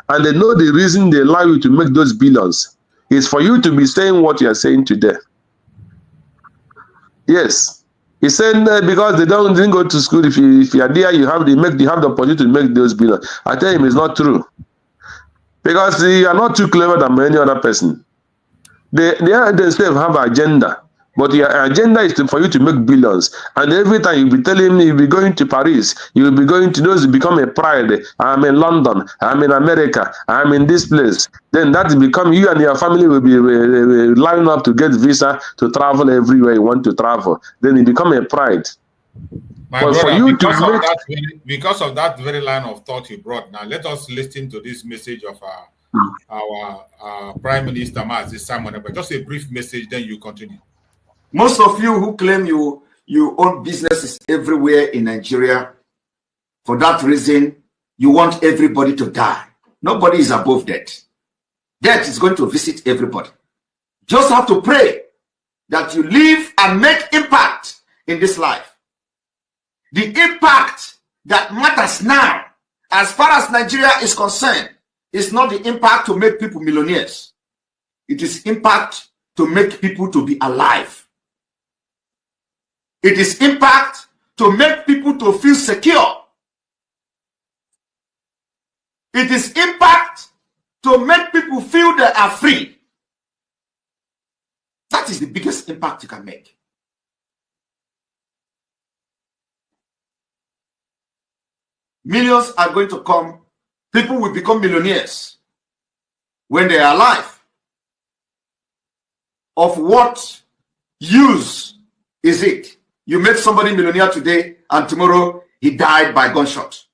and they know the reason they allow you to make those billions is for you to be saying what you are saying today. Yes, he said because they didn't go to school. If you are there, you have the opportunity to make those billions. I tell him it's not true, because you are not too clever than any other person. They themselves have an agenda. But your agenda is for you to make billions. And every time you'll be telling me you'll be going to Paris, you'll be going to those who become a pride. I'm in London, I'm in America, I'm in this place. Then that will become, you and your family will be lining up to get visa to travel everywhere you want to travel. Then it become a pride. My but brother, because of that very line of thought you brought, now let us listen to this message of our Prime Minister, Mazi Simon. But just a brief message, then you continue. Most of you who claim you own businesses everywhere in Nigeria, for that reason, you want everybody to die. Nobody is above death. Death is going to visit everybody. Just have to pray that you live and make impact in this life. The impact that matters now, as far as Nigeria is concerned, is not the impact to make people millionaires. It is impact to make people to be alive. It is impact to make people to feel secure. It is impact to make people feel they are free. That is the biggest impact you can make. Millions are going to come. People will become millionaires when they are alive. Of what use is it? You make somebody millionaire today and tomorrow he died by gunshot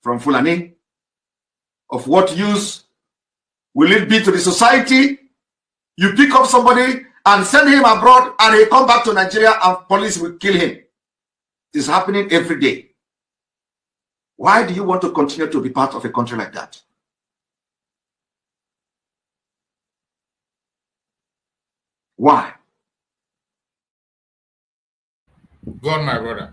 from Fulani. Of what use will it be to the society? You pick up somebody and send him abroad and he come back to Nigeria and police will kill him. It's happening every day. Why do you want to continue to be part of a country like that? Why? Go on, my brother.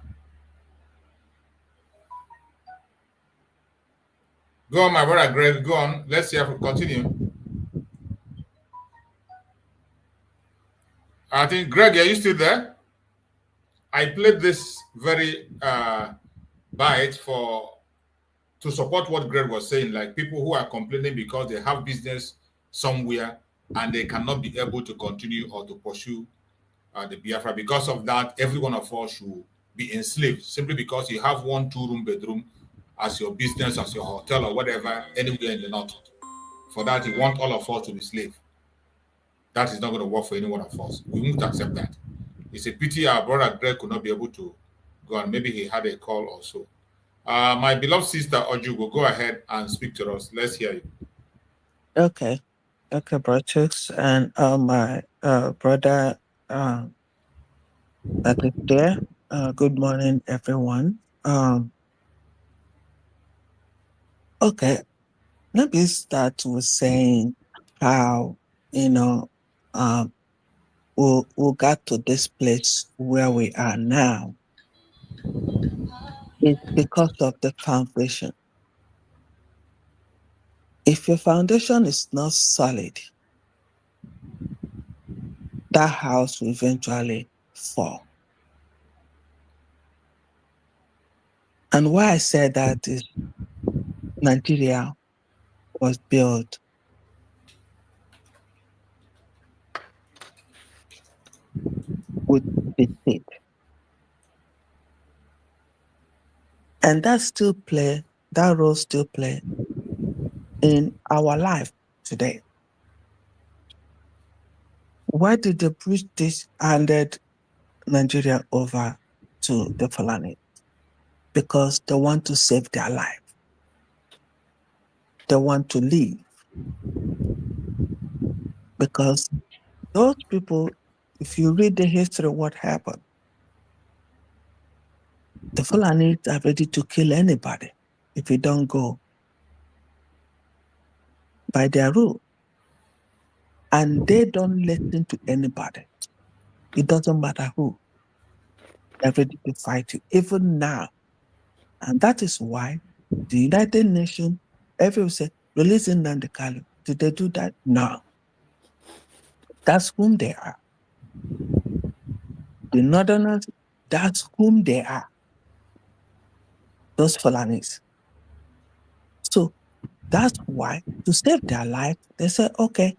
Go on, my brother Greg. Go on. Let's see if we continue. I think, Greg, are you still there? I played this very bite to support what Greg was saying, like people who are complaining because they have business somewhere and they cannot be able to continue or to pursue the Biafra. Because of that, every one of us should be enslaved simply because you have 1 2-room bedroom as your business, as your hotel or whatever, anywhere in the north. For that, you want all of us to be slaves. That is not going to work for any one of us. We won't accept that. It's a pity our brother Greg could not be able to go on. Maybe he had a call also. My beloved sister Ojugo, go ahead and speak to us. Let's hear you. Okay, Brutus, and my brother that is there. Good morning, everyone. Okay, let me start with saying how we got to this place where we are now. It's because of the foundation. If your foundation is not solid, that house will eventually fall. And why I said that is Nigeria was built with the state. And that role still play in our life today. Why did the British handed Nigeria over to the Fulani? Because they want to save their life. They want to live. Because those people, if you read the history of what happened, the Fulani are ready to kill anybody if you don't go by their rule. And they don't listen to anybody. It doesn't matter who. They're ready to fight you, even now. And that is why the United Nations, everyone say, releasing Nnamdi Kanu. Did they do that? No. That's whom they are. The Northerners, that's whom they are. Those Fulanis. So that's why, to save their life, they said, okay,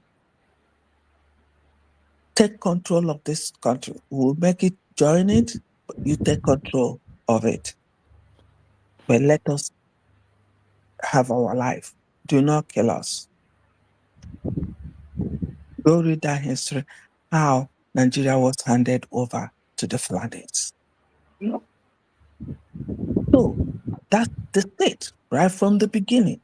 take control of this country. We'll make it, join it, but you take control of it. But let us have our life. Do not kill us. Go read that history, how Nigeria was handed over to the Fulanis. So that's the state right from the beginning.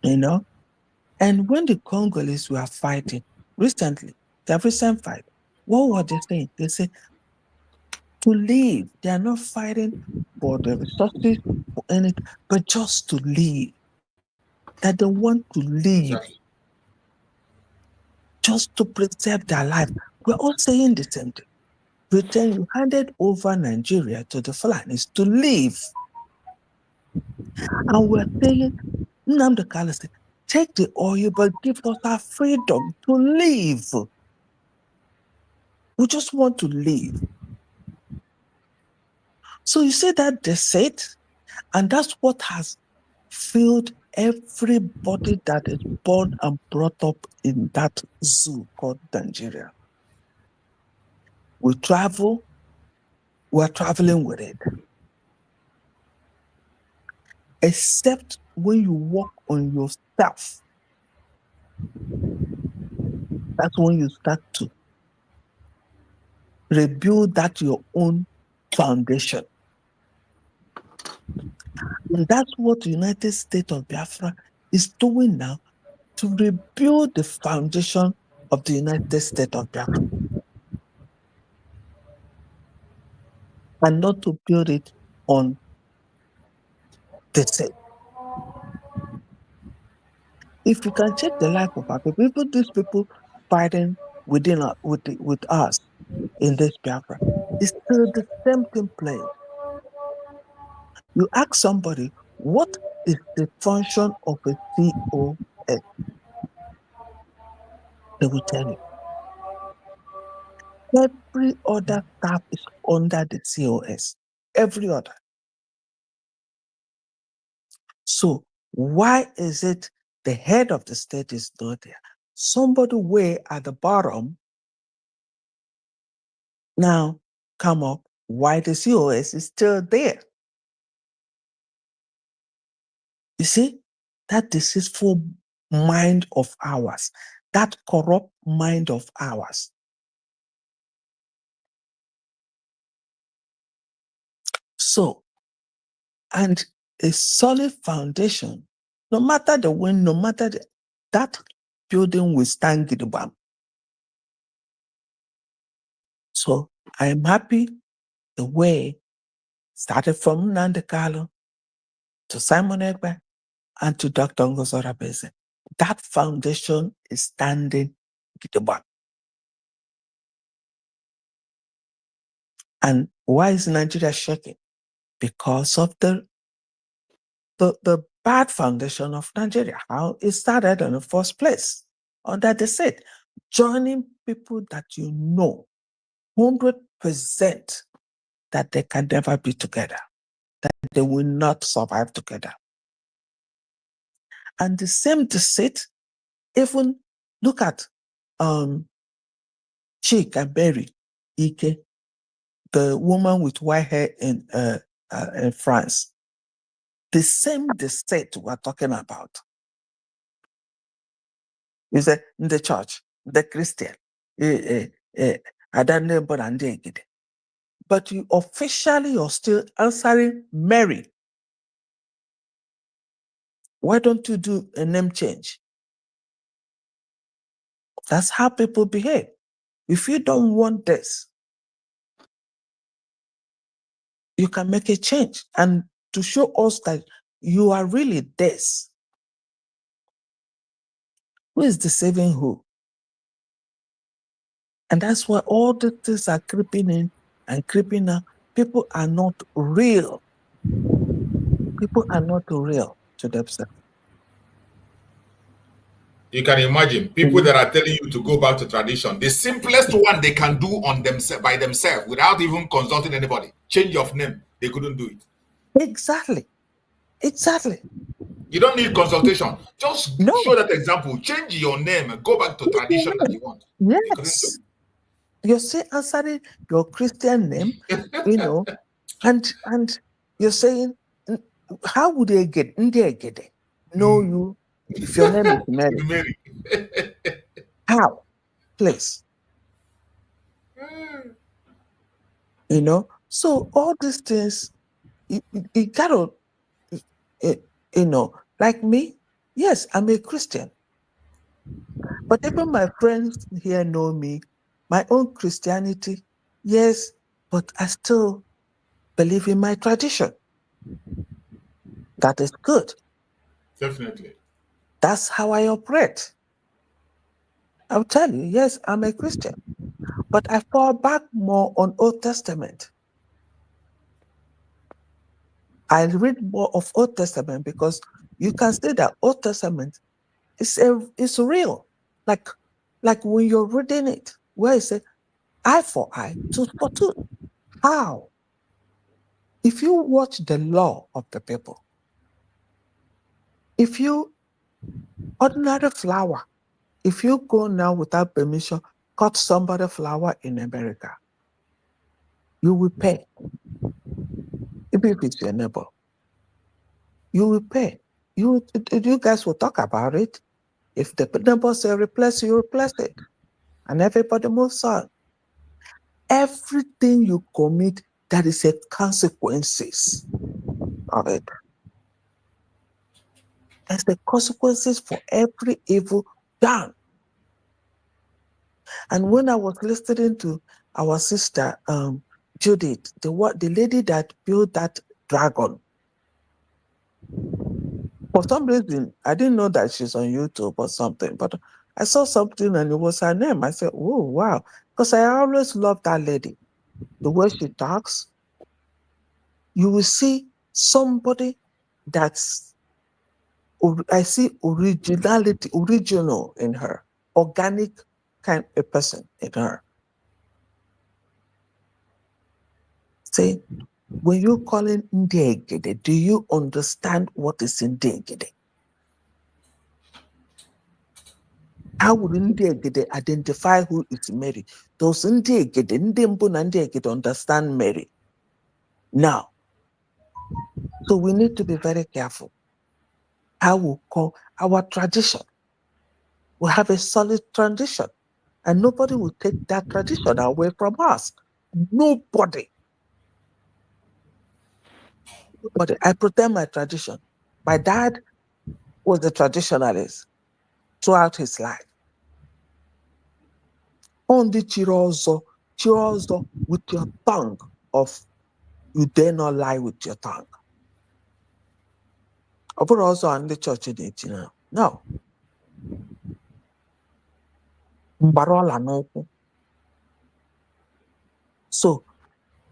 And when the Congolese were fighting recently, the recent fight, what were they saying? They say to live. They are not fighting for the resources or anything, but just to live. That they want to live. Exactly. Just to preserve their life. We're all saying the same thing. Pretend you handed over Nigeria to the Fulanis to live. And we're saying, Nnamdi Kanu said, take the oil, but give us our freedom to live. We just want to live. So you see that deceit, and that's what has filled everybody that is born and brought up in that zoo called Nigeria. We travel, we're traveling with it. Except when you work on yourself, that's when you start to rebuild that your own foundation. And that's what the United States of Biafra is doing now, to rebuild the foundation of the United States of Biafra. And not to build it on the same. If you can check the life of our people, even these people fighting with us in this Biafra, it's still the same thing playing. You ask somebody, what is the function of a COS? They will tell you. Every other staff is under the COS. Every other. So why is it the head of the state is not there? Somebody way at the bottom now come up why the COS is still there. You see, that deceitful mind of ours, that corrupt mind of ours. So, and a solid foundation, no matter the wind, no matter that building will stand gidigam. So I am happy the way started from Nnamdi Kanu to Simon Ekpa and to Dr. NgoziOrabueze. That foundation is standing gidigam. And why is Nigeria shaking? Because of the bad foundation of Nigeria, how it started in the first place. Under the seat, joining people that you know 100% that they can never be together, that they will not survive together. And the same deceit, even look at Chick and Mary Ike, the woman with white hair in France. The same deceit we're talking about. You say, in the church, the Christian, but you officially are still answering Mary. Why don't you do a name change? That's how people behave. If you don't want this, you can make a change. And to show us that you are really this. Who is deceiving who? And that's why all the things are creeping in and creeping out. People are not real. People are not real to themselves. You can imagine people that are telling you to go back to tradition. The simplest one they can do on themselves by themselves without even consulting anybody. Change of name. They couldn't do it. Exactly. Exactly. You don't need consultation. Just show that example. Change your name and go back to tradition that you want. Yes. You're still answering your Christian name, and you're saying, how would they get it? Know you if your name is Mary. Mary. How? Please. So all these things, you gotta, like me, yes, I'm a Christian. But even my friends here know me, my own Christianity, yes, but I still believe in my tradition. That is good. Definitely. That's how I operate. I'll tell you, yes, I'm a Christian, but I fall back more on Old Testament. I read more of Old Testament because you can see that Old Testament is real. Like when you're reading it, where it says, eye for eye, tooth for tooth. How? If you watch the law of the people, if you, ordinary flower, if you go now without permission, cut somebody's flower in America, you will pay. Even if it's your neighbor, you will pay. You guys will talk about it. If the neighbor say replace, you replace it. And everybody moves on. Everything you commit, that is a consequences of it. There's the consequences for every evil done. And when I was listening to our sister, Judith, the lady that built that dragon, for some reason, I didn't know that she's on YouTube or something, but I saw something and it was her name. I said, oh, wow. Because I always loved that lady. The way she talks, you will see somebody that's, I see original in her, organic kind of person in her. Say, when you call in Ndegede, do you understand what is Ndegede? How would Ndegede identify who is Mary? Those Ndegede, Ndembu na Ndegede understand Mary. Now, so we need to be very careful how we call our tradition. We have a solid tradition, and nobody will take that tradition away from us. Nobody. Nobody. I protect my tradition. My dad was a traditionalist throughout his life. Only chirozo with your tongue of you dare not lie with your tongue. But also on the church in it, no. So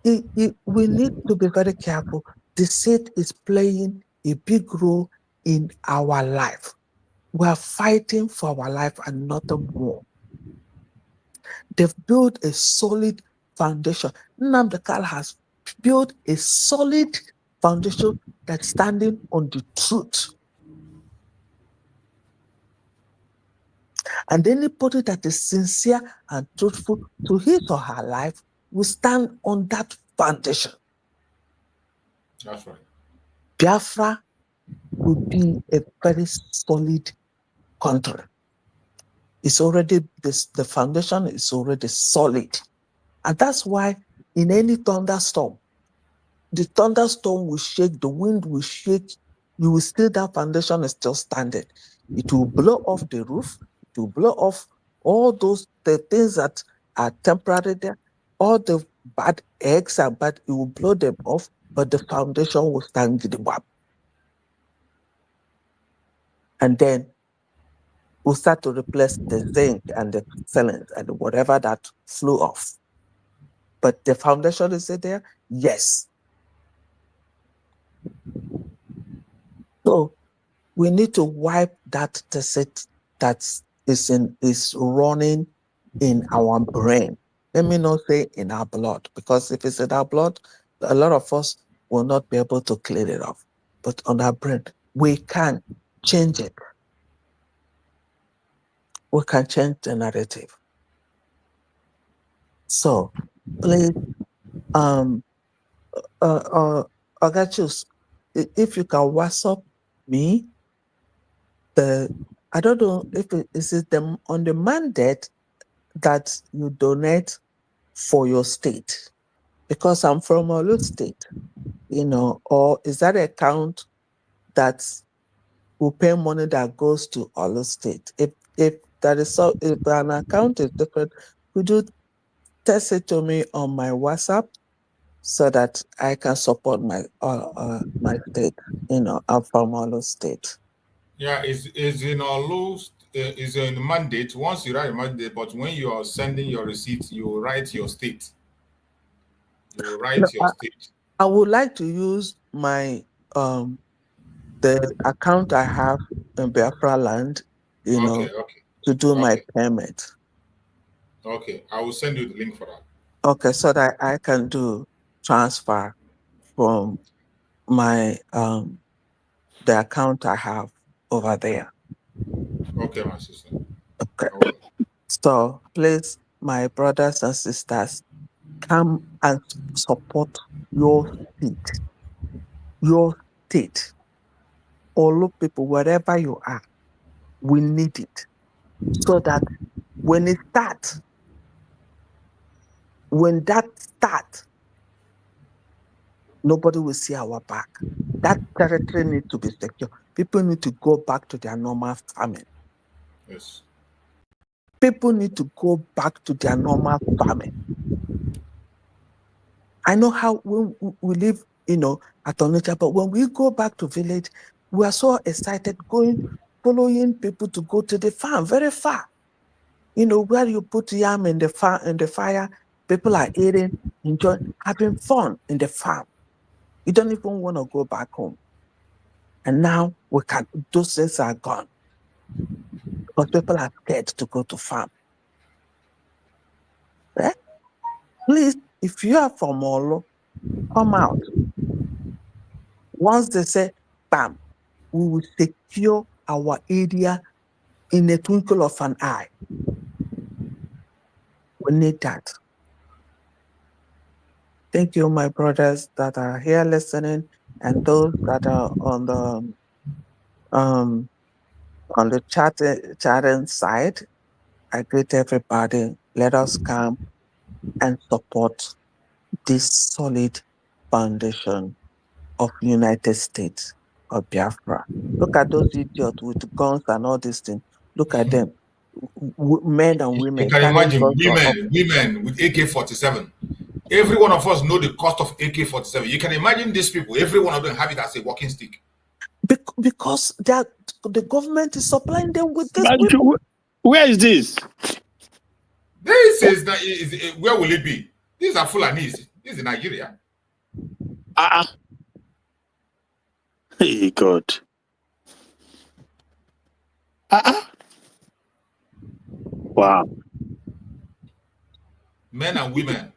we need to be very careful. Deceit is playing a big role in our life. We are fighting for our life and nothing more. They've built a solid foundation. Nnamdi Kanu has built a solid foundation that's standing on the truth. And anybody that is sincere and truthful to his or her life will stand on that foundation. That's right. Biafra will be a very solid country. It's already, the foundation is already solid. And that's why in any thunderstorm, the thunderstorm will shake, the wind will shake, you will still, that foundation is still standing. It will blow off the roof, it will blow off all those, the things that are temporary there, all the bad eggs are bad, it will blow them off, but the foundation will stand the web. And then we'll start to replace the zinc and the cement and whatever that flew off. But the foundation is there? Yes. So we need to wipe that tacit that is running in our brain. Let me not say in our blood, because if it's in our blood, a lot of us will not be able to clean it off. But on our brain, we can change it. We can change the narrative. So please, Augustus, if you can WhatsApp me, I don't know if is it on the mandate that you donate for your state, because I'm from Olu State, or is that account that will pay money that goes to Olu State? If that is so, if an account is different, could you text it to me on my WhatsApp so that I can support my my state? I'm from Olu State. Yeah, is in Olu, is in mandate. Once you write a mandate, but when you are sending your receipt, you write your state. You write your state. I would like to use my the account I have in Biafra land, to do my payment. Okay, I will send you the link for that. Okay, so that I can do transfer from my the account I have over there. Okay, my sister. Okay. So please, my brothers and sisters, come and support your state. Your state. All people, wherever you are, we need it. So that when that starts, nobody will see our back. That territory needs to be secure. People need to go back to their normal farming. Yes. People need to go back to their normal farming. I know how we live, at Onitsha, but when we go back to village, we are so excited following people to go to the farm, very far. Where you put yam in the fire, people are eating, enjoying, having fun in the farm. You don't even want to go back home. And now those things are gone. Because people are scared to go to farm. Eh? Please, if you are from Olo, come out. Once they say, bam, we will secure our area in a twinkle of an eye. We need that. Thank you, my brothers that are here listening, and those that are on the chatting side. I greet everybody. Let us come and support this solid foundation of United States of Biafra. Look at those idiots with guns and all these things. Look at them, men and women. You can imagine women with AK-47. Every one of us know the cost of AK-47. You can imagine these people. Every one of them have it as a walking stick. Because the government is supplying them with this. Where is this? This is where will it be? These are Fulanis. This is Nigeria. Hey, God. Wow. Men and women.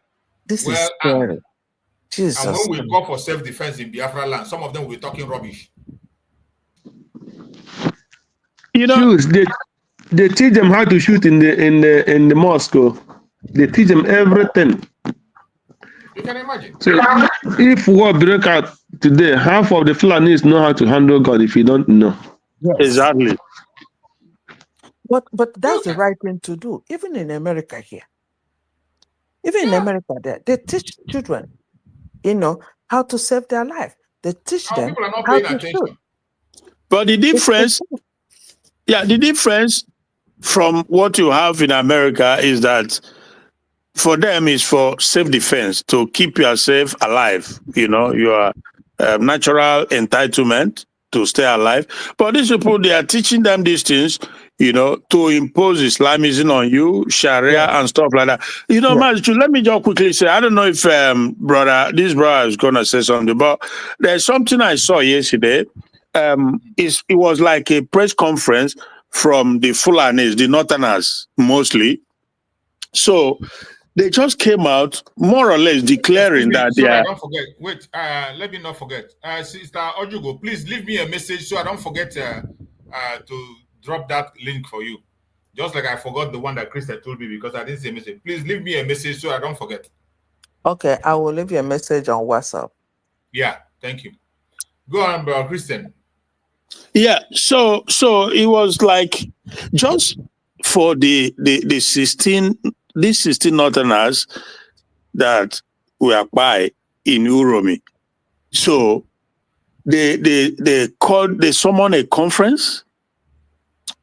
This is scary. Jesus. And when we go for self-defense in Biafra land, some of them will be talking rubbish. You know, they teach them how to shoot in the mosque. They teach them everything. You can imagine. So if war break out today, half of the Fulanis know how to handle God if you don't know. Yes. Exactly. But that's the right thing to do. Even in America here. Even in America there, they teach children, how to save their life. They teach them people are not how paying to attention. shoot. But the difference, the difference from what you have in America is that for them is for self-defense, to keep yourself alive. Your natural entitlement to stay alive. But these people, they are teaching them these things, to impose Islamism on you, Sharia and stuff like that. Mazu, let me just quickly say, I don't know if this brother is going to say something, but there's something I saw yesterday. It was like a press conference from the Fulanis, the Northerners mostly. So they just came out more or less declaring that they are... Don't forget. Wait, let me not forget. Sister Ojugo, please leave me a message so I don't forget to drop that link for you. Just like I forgot the one that Krista told me because I didn't say message. Please leave me a message so I don't forget. Okay, I will leave you a message on WhatsApp. Yeah, thank you. Go on, bro, Christian. Yeah, so it was like just for the 16 Northerners that were by in Uromi. So they summoned a conference,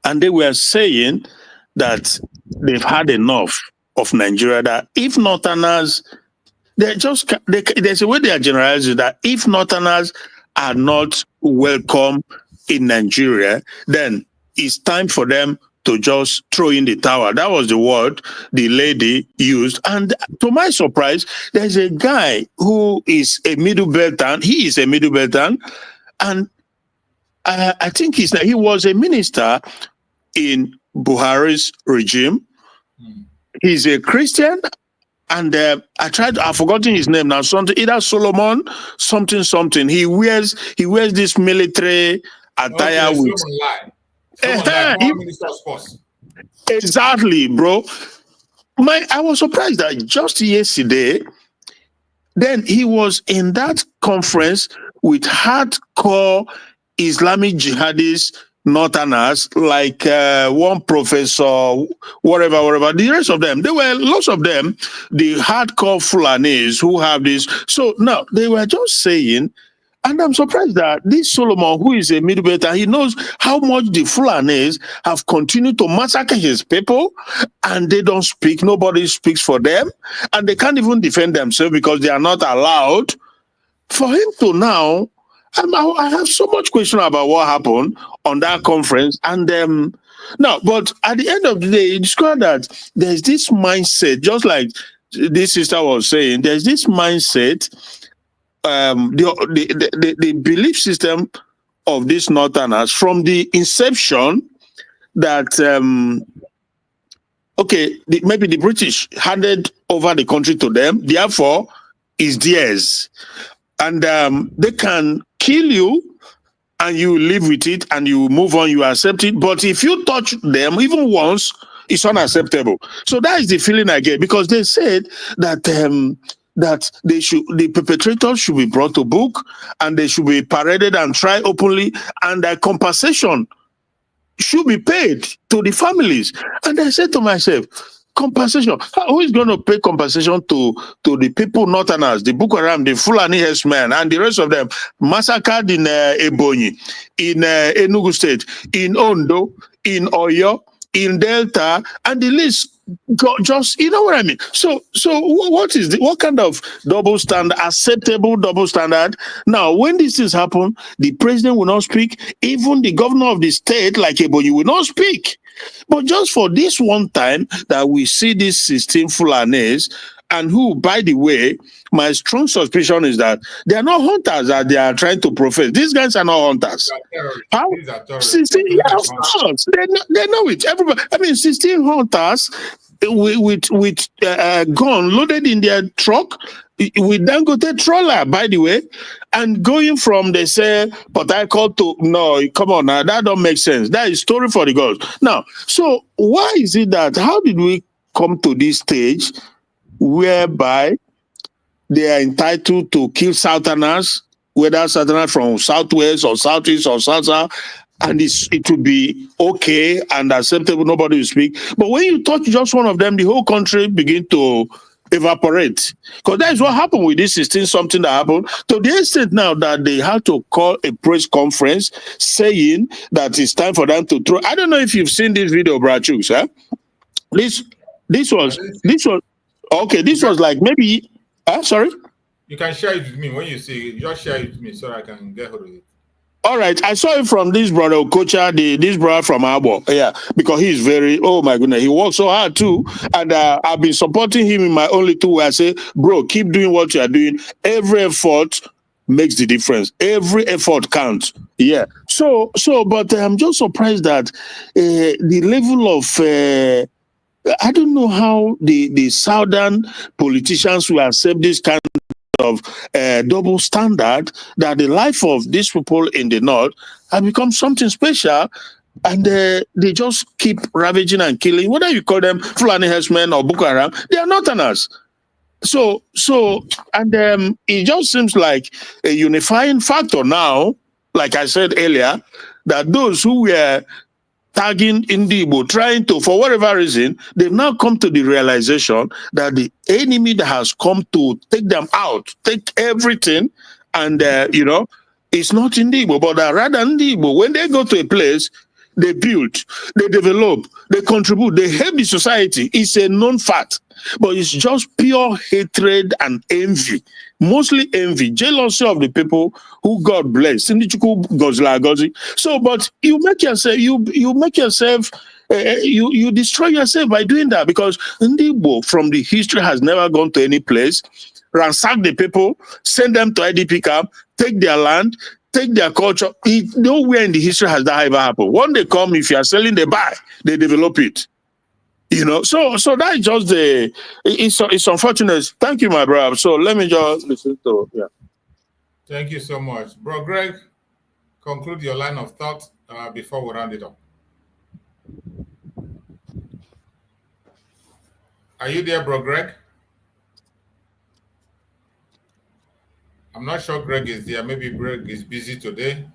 and they were saying that they've had enough of Nigeria. That if Northerners, there's a way they are generalizing that if Northerners are not welcome in Nigeria, then it's time for them to just throw in the towel. That was the word the lady used. And to my surprise, there's a guy who is a Middle Beltan. He is a Middle Beltan. And I think he was a minister in Buhari's regime. He's a Christian. And I've forgotten his name now. Something, either Solomon, something. He wears this military attire with. Minister of Sports. Exactly, bro. I was surprised that just yesterday, then he was in that conference with hardcore Islamic jihadists, Northerners, like one professor, whatever. The rest of them, there were lots of them, the hardcore Fulanis who have this. So now they were just saying, and I'm surprised that this Solomon, who is a Middle Beltan, he knows how much the Fulanis have continued to massacre his people, and they don't speak. Nobody speaks for them, and they can't even defend themselves because they are not allowed. For him to now, I have so much question about what happened on that conference. And no, but at the end of the day, it discovered that there's this mindset, just like this sister was saying, there's this mindset, the belief system of these Northerners from the inception that, maybe the British handed over the country to them, therefore, is theirs. And they can kill you and you live with it and you move on, you accept it. But if you touch them even once, it's unacceptable. So that is the feeling I get, because they said that the perpetrators should be brought to book and they should be paraded and tried openly, and that compensation should be paid to the families. And I said to myself, compensation. Who is going to pay compensation to the people, Northerners, the Boko Haram, the Fulani herdsmen, and the rest of them massacred in Ebonyi, in Enugu State, in Ondo, in Oyo, in Delta, and the list just, you know what I mean? So what kind of double standard, acceptable double standard? Now, when these things happen, the president will not speak. Even the governor of the state, like Ebonyi, will not speak. But just for this one time that we see these 16 Fulanis and who, by the way, my strong suspicion is that they are not hunters that they are trying to profess. These guys are not hunters. How? These are terrorists. 16, yeah, of course. They know it. Everybody. I mean, 16 hunters with gun loaded in their truck with Dangote trawler, by the way, and going from, they say, Port Harcourt to, no, come on now, that don't make sense. That is story for the gods. Now, so why is it that, how did we come to this stage whereby they are entitled to kill Southerners, whether Southerners from Southwest or Southeast or South, and it will be okay and acceptable, nobody will speak. But when you touch just one of them, the whole country begin to evaporate. Because that is what happened with this 16-something that happened. To the extent now that they had to call a press conference saying that it's time for them to throw. I don't know if you've seen this video, Brachus, huh? This was okay. This was like maybe. Sorry. You can share it with me when you see it. Just share it with me so I can get hold of it. All right, I saw it from this brother Okocha, this brother from Abo, yeah, because he's very, oh my goodness, he works so hard too, and I've been supporting him in my only two where I say, bro, keep doing what you are doing. Every effort makes the difference. Every effort counts. Yeah. So, but I'm just surprised that the level of I don't know how the southern politicians will accept this kind of double standard, that the life of these people in the north have become something special, and they just keep ravaging and killing, whether you call them Fulani herdsmen or Boko Haram, they are northerners. So and it just seems like a unifying factor now, like I said earlier, that those who were tagging Indibo, trying to, for whatever reason, they've now come to the realization that the enemy that has come to take them out, take everything, and, it's not Indibo, but rather Indibo. When they go to a place, they build, they develop, they contribute, they help the society. It's a known fact, but it's just pure hatred and envy. Mostly envy, jealousy of the people who God bless. So, but you make yourself, you destroy yourself by doing that, because Ndibo from the history has never gone to any place, ransack the people, send them to IDP camp, take their land, take their culture. Nowhere in the history has that ever happened. When they come, if you are selling, they buy, they develop it. So that's just it's unfortunate. Thank you, my brother. So let me just listen to, yeah. Thank you so much. Bro Greg, conclude your line of thought before we round it up. Are you there, Bro Greg? I'm not sure Greg is there. Maybe Greg is busy today.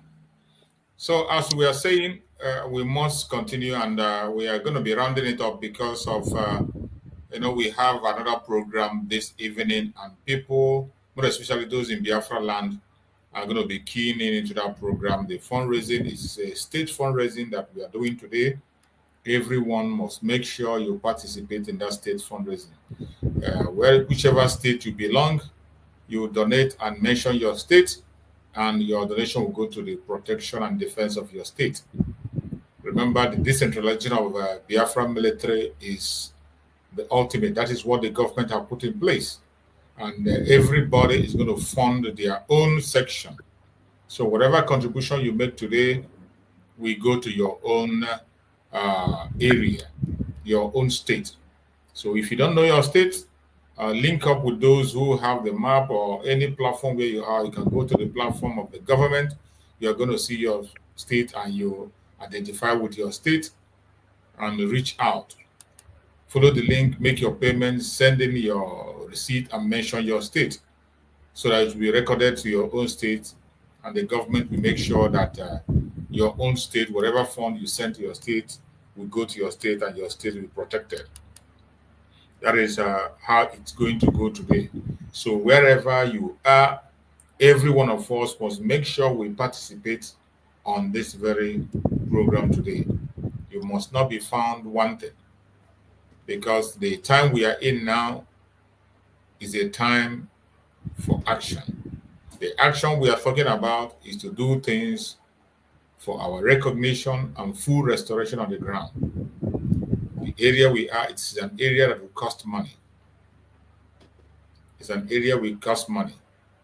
So as we are saying, we must continue, and we are going to be rounding it up because of, we have another program this evening, and people, more especially those in Biafra land, are going to be keying into that program. The fundraising is a state fundraising that we are doing today. Everyone must make sure you participate in that state fundraising. Whichever state you belong, you donate and mention your state, and your donation will go to the protection and defense of your state. Remember, the decentralization of Biafra military is the ultimate. That is what the government have put in place. And everybody is going to fund their own section. So whatever contribution you make today, we go to your own area, your own state. So if you don't know your state, link up with those who have the map or any platform where you are. You can go to the platform of the government. You're going to see your state, and you identify with your state and reach out. Follow the link, make your payments, send in your receipt, and mention your state so that it will be recorded to your own state, and the government will make sure that your own state, whatever fund you send to your state, will go to your state, and your state will be protected. That is how it's going to go today. So wherever you are, every one of us must make sure we participate on this very program today. You must not be found wanted, because the time we are in now is a time for action. The action we are talking about is to do things for our recognition and full restoration of the ground. The area we are, it's an area that will cost money. It's an area which costs money.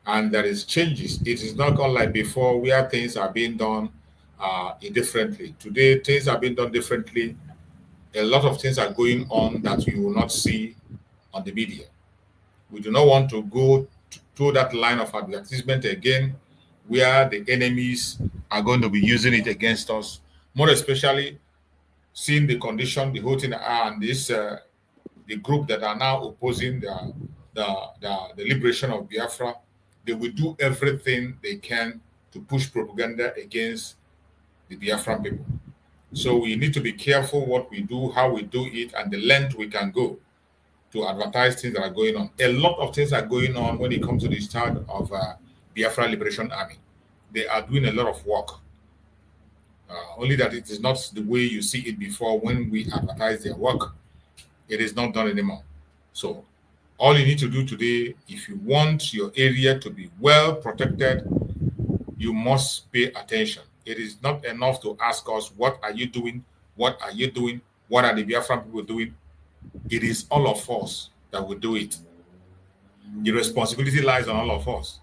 And there is changes. It is not unlike before where things are being done differently. Today, things are being done differently. A lot of things are going on that you will not see on the media. We do not want to go to that line of advertisement again, where the enemies are going to be using it against us, more especially seeing the condition, the whole thing, and this the group that are now opposing the liberation of Biafra. They will do everything they can to push propaganda against the Biafran people. So we need to be careful what we do, how we do it, and the length we can go to advertise things that are going on. A lot of things are going on when it comes to the start of Biafra Liberation Army. They are doing a lot of work. Only that it is not the way you see it before when we advertise their work. It is not done anymore. So all you need to do today, if you want your area to be well protected, you must pay attention. It is not enough to ask us, what are you doing? What are you doing? What are the Biafran people doing? It is all of us that will do it. The responsibility lies on all of us.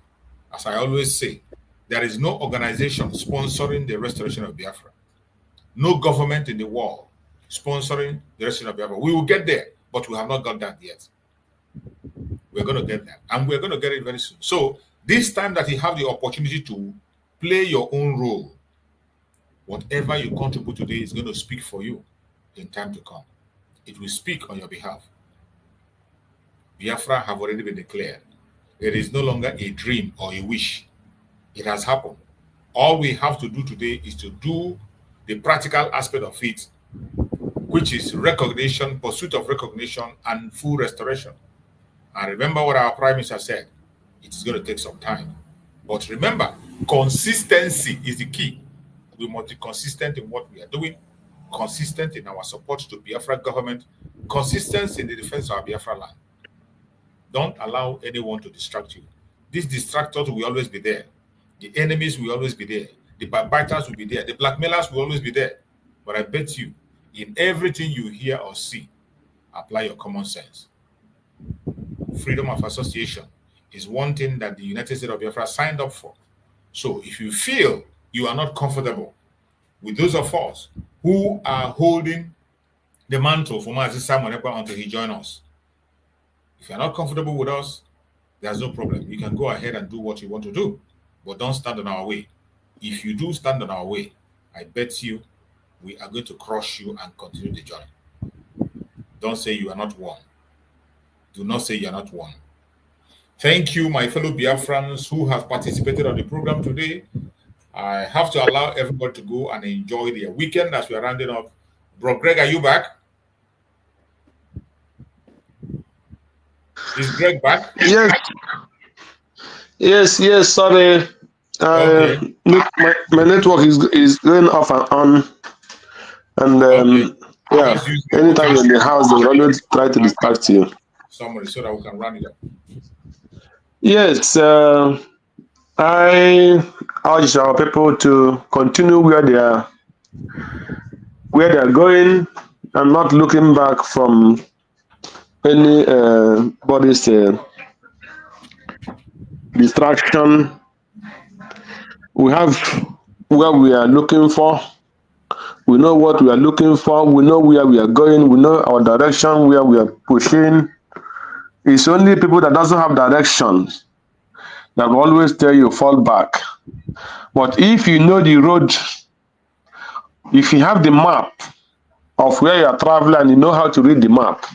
As I always say, there is no organization sponsoring the restoration of Biafra. No government in the world sponsoring the restoration of Biafra. We will get there, but we have not got that yet. We're going to get there, and we're going to get it very soon. So this time that you have the opportunity to play your own role, whatever you contribute today is going to speak for you in time to come. It will speak on your behalf. Biafra have already been declared. It is no longer a dream or a wish. It has happened. All we have to do today is to do the practical aspect of it, which is recognition, pursuit of recognition, and full restoration. And remember what our Prime Minister said. It is going to take some time. But remember, consistency is the key. We must be consistent in what we are doing, consistent in our support to Biafra government, consistent in the defense of our Biafra land. Don't allow anyone to distract you. These distractors will always be there. The enemies will always be there. The backbiters will be there. The blackmailers will always be there. But I bet you, in everything you hear or see, apply your common sense. Freedom of association is one thing that the United States of Biafra signed up for. So if you feel you are not comfortable with those of us who are holding the mantle for Mazi Simon Ekpa until he joins us, if you're not comfortable with us, there's no problem. You can go ahead and do what you want to do, but don't stand on our way. If you do stand on our way, I bet you we are going to crush you and continue the journey. Don't say you are not one. Do not say you are not one. Thank you, my fellow Biafrans who have participated on the program today. I have to allow everybody to go and enjoy their weekend as we are rounding up. Bro Greg, are you back? Is Greg back? Yes, sorry. Okay. My network is going off and on. And yeah, anytime you're in the house, they always try to distract you. Somebody so that we can run it up. Yes, I urge our people to continue where they are going and not looking back from anybody's distraction. We have where we are looking for. We know what we are looking for. We know where we are going. We know our direction, where we are pushing. It's only people that doesn't have directions that will always tell you fall back. But if you know the road, if you have the map of where you are traveling and you know how to read the map,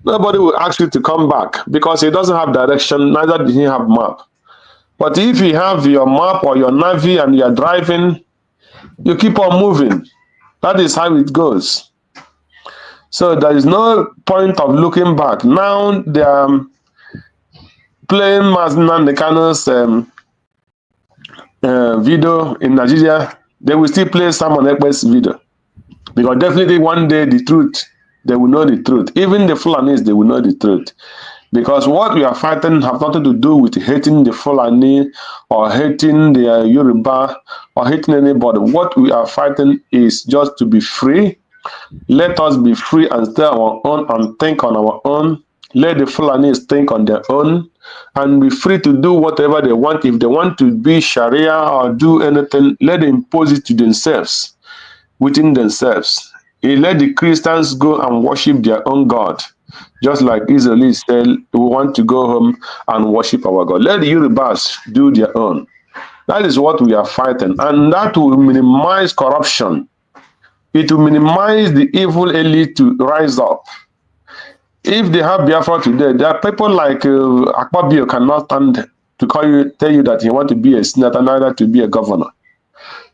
nobody will ask you to come back because he doesn't have direction, neither does he have map. But if you have your map or your Navi and you are driving, you keep on moving. That is how it goes. So there is no point of looking back. Now they are playing Maznan Nekano's video in Nigeria. They will still play Simon Ekpe's video. Because definitely one day the truth, they will know the truth. Even the Fulanis, they will know the truth. Because what we are fighting have nothing to do with hating the Fulani or hating the Yoruba or hating anybody. What we are fighting is just to be free. Let us be free and stay on our own and think on our own. Let the Fulanis think on their own and be free to do whatever they want. If they want to be Sharia or do anything, let them impose it to themselves, within themselves. Let the Christians go and worship their own God. Just like Israelis said, we want to go home and worship our God. Let the Yorubas do their own. That is what we are fighting. And that will minimize corruption. It will minimize the evil elite to rise up. If they have Biafra today, there are people like Akpabio cannot stand to tell you that he wants to be a senator, neither to be a governor.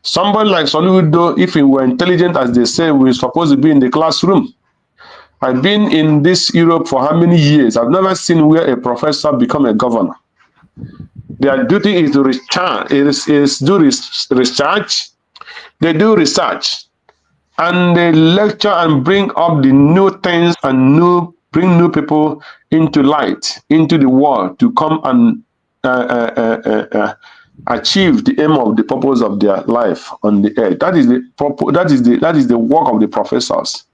Somebody like Soludo, if he were intelligent, as they say, we're supposed to be in the classroom. I've been in this Europe for how many years? I've never seen where a professor become a governor. Their duty is to do research. They do research, and they lecture and bring up the new things and bring new people into light, into the world, to come and achieve the aim of the purpose of their life on the earth. That is the work of the professors.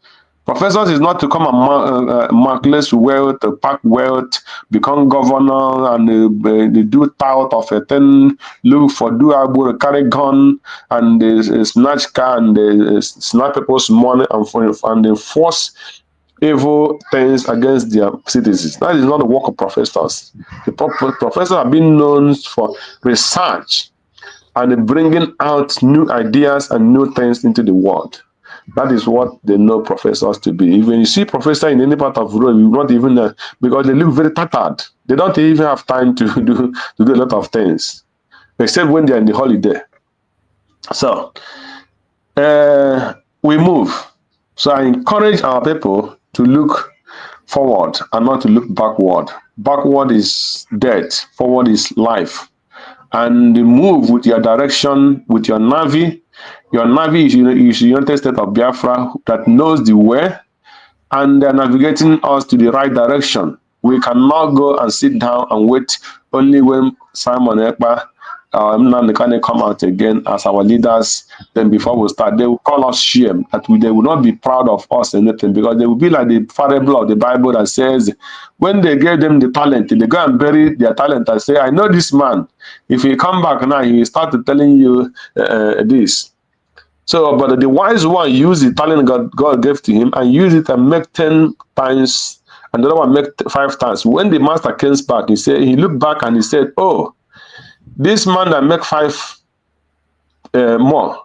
Professors is not to come and mark less wealth, pack wealth, become governor, and they do tout of a thing, look for doable, carry gun, and they snatch car, and they snatch people's money, and they force evil things against their citizens. That is not the work of professors. The professors have been known for research and bringing out new ideas and new things into the world. That is what they know professors to be. When you see professor in any part of the world, you not even because they look very tattered. They don't even have time to do a lot of things, except when they're in the holiday. So we move. So I encourage our people to look forward and not to look backward. Backward is death. Forward is life. And move with your direction, with your Navy. Your Navy is the United States of Biafra that knows the way, and they're navigating us to the right direction. We cannot go and sit down and wait only when Simon Ekpa Nnamdi come out again as our leaders. Then before we start, they will call us shame, that they will not be proud of us or anything, because they will be like the parable of the Bible that says, when they gave them the talent, they go and bury their talent and say, I know this man. If he come back now, he will start telling you this. So, but the wise one used the talent God gave to him and use it and make 10 times, and the other one make 5 times. When the master came back, he looked back and he said, oh, this man that make 5 more,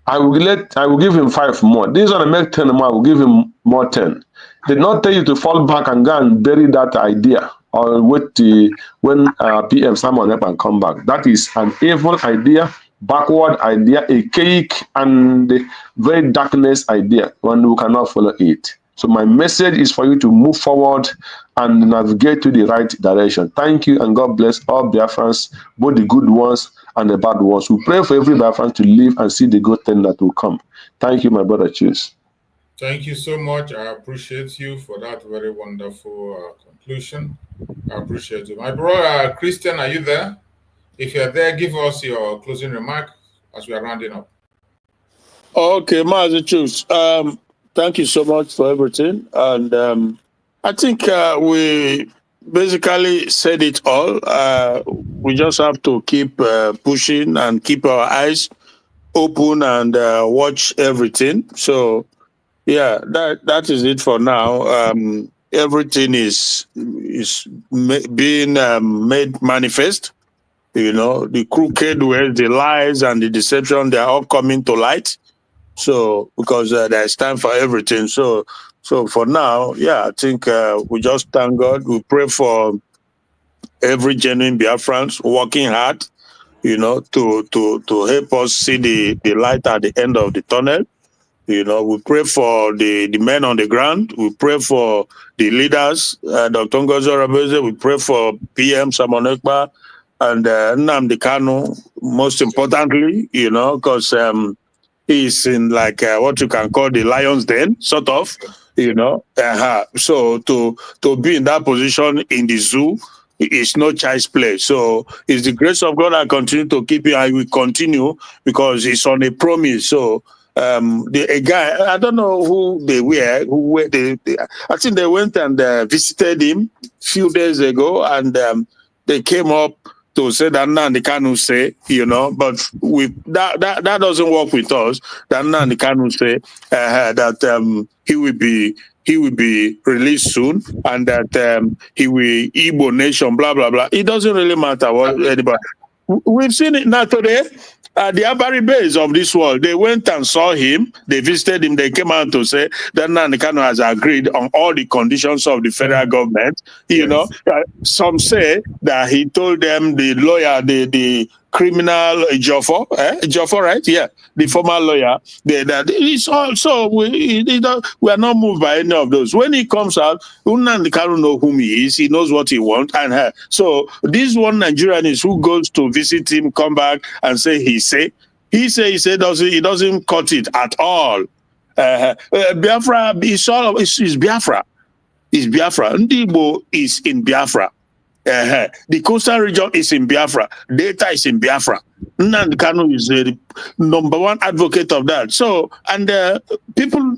I will give him 5 more. This one that make 10 more, I will give him more 10. Did not tell you to fall back and go and bury that idea or wait when PM Simon up and come back. That is an evil idea, backward idea, a cake, and very darkness idea, one who cannot follow it. So my message is for you to move forward and navigate to the right direction. Thank you, and God bless all Biafrans, both the good ones and the bad ones. We pray for every Biafran to live and see the good thing that will come. Thank you, my brother. Cheers. Thank you so much. I appreciate you for that very wonderful conclusion. I appreciate you. My brother Christian, are you there? If you're there, give us your closing remark as we are rounding up. Okay, Master Choose. Thank you so much for everything. And I think we basically said it all. We just have to keep pushing and keep our eyes open and watch everything. So, yeah, that is it for now. Everything is being made manifest. You know, the crooked ways, the lies and the deception, they are all coming to light. So, because there's time for everything. So for now, yeah, I think we just thank God. We pray for every genuine Biafrans working hard, you know, to help us see the light at the end of the tunnel. You know, we pray for the men on the ground. We pray for the leaders, Dr. NgoziOrabueze. We pray for PM Simon Ekpa and Nnamdi Kanu, most importantly, you know, because he's in like what you can call the lion's den, sort of, you know. So to be in that position in the zoo is no child's play. So it's the grace of God that continue to keep you, and we continue because it's on a promise. So a guy, I don't know who they were, I think they went and visited him a few days ago, and they came up to say that Nnamdi Kanu say, but that doesn't work with us. That Nnamdi Kanu say that he will be released soon, and that he will Igbo nation, blah blah blah. It doesn't really matter what anybody. We've seen it now today. The Abari base of this world, they went and saw him, they visited him, they came out to say that Nnamdi Kanu has agreed on all the conditions of the federal government. Some say that he told them, the lawyer, the criminal Joffo, right? Yeah, the former lawyer. That it's also we are not moved by any of those. When he comes out, Nnamdi Kanu knows whom he is. He knows what he wants, and so this one Nigerian is who goes to visit him, come back and say he doesn't cut it at all. Biafra is Biafra. Is Biafra. Ndibo is in Biafra. The coastal region is in Biafra. Data is in Biafra. Nnamdi Kanu is the number one advocate of that. So, and people,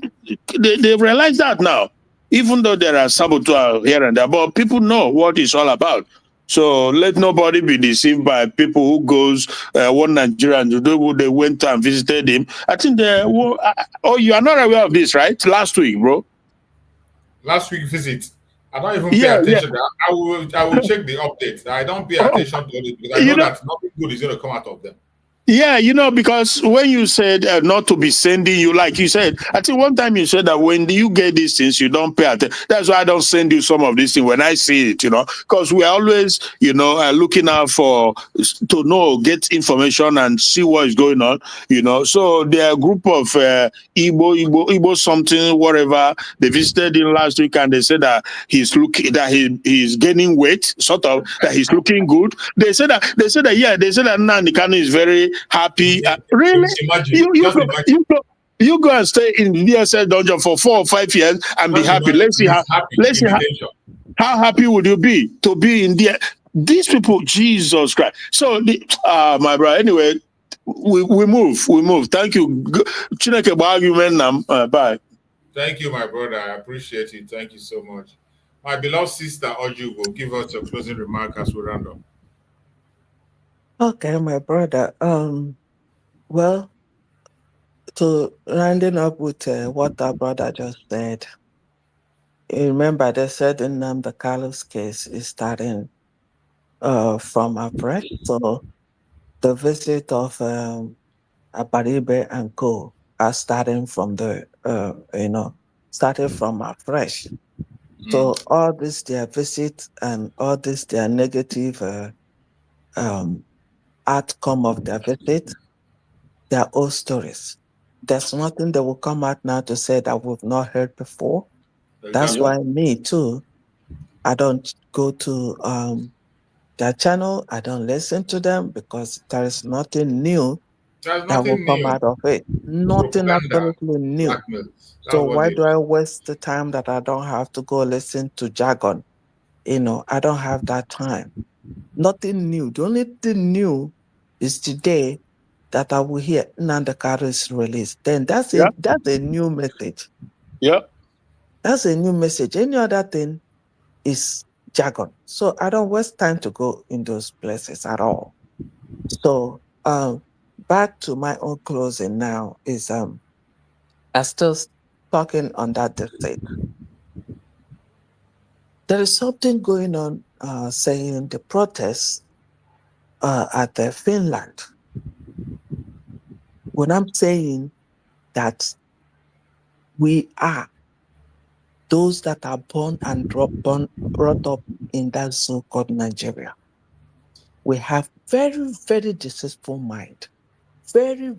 they realize that now, even though there are saboteurs here and there, but people know what it's all about. So let nobody be deceived by people who goes, one Nigerian, they went and visited him. I think you are not aware of this, right? Last week, bro. Last week visit. I don't even pay attention. I will check the updates. I don't pay attention to it because I know that nothing good is going to come out of them. Yeah, because when you said not to be sending you, like you said, I think one time you said that when you get these things, you don't pay attention. That's why I don't send you some of these things when I see it, because we are always, looking out to know, get information and see what is going on, So there are a group of Igbo something, whatever. They visited him last week and they said that he's gaining weight, sort of, that he's looking good. They said that Nnamdi Kanu is very happy. Really? You go and stay in the DSS dungeon for 4 or 5 years and be happy. Let's see how happy would you be to be in there? These people, Jesus Christ. So, my brother, anyway, we move. Thank you. Chineke argument. Bye. Thank you, my brother. I appreciate it. Thank you so much. My beloved sister, Oju, will give us a closing remark as we round up. Okay, my brother. Well, to rounding up with what our brother just said, you remember they said in the Carlos case is starting from afresh. So the visit of Abaribe and Co are starting from starting from afresh. So all this their visit and all this their negative outcome of their visit, their old stories. There's nothing that will come out now to say that we've not heard before. That's why me too, I don't go to their channel. I don't listen to them because there is nothing new that will come out of it. Nothing absolutely new. So why do I waste the time that I don't have to go listen to jargon? I don't have that time. Nothing new. The only thing new is today that I will hear Nnamdi Kanu is released. Then that's a new message. Yeah. That's a new message. Any other thing is jargon. So I don't waste time to go in those places at all. So back to my own closing now is I'm still talking on that debate. There is something going on saying the protests at Finland. When I'm saying that we are those that are born and brought up in that so-called Nigeria, we have very, very deceitful mind. Very.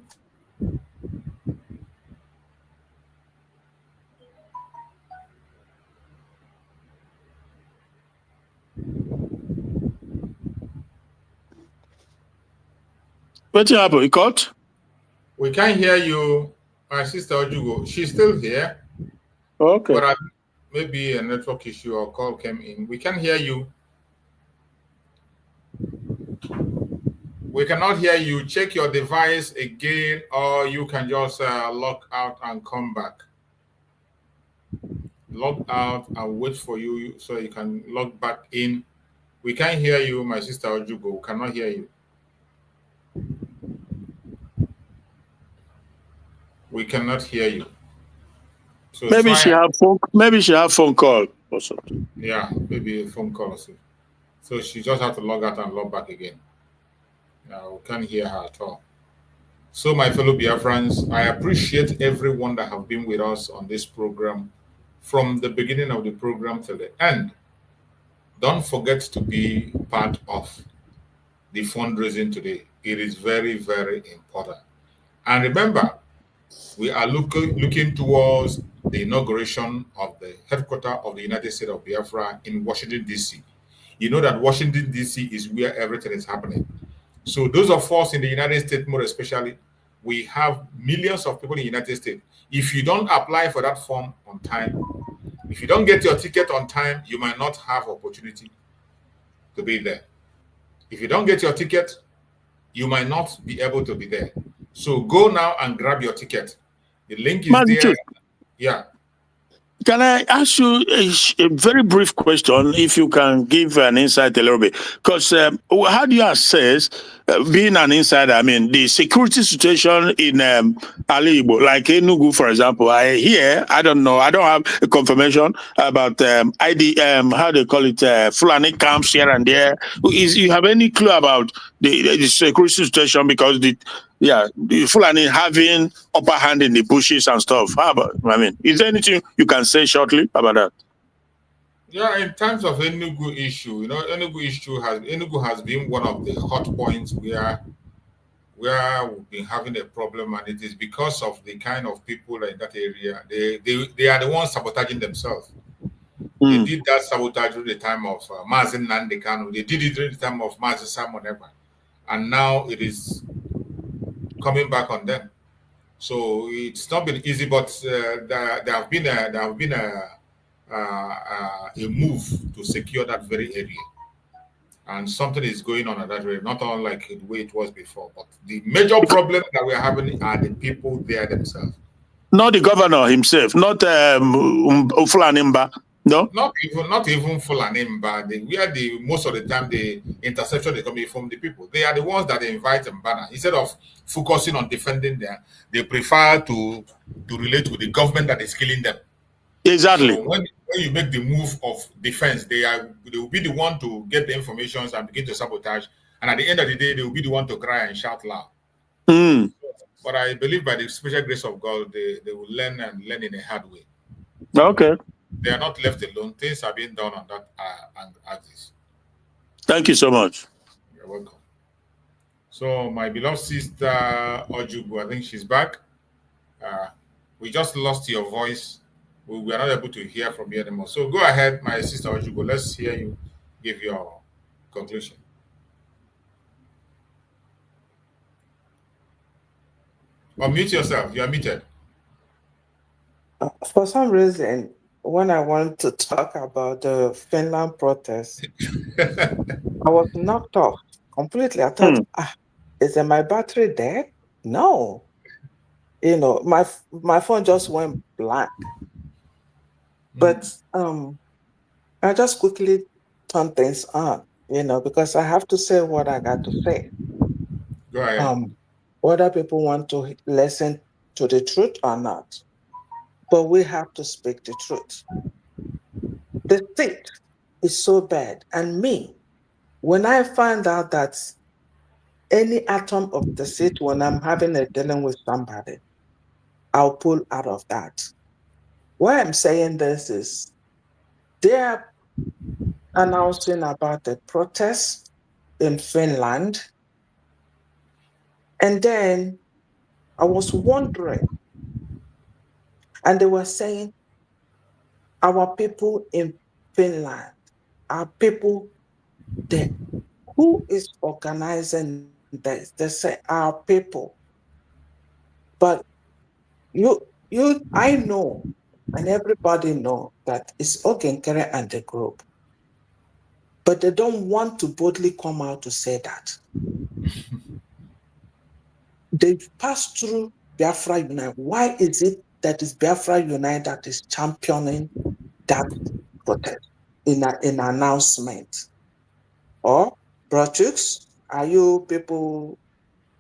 What happened? You caught? We can't hear you, my sister Ojugo. She's still here. Okay. But maybe a network issue or call came in. We can hear you. We cannot hear you. Check your device again, or you can just log out and come back. Log out and wait for you so you can log back in. We can't hear you, my sister Ojugo. We cannot hear you. We cannot hear you. So maybe she have phone call or something. Yeah, maybe a phone call or something. So she just have to log out and log back again. We can't hear her at all. So my fellow Biafrans, I appreciate everyone that have been with us on this program from the beginning of the program till the end. Don't forget to be part of the fundraising today. It is very, very important. And remember, we are looking towards the inauguration of the headquarters of the United States of Biafra in Washington, D.C. You know that Washington, D.C. is where everything is happening. So those of us in the United States, more especially, we have millions of people in the United States. If you don't apply for that form on time, if you don't get your ticket on time, you might not have opportunity to be there. If you don't get your ticket, you might not be able to be there. So go now and grab your ticket. The link is there. Yeah. Can I ask you a very brief question, if you can give an insight a little bit? Because how do you assess, being an insider, I mean, the security situation in Alibo, like Enugu, for example? I don't know, I don't have a confirmation about how they call it, Fulani camps here and there. You have any clue about the security situation? Because the Fulani having upper hand in the bushes and stuff. How about, is there anything you can say shortly about that? Yeah, in terms of Enugu issue, Enugu has been one of the hot points where we've been having a problem, and it is because of the kind of people in that area. They are the ones sabotaging themselves. They did that sabotage during the time of Mazin Nandekano. They did it during the time of Mazin Simon Ever. And now it is coming back on them. So it's not been easy, but there have been a move to secure that very area, and something is going on at that area, not unlike the way it was before. But the major problem that we're having are the people there themselves. Not the governor himself, not Fulanimba. No, not even Fulanimba. Most of the time the interception is coming from the people. They are the ones that invite Mbana. Instead of focusing on defending them, they prefer to relate with the government that is killing them. Exactly. So when you make the move of defense, they will be the one to get the information and begin to sabotage. And at the end of the day, they will be the one to cry and shout loud. But I believe by the special grace of God, they will learn in a hard way. Okay. They are not left alone. Things are being done on that axis. Thank you so much. You're welcome. So my beloved sister Ojugu, I think she's back. We just lost your voice. We are not able to hear from you anymore. So go ahead, my sister Ojugu. Let's hear you give your conclusion. Unmute yourself. You are muted. For some reason, when I want to talk about the Finland protest, I was knocked off completely. I thought, is my battery dead? No. My phone just went blank. But I just quickly turned things on, because I have to say what I got to say. Go ahead. Whether people want to listen to the truth or not. But we have to speak the truth. The state is so bad. And me, when I find out that any atom of the state, when I'm having a dealing with somebody, I'll pull out of that. Why I'm saying this is they're announcing about the protest in Finland. And then I was wondering, and they were saying, our people in Finland, our people there, who is organizing this? They say our people. But I know, and everybody know that it's Ogenkere and the group. But they don't want to boldly come out to say that. They've passed through Biafra Unite. Why is it that it's Biafra Unite that is championing that protest in an announcement? Or, Brochux, are you people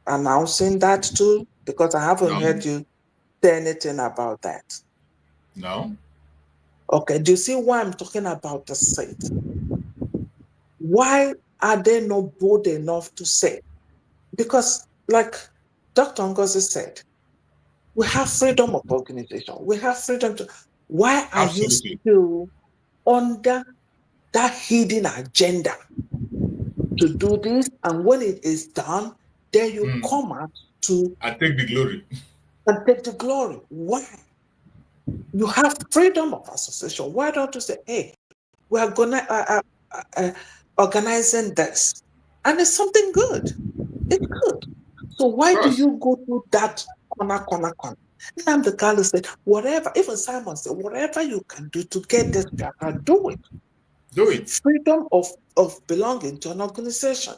announcing that too? Because I haven't heard you say anything about that. No. Okay, do you see why I'm talking about the state? Why are they not bold enough to say? Because, like Dr. Ngozi said, we have freedom of organization. We have freedom to. Why are you still under that hidden agenda to do this? And when it is done, then you come out to. I take the glory. And take the glory. Why? You have freedom of association. Why don't you say, hey, we are gonna organizing this, and it's something good. It's good. So why do you go to that corner? Nnamdi Kanu said, whatever, even Simon said, whatever you can do to get this Biafra, do it. Do it. Freedom of belonging to an organization.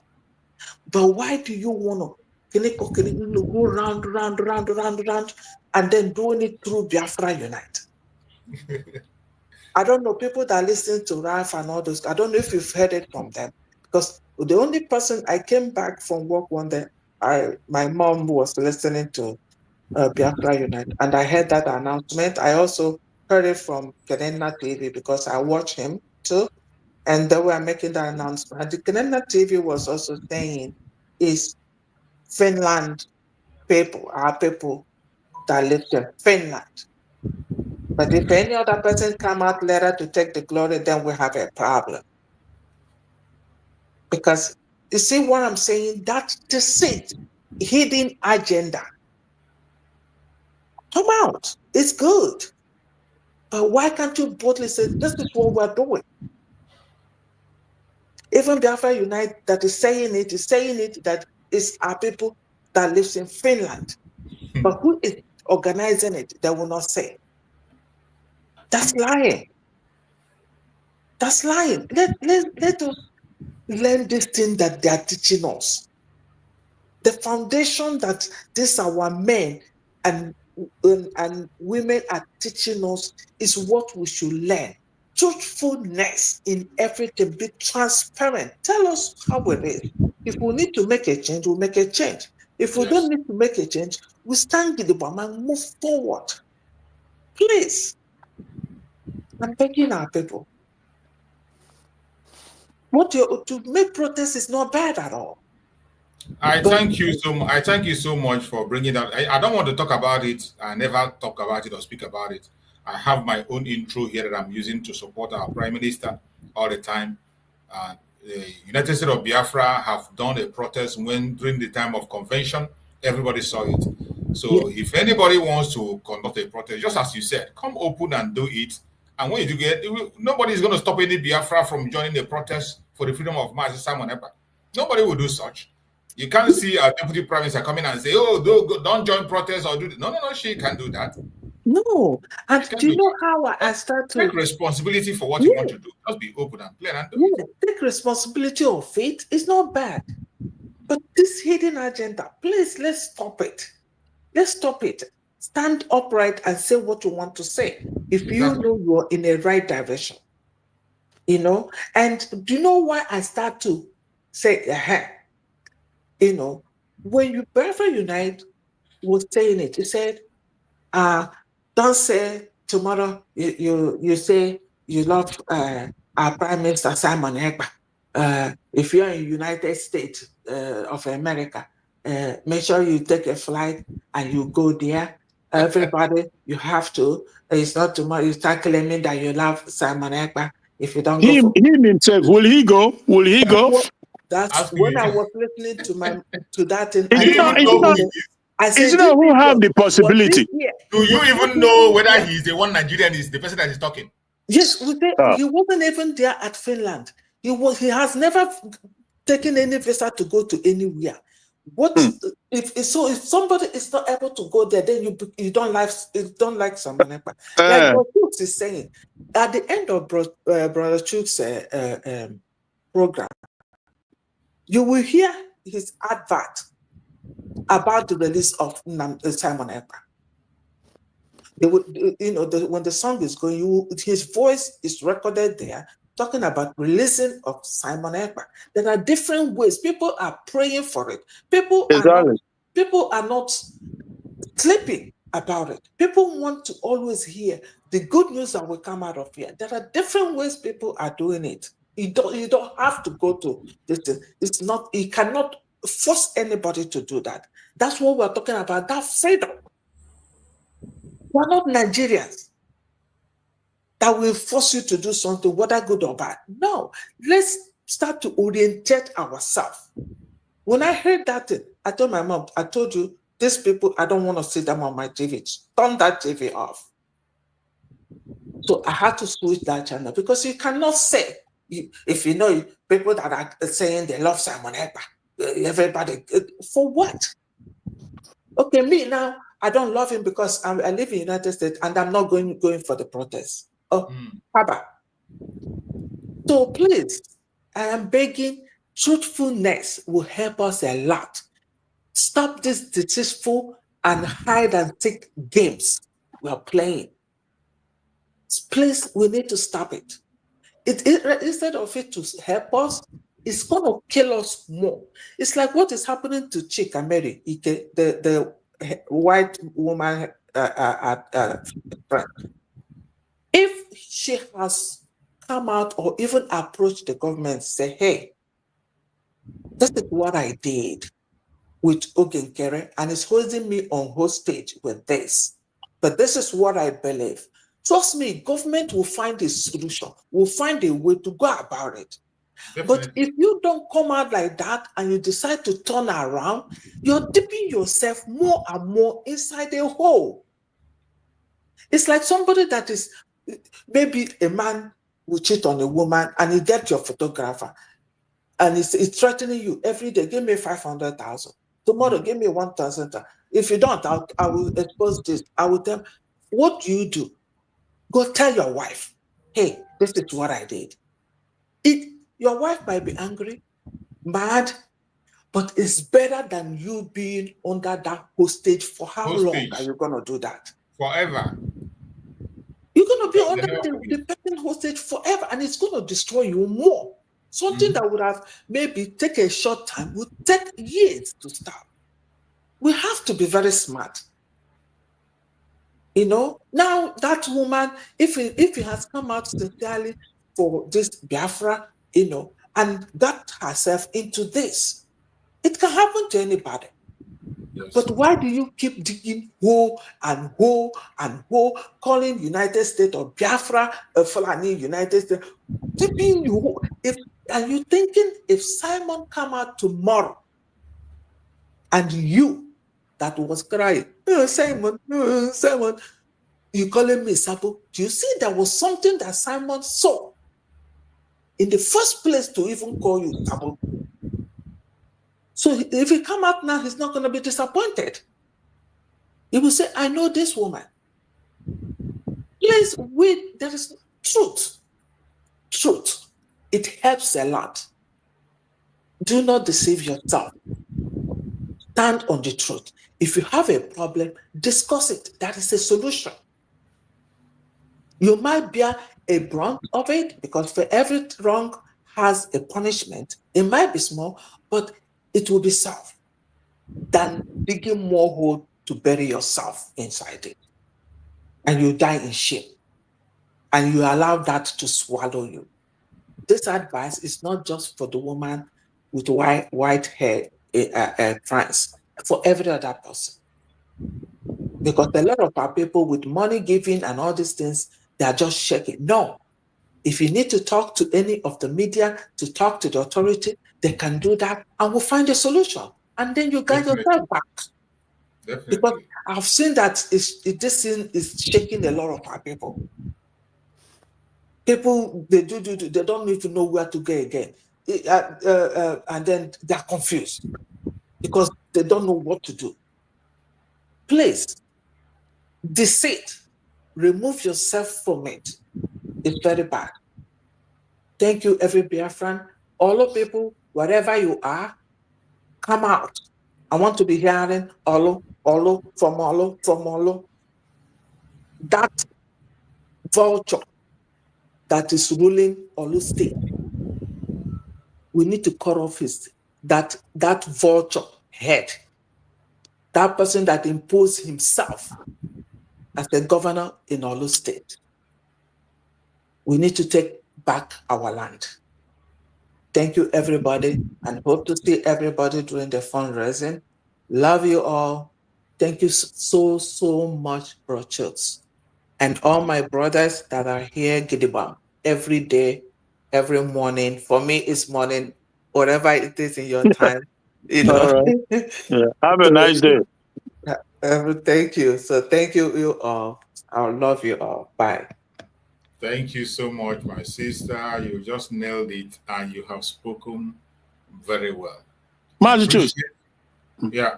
But why do you want to go round, and then doing it through Biafra Unite? I don't know, people that listen to Ralph and all those, I don't know if you've heard it from them. Because the only person, I came back from work one day, my mom was listening to Biafra Unite, and I heard that announcement. I also heard it from Kenena TV because I watch him too, and they were making that announcement. And the Kenena TV was also saying, is Finland people, our people that live in Finland. But if any other person come out later to take the glory, then we have a problem. Because you see what I'm saying? That deceit, hidden agenda. Come out. It's good. But why can't you boldly say, this is what we're doing? Even Biafra Unite that is saying it that it's our people that lives in Finland. But who is organizing it? They will not say. That's lying. That's lying. Let us learn this thing that they are teaching us. The foundation that these our men and women are teaching us is what we should learn. Truthfulness in everything. Be transparent. Tell us how it is. If we need to make a change, we'll make a change. If we don't need to make a change, we stand with the bomb and move forward. Please. I'm begging our people. To make protest is not bad at all. I thank you so much. I thank you so much for bringing that. I don't want to talk about it. I never talk about it or speak about it. I have my own intro here that I'm using to support our Prime Minister all the time. The United States of Biafra have done a protest during the time of convention. Everybody saw it. So if anybody wants to conduct a protest, just as you said, come open and do it. And when you do it, nobody is going to stop any Biafra from joining the protest for the freedom of Master Simon Ekpa. Nobody will do such. You can't see a deputy prime minister coming and say, "Oh, don't join protest or do this." No, she can't do that. No, and do you know how I start to take responsibility for what you want to do? Just be open and plain and do it. Take responsibility of it. It's not bad, but this hidden agenda, please, let's stop it. Let's stop it. Stand upright and say what you want to say. If you know you're in the right direction, And do you know why I start to say, when you Biafra Unite was saying it, he said, don't say tomorrow you say you love our Prime Minister Simon Ekpa. If you're in the United States of America, make sure you take a flight and you go there. Everybody, you have to. It's not tomorrow you start claiming that you love Simon Ekpa. If you don't go him himself, will he go? Will he go? That's when I was listening to that thing. I said, who have the possibility? Do you even know whether he's the one Nigerian is the person that is talking? Yes, he wasn't even there at Finland. He has never taken any visa to go to anywhere. If somebody is not able to go there, then you don't like someone. Like what Chooks is saying, at the end of Brother Chooks' program, you will hear his advert about the release of Simon Ekpa. They would, when the song is going, his voice is recorded there, talking about releasing of Simon Ekpa. There are different ways. People are praying for it. People are not sleeping about it. People want to always hear the good news that will come out of here. There are different ways people are doing it. You don't have to go to this thing. It's not, you cannot force anybody to do that. That's what we're talking about, that freedom. We're not Nigerians that will force you to do something, whether good or bad. No, let's start to orientate ourselves. When I heard that thing, I told my mom, I told you, these people, I don't want to see them on my TV. Turn that TV off. So I had to switch that channel because you cannot say, if you know people that are saying they love Simon Ekpa, everybody, for what? Okay, me now, I don't love him because I live in the United States and I'm not going for the protest. Oh, Papa. So please, I am begging, truthfulness will help us a lot. Stop this deceitful and hide and seek games we are playing. Please, we need to stop it. Instead of it to help us, it's going to kill us more. It's like what is happening to Chika Mary, the white woman friend. If she has come out or even approached the government, say, hey, this is what I did with Ogenkere, and it's holding me on hostage with this. But this is what I believe. Trust me, government will find a solution, will find a way to go about it. Definitely. But if you don't come out like that and you decide to turn around, you're dipping yourself more and more inside a hole. It's like somebody that is, maybe a man will cheat on a woman and you get your photographer and it's threatening you every day, give me 500,000. Tomorrow, give me 1,000. If you don't, I will expose this. I will tell, what do? Go tell your wife, hey, this is what I did. Your wife might be angry, mad, but it's better than you being under that hostage for how long are you going to do that? Forever. You're going to be under the person hostage forever, and it's going to destroy you more. Something that would have maybe take a short time would take years to stop. We have to be very smart. Now that woman, if he has come out sincerely for this Biafra, and got herself into this, it can happen to anybody. Yes. But why do you keep digging hole and hole and hole, calling United States or Biafra, Fulani United States, digging you? Are you thinking if Simon come out tomorrow and you that was crying, Simon, you calling me Sabo? Do you see there was something that Simon saw in the first place to even call you Sabo? So if he come out now, he's not going to be disappointed. He will say, I know this woman. Please, there is truth. Truth. It helps a lot. Do not deceive yourself. Stand on the truth. If you have a problem, discuss it. That is a solution. You might bear a brunt of it because for every wrong has a punishment. It might be small, but it will be solved than digging more hole to bury yourself inside it. And you die in shame. And you allow that to swallow you. This advice is not just for the woman with white hair, France, for every other person. Because a lot of our people with money giving and all these things, they are just shaking. No. If you need to talk to any of the media, to talk to the authority, they can do that and we'll find a solution. And then you get yourself back. Definitely. Because I've seen that this thing is shaking a lot of our people. People, they don't even know where to go again. And then they're confused because they don't know what to do. Please, deceit, remove yourself from it. It's very bad. Thank you, every Biafran. All of people, wherever you are, come out I want to be hearing Olu from Olu. That vulture that is ruling Olu State, we need to cut off that vulture head. That person that imposed himself as the governor in Olu State. We need to take back our land. Thank you, everybody, and hope to see everybody during the fundraising. Love you all. Thank you so much, Bro Chills. And all my brothers that are here, Gidibam, every day, every morning. For me, it's morning, whatever it is in your time. You know. All right. Yeah. Have a nice day. Thank you. So thank you all. I love you all. Bye. Thank you so much, my sister. You just nailed it, and you have spoken very well. Yeah.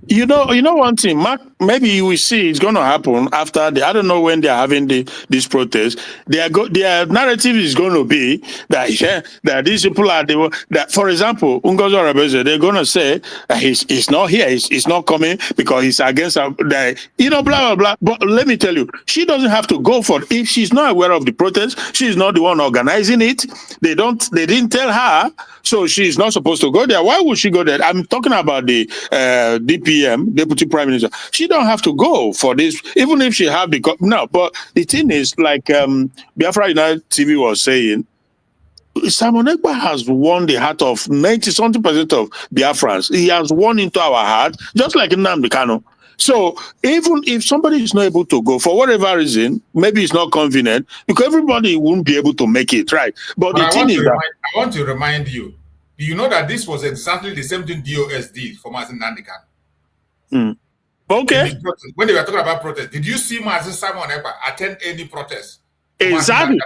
You know one thing, Mark, maybe you will see it's going to happen after I don't know when they're having this protest. Their narrative is going to be that these people are that, for example, NgoziOrabueze, they're going to say that he's not here, he's not coming because he's against blah blah blah. But let me tell you, she doesn't have to go for it. If she's not aware of the protest, she's not the one organizing it. They didn't tell her, so she's not supposed to go there. Why would she go there? I'm talking about the DPM, Deputy Prime Minister. She don't have to go for this, even if she have no. But the thing is, like Biafra United TV was saying, Simon Ekpa has won the heart of 90-something% of Biafrans. He has won into our heart, just like Nnamdi Kanu. So even if somebody is not able to go for whatever reason, maybe it's not convenient, because everybody won't be able to make it, right? But the thing is that I want to remind you, do you know that this was exactly the same thing DOS did for Mazi Nnamdi Kanu? Okay. When they were talking about protest, did you see Mazi Simon Ekpa attend any protest? Exactly.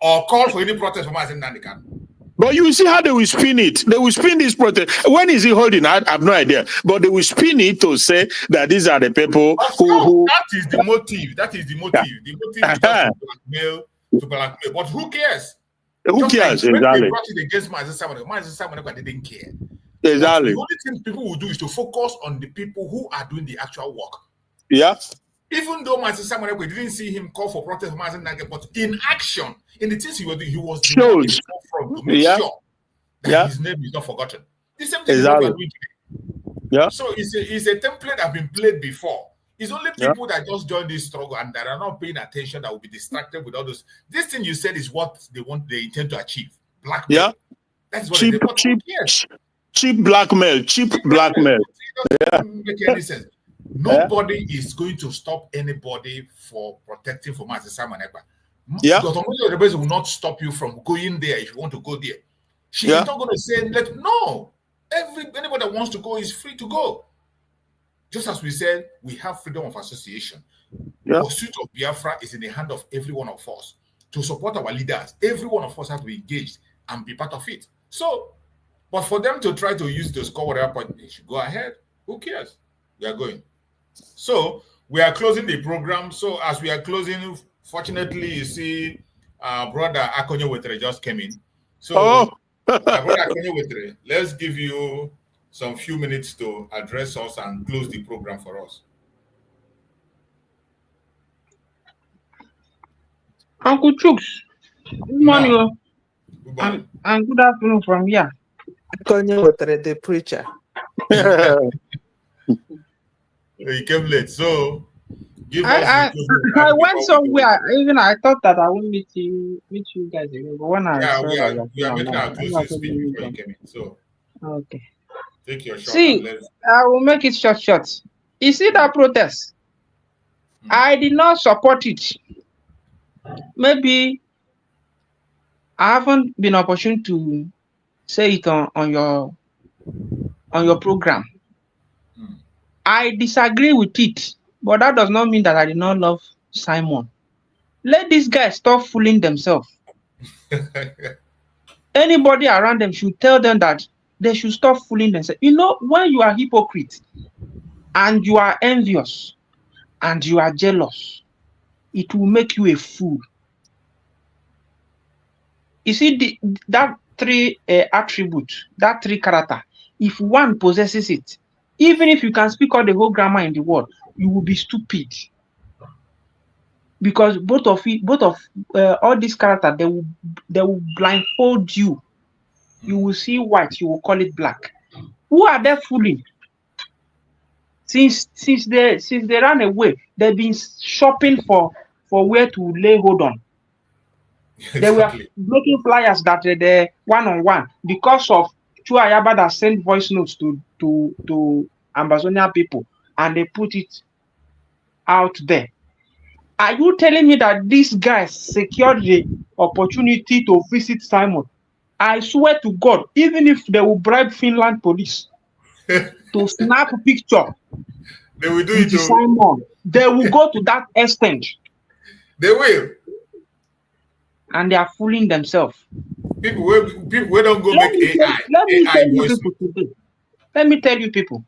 Or call for any protest for Mazi Nnamdi Kanu? But you see how they will spin it. They will spin this protest. When is he holding? I have no idea. But they will spin it to say that these are the people who that is the motive. That is the motive. Yeah. The motive is just to blackmail. But who cares? Who cares? Like when exactly. they brought it against Mazi Simon Ekpa didn't care. Exactly. The only thing people will do is to focus on the people who are doing the actual work. Yeah. Even though Mazi Simon Ekpa didn't see him call for protest for Mazi Nnamdi, but in action, in the things he was doing, he was the one in the forefront to make sure that his name is not forgotten. The same thing is what we're doing today. Yeah. So it's a template that has been played before. It's only people that just join this struggle and that are not paying attention that will be distracted with all those. This thing you said is what they intend to achieve. Blackmail. Yeah. That's what cheap blackmail. Cheap blackmail. It doesn't make any sense. Nobody is going to stop anybody for protecting for Mazi Simon Ekpa. Yeah. Because NgoziOrabueze will not stop you from going there if you want to go there. She is not going to say, no. Anybody that wants to go is free to go. Just as we said, we have freedom of association. The pursuit of Biafra is in the hand of every one of us. To support our leaders, every one of us has to be engaged and be part of it. So, but for them to try to use the score whatever point, they should go ahead. Who cares? We are going. So, we are closing the program. So, as we are closing, fortunately, you see, brother Akonye Wetre just came in. So, brother Akonye Wetre, let's give you some few minutes to address us and close the program for us. Uncle Chooks, good morning. Good morning. And good afternoon from here. Akonye Wetre, the preacher. He came late, so I went somewhere. Even I thought that I would meet you guys again. But when we are making our closing speech before you came in. So okay, take your shot. See, I will make it short. You see that protest? I did not support it. Maybe I haven't been opportune to say it on your program. I disagree with it, but that does not mean that I did not love Simon. Let these guys stop fooling themselves. Anybody around them should tell them that they should stop fooling themselves. You know, when you are hypocrite and you are envious and you are jealous, it will make you a fool. You see, that three attribute, that three character, if one possesses it, Even if you can speak all the whole grammar in the world, you will be stupid. Because both of all these characters, they will blindfold you. You will see white, you will call it black. Who are they fooling? Since they ran away, they've been shopping for where to lay hold on. They were making flyers that they're one-on-one because of Chuayaba that sent voice notes to Ambazonia people, and they put it out there. Are you telling me that these guys secured the opportunity to visit Simon? I swear to God, even if they will bribe Finland police to snap a picture, they will do it to Simon. They will go to that extent. They will. And they are fooling themselves. People don't go make AI. Let me tell you, people.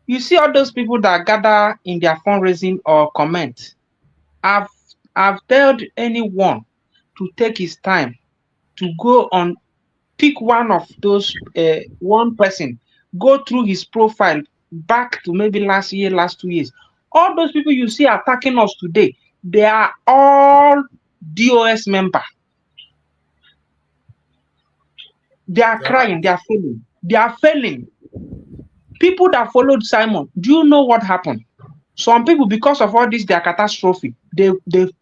You see all those people that gather in their fundraising or comment. I've told anyone to take his time to go on, pick one of those one person, go through his profile back to maybe last year, last 2 years. All those people you see attacking us today, they are all DOS members. They are crying, they are failing. They are failing. People that followed Simon, do you know what happened? Some people, because of all this, their catastrophe, they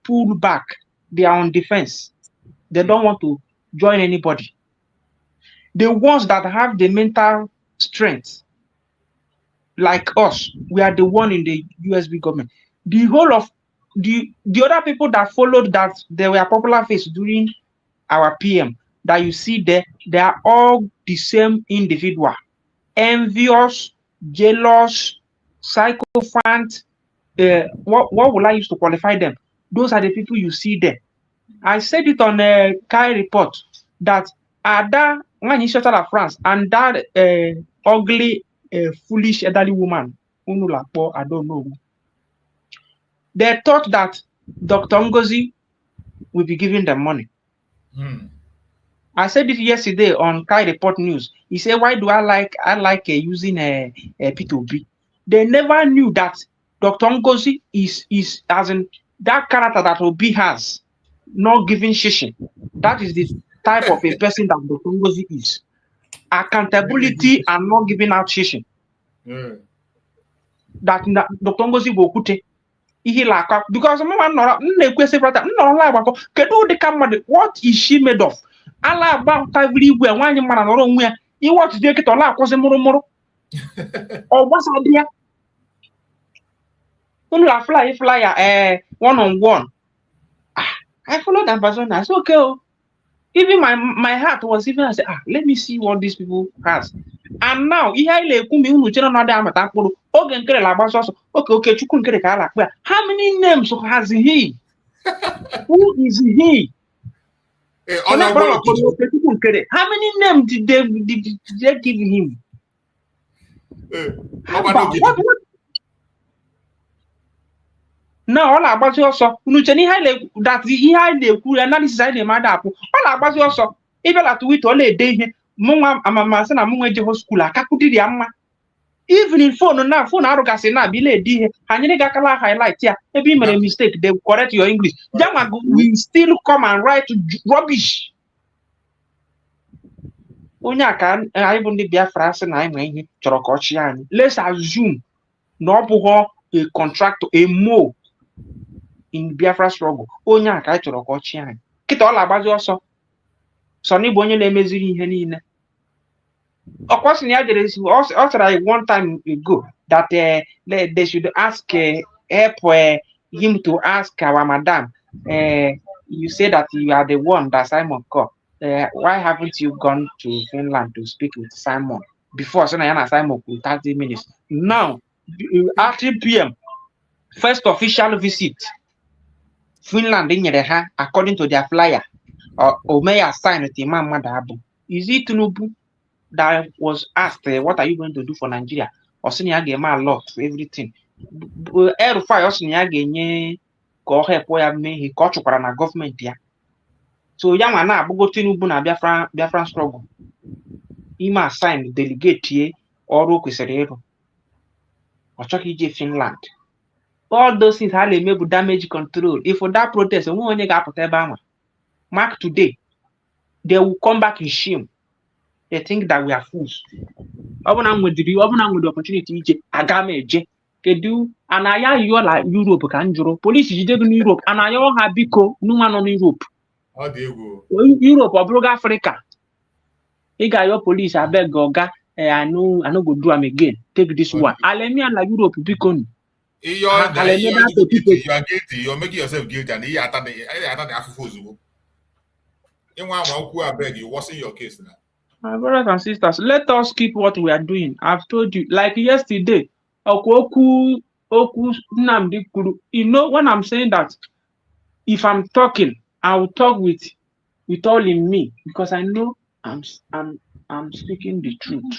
pull back. They are on defense. They don't want to join anybody. The ones that have the mental strength, like us, we are the one in the USB government. The whole of the other people that followed that, they were popular face during our PM, that you see there, they are all the same individual. Envious, jealous, sycophant. What will I use to qualify them? Those are the people you see there. I said it on a Kai report that Ada France and that ugly, foolish elderly woman, I don't know. They thought that Dr. Ngozi will be giving them money. I said it yesterday on Kai Report News. He said, "Why do I like using a P2B?" They never knew that Dr. Ngozi is as in that character that Obi has, not giving shishin. That is the type of a person that Dr. Ngozi is. Accountability and not giving out shishin. That Dr. Ngozi go kute. Because what is she made of? Allah about everywhere. One man and wrong where you want to take it all out because moro or what's idea? When you flyer one-on-one. I followed that person. I said, okay. Even my heart was even, I said, let me see what these people has. And now, how many names has he? Who is he? How many names did they give him? What? Now all about yourself. That he had the cool analysis I demand up. All about yourself. Even at wit all a day, Mama Masan among a school, a Kakudi Yama. Even in phone now, phone arrogance na bile di and you gakala highlight here. Maybe made a mistake, they correct your English. Jama will still come and write rubbish. Onya can I even the Biafrans and I'm in Chorokochian. Let's assume no a contractor, a mo in Biafra struggle. Onya ka Chorokochian. Kita all about yourself. Sonny Bonnie Lemeziri Henina. Of course, also one time ago that they should ask help him to ask our madam. You say that you are the one that Simon called. Why haven't you gone to Finland to speak with Simon before? So now Simon for 30 minutes. Now at 3 p.m. first official visit Finland in there, according to their flyer. Or may I sign with the man Madabu? Is it Tinubu that was asked, what are you going to do for Nigeria? Or senior game a lot for everything. Air fire senior game go help where me he got to a government here. So young man Bugo Tinubu na Biafran struggle. He must sign delegate here or Rokuserero. or Chucky Finland. All those things have made damage control. If for that protest, we only got mark today, they will come back in shame. They think that we are fools. Open with the opportunity, Agame, Kedu, and I you like Europe, Kanjuro, police is in Europe, and I all have Biko, no one on Europe. How do you go? Europe or Broga Africa. He got your police, I beg Goga, I know go do them again. Take this one. Alemian like Europe, Bikon. You are guilty. You're making yourself guilty, and he attacked the Afufuzu. In one who I beg you, what's in your case now? My brothers and sisters, let us keep what we are doing. I've told you, like yesterday, you know, when I'm saying that, if I'm talking, I will talk with all in me, because I know I'm speaking the truth.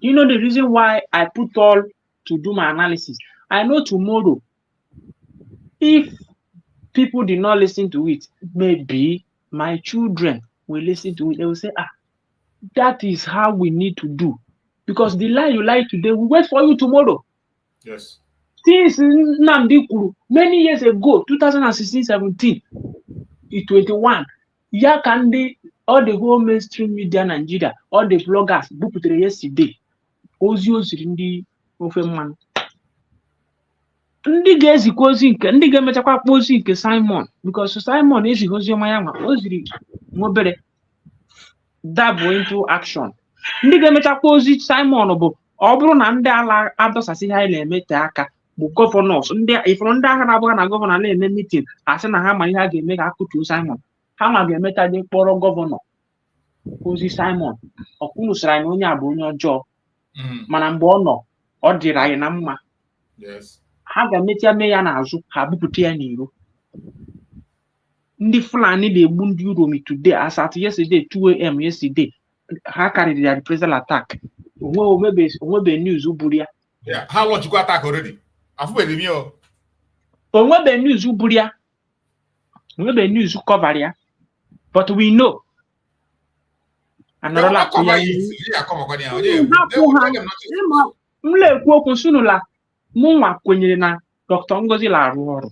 You know the reason why I put all to do my analysis. I know tomorrow, if people did not listen to it, maybe my children will listen to it. They will say, that is how we need to do. Because the lie you lie today will wait for you tomorrow. Yes. Since Nnamdi Kuru, many years ago, 2016, 17, 21, Yakande, all the whole mainstream media Nigeria, all the bloggers, booked yesterday. Ozios Rindi Ofeman. Ndị ga-ezikwa ozi nke ndị ga-emechakwa ozi nke Simon, because Simon ezighị ozi ọma ya ma o ziri nwobere dabụ into action. Ndị ga-emechakwa ozi Simon bụ ọ bụrụ na ndị ala adọsasị ha na-emete aka bụ gọvanọs ndị ifuru ndị agha na-abụghị na gọvanọ na-eme meeting asị na ha ma ihe a ga-eme ka akụtuo Simon, ha ma ga-emeta dị kpọrọ gọvanọ ozi Simon ọkwụnụ sịrị anyị onye a bụ onye ọjọọ, mana mgbe ọ nọ ọ dịrị anyị na mma. Ha ga-emetia mee ya n'azụ, ha bupụta ya n'iro. Ndị Fulani na-egbu ndị Uromi today, as at yesterday 2 a.m. yesterday, ha carried their reprisal attack. Onwebe news buru ya. Yeah, how much you got attack already? Afubeli mi o. Onwebe news buru ya. Onwebe news cover ya. But we know. Another like mlekwu okwu sunula mụnwa kwenyere na Dr. Ngozi na-arụ ọrụ.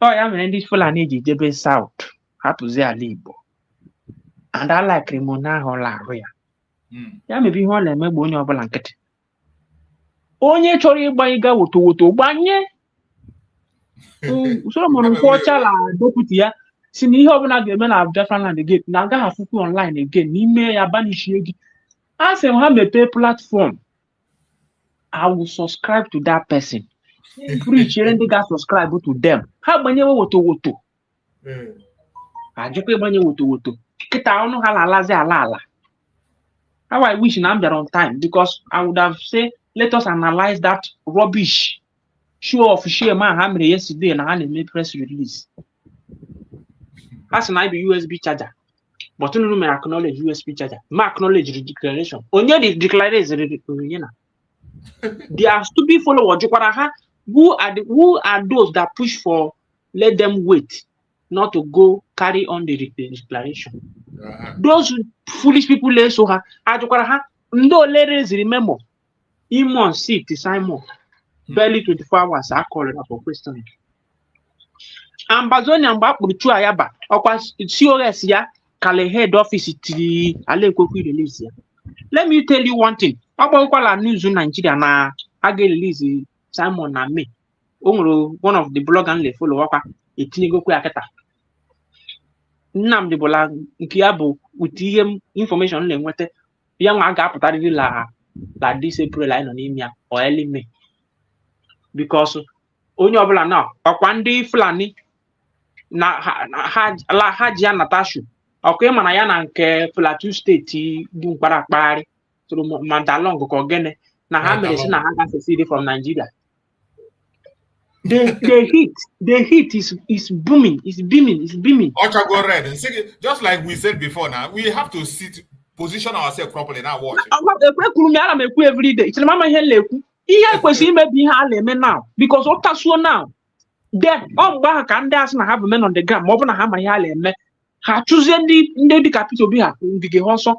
Ọ ya mere ndị Fulani ji jebe South hapụzi ala Igbo. And I like Rimona ahụ na-arụ ya. Ya mebe ihe ọ na-emegbu onye ọbụla nkịtị. Onye chọrọ ịgbanye ga woto gbanye. Solomon Nkwọchala deputy ya si na ihe ọbụla ga-eme na Biafrans again na agaghị afụkwu online again n'ime ya banishie gị. A sị ha mepee platform. I will subscribe to that person. Preach and they got subscribe to them. How many woto? I just pay money woto. Kita ono halalaze alala. How I wish I'm there on time, because I would have said let us analyze that rubbish. Show of share man how many yesterday and I made press release. As an IB USB charger. But no may acknowledge USB charger. Ma acknowledge the declaration. Only the declaration is they are stupid followers. Who are those that push for let them wait, not to go carry on the declaration? Those foolish people lay so no ladies remember Imon seat to Simon barely 24 hours I call it for questioning. Ambazoni amba puchu ayaba okwa COS ya kale head office ti ale kwekwi release ya. Let me tell you one thing. Agbawukwala news in Nigeria na aga release Simon na me. Onwere one of the blog and le follow up etinyego kwa aketa. Nnamdi Bola nke ya bụ with ihe information na-enweta ya nwa ga-apụtarịrị la this April anyị nọ n'ime ya or early May. Because onye ọbụla na ọkwa ndị Fulani na ha ji ya Natasha ọkwa ịma na ya na nke Plateau steeti bụ mkpara akpagharị tụrụ Mandalong ka ogene na ha mere si na ha ga-secede from Nigeria. The heat is booming, it's beaming. Ochago red. Just like we said before now, we have to position ourselves properly now. Watch. Every day. It's mama here ihe kwesịrị imebi ihe a na-eme now because ọ tasuo now. Then ọ mgbe ha ka ndị asị na ha bụ men on the ground ma ọ bụ na ha ma ihe a na-eme ha chụzie ndị dị capital bi ha ngige ha ọsọ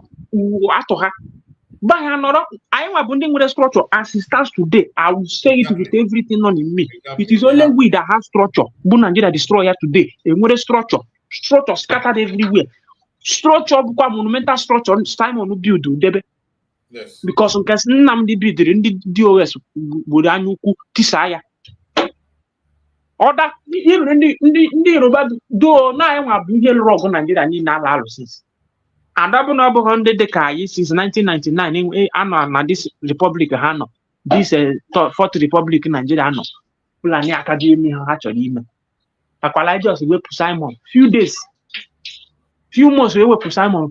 atọ ha By another, I am abundant with a structure as it stands today. I will say it with everything on in me. It is only we that have structure. Bunanjira destroyer today. A with structure scattered everywhere. Structure, monumental structure, Simon will build. Yes. Because on case Namdi build in the DOS would anuku tisaya. Order even in the Robert do now I want to be rock on Nigeria in analysis. And I've been over 100 decades since 1999 in this Republic Hano. This Fourth Republic in Nigeria Hano. Fulani Academy actually. I just wait for Simon. Few months we wait for Simon.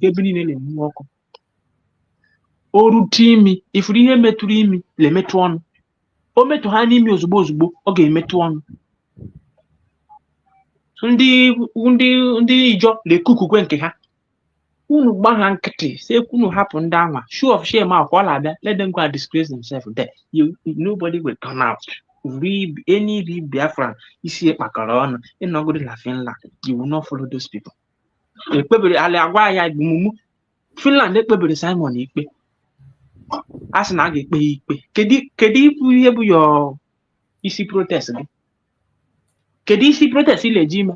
Oru team if we hear me, le metu on. O metu hani mi ozugbo, oge metu on. Ndị ijo le kuku nke ha. Unu gbagha nkịtị say unu hapụ ndị anwa show of shame akwala abịa let them go and disgrace themselves there nobody will come out any Biafran isi ekpakọrọ ọnụ ịnọgodi na Finland you will not follow those people ekpebere ala agwa ya igbumu Finland ekpebere Simon ikpe a sị na a ga-ekpe ya ikpe kedu ibu ihe bụ your isi protest gị kedu isi protest ileji ime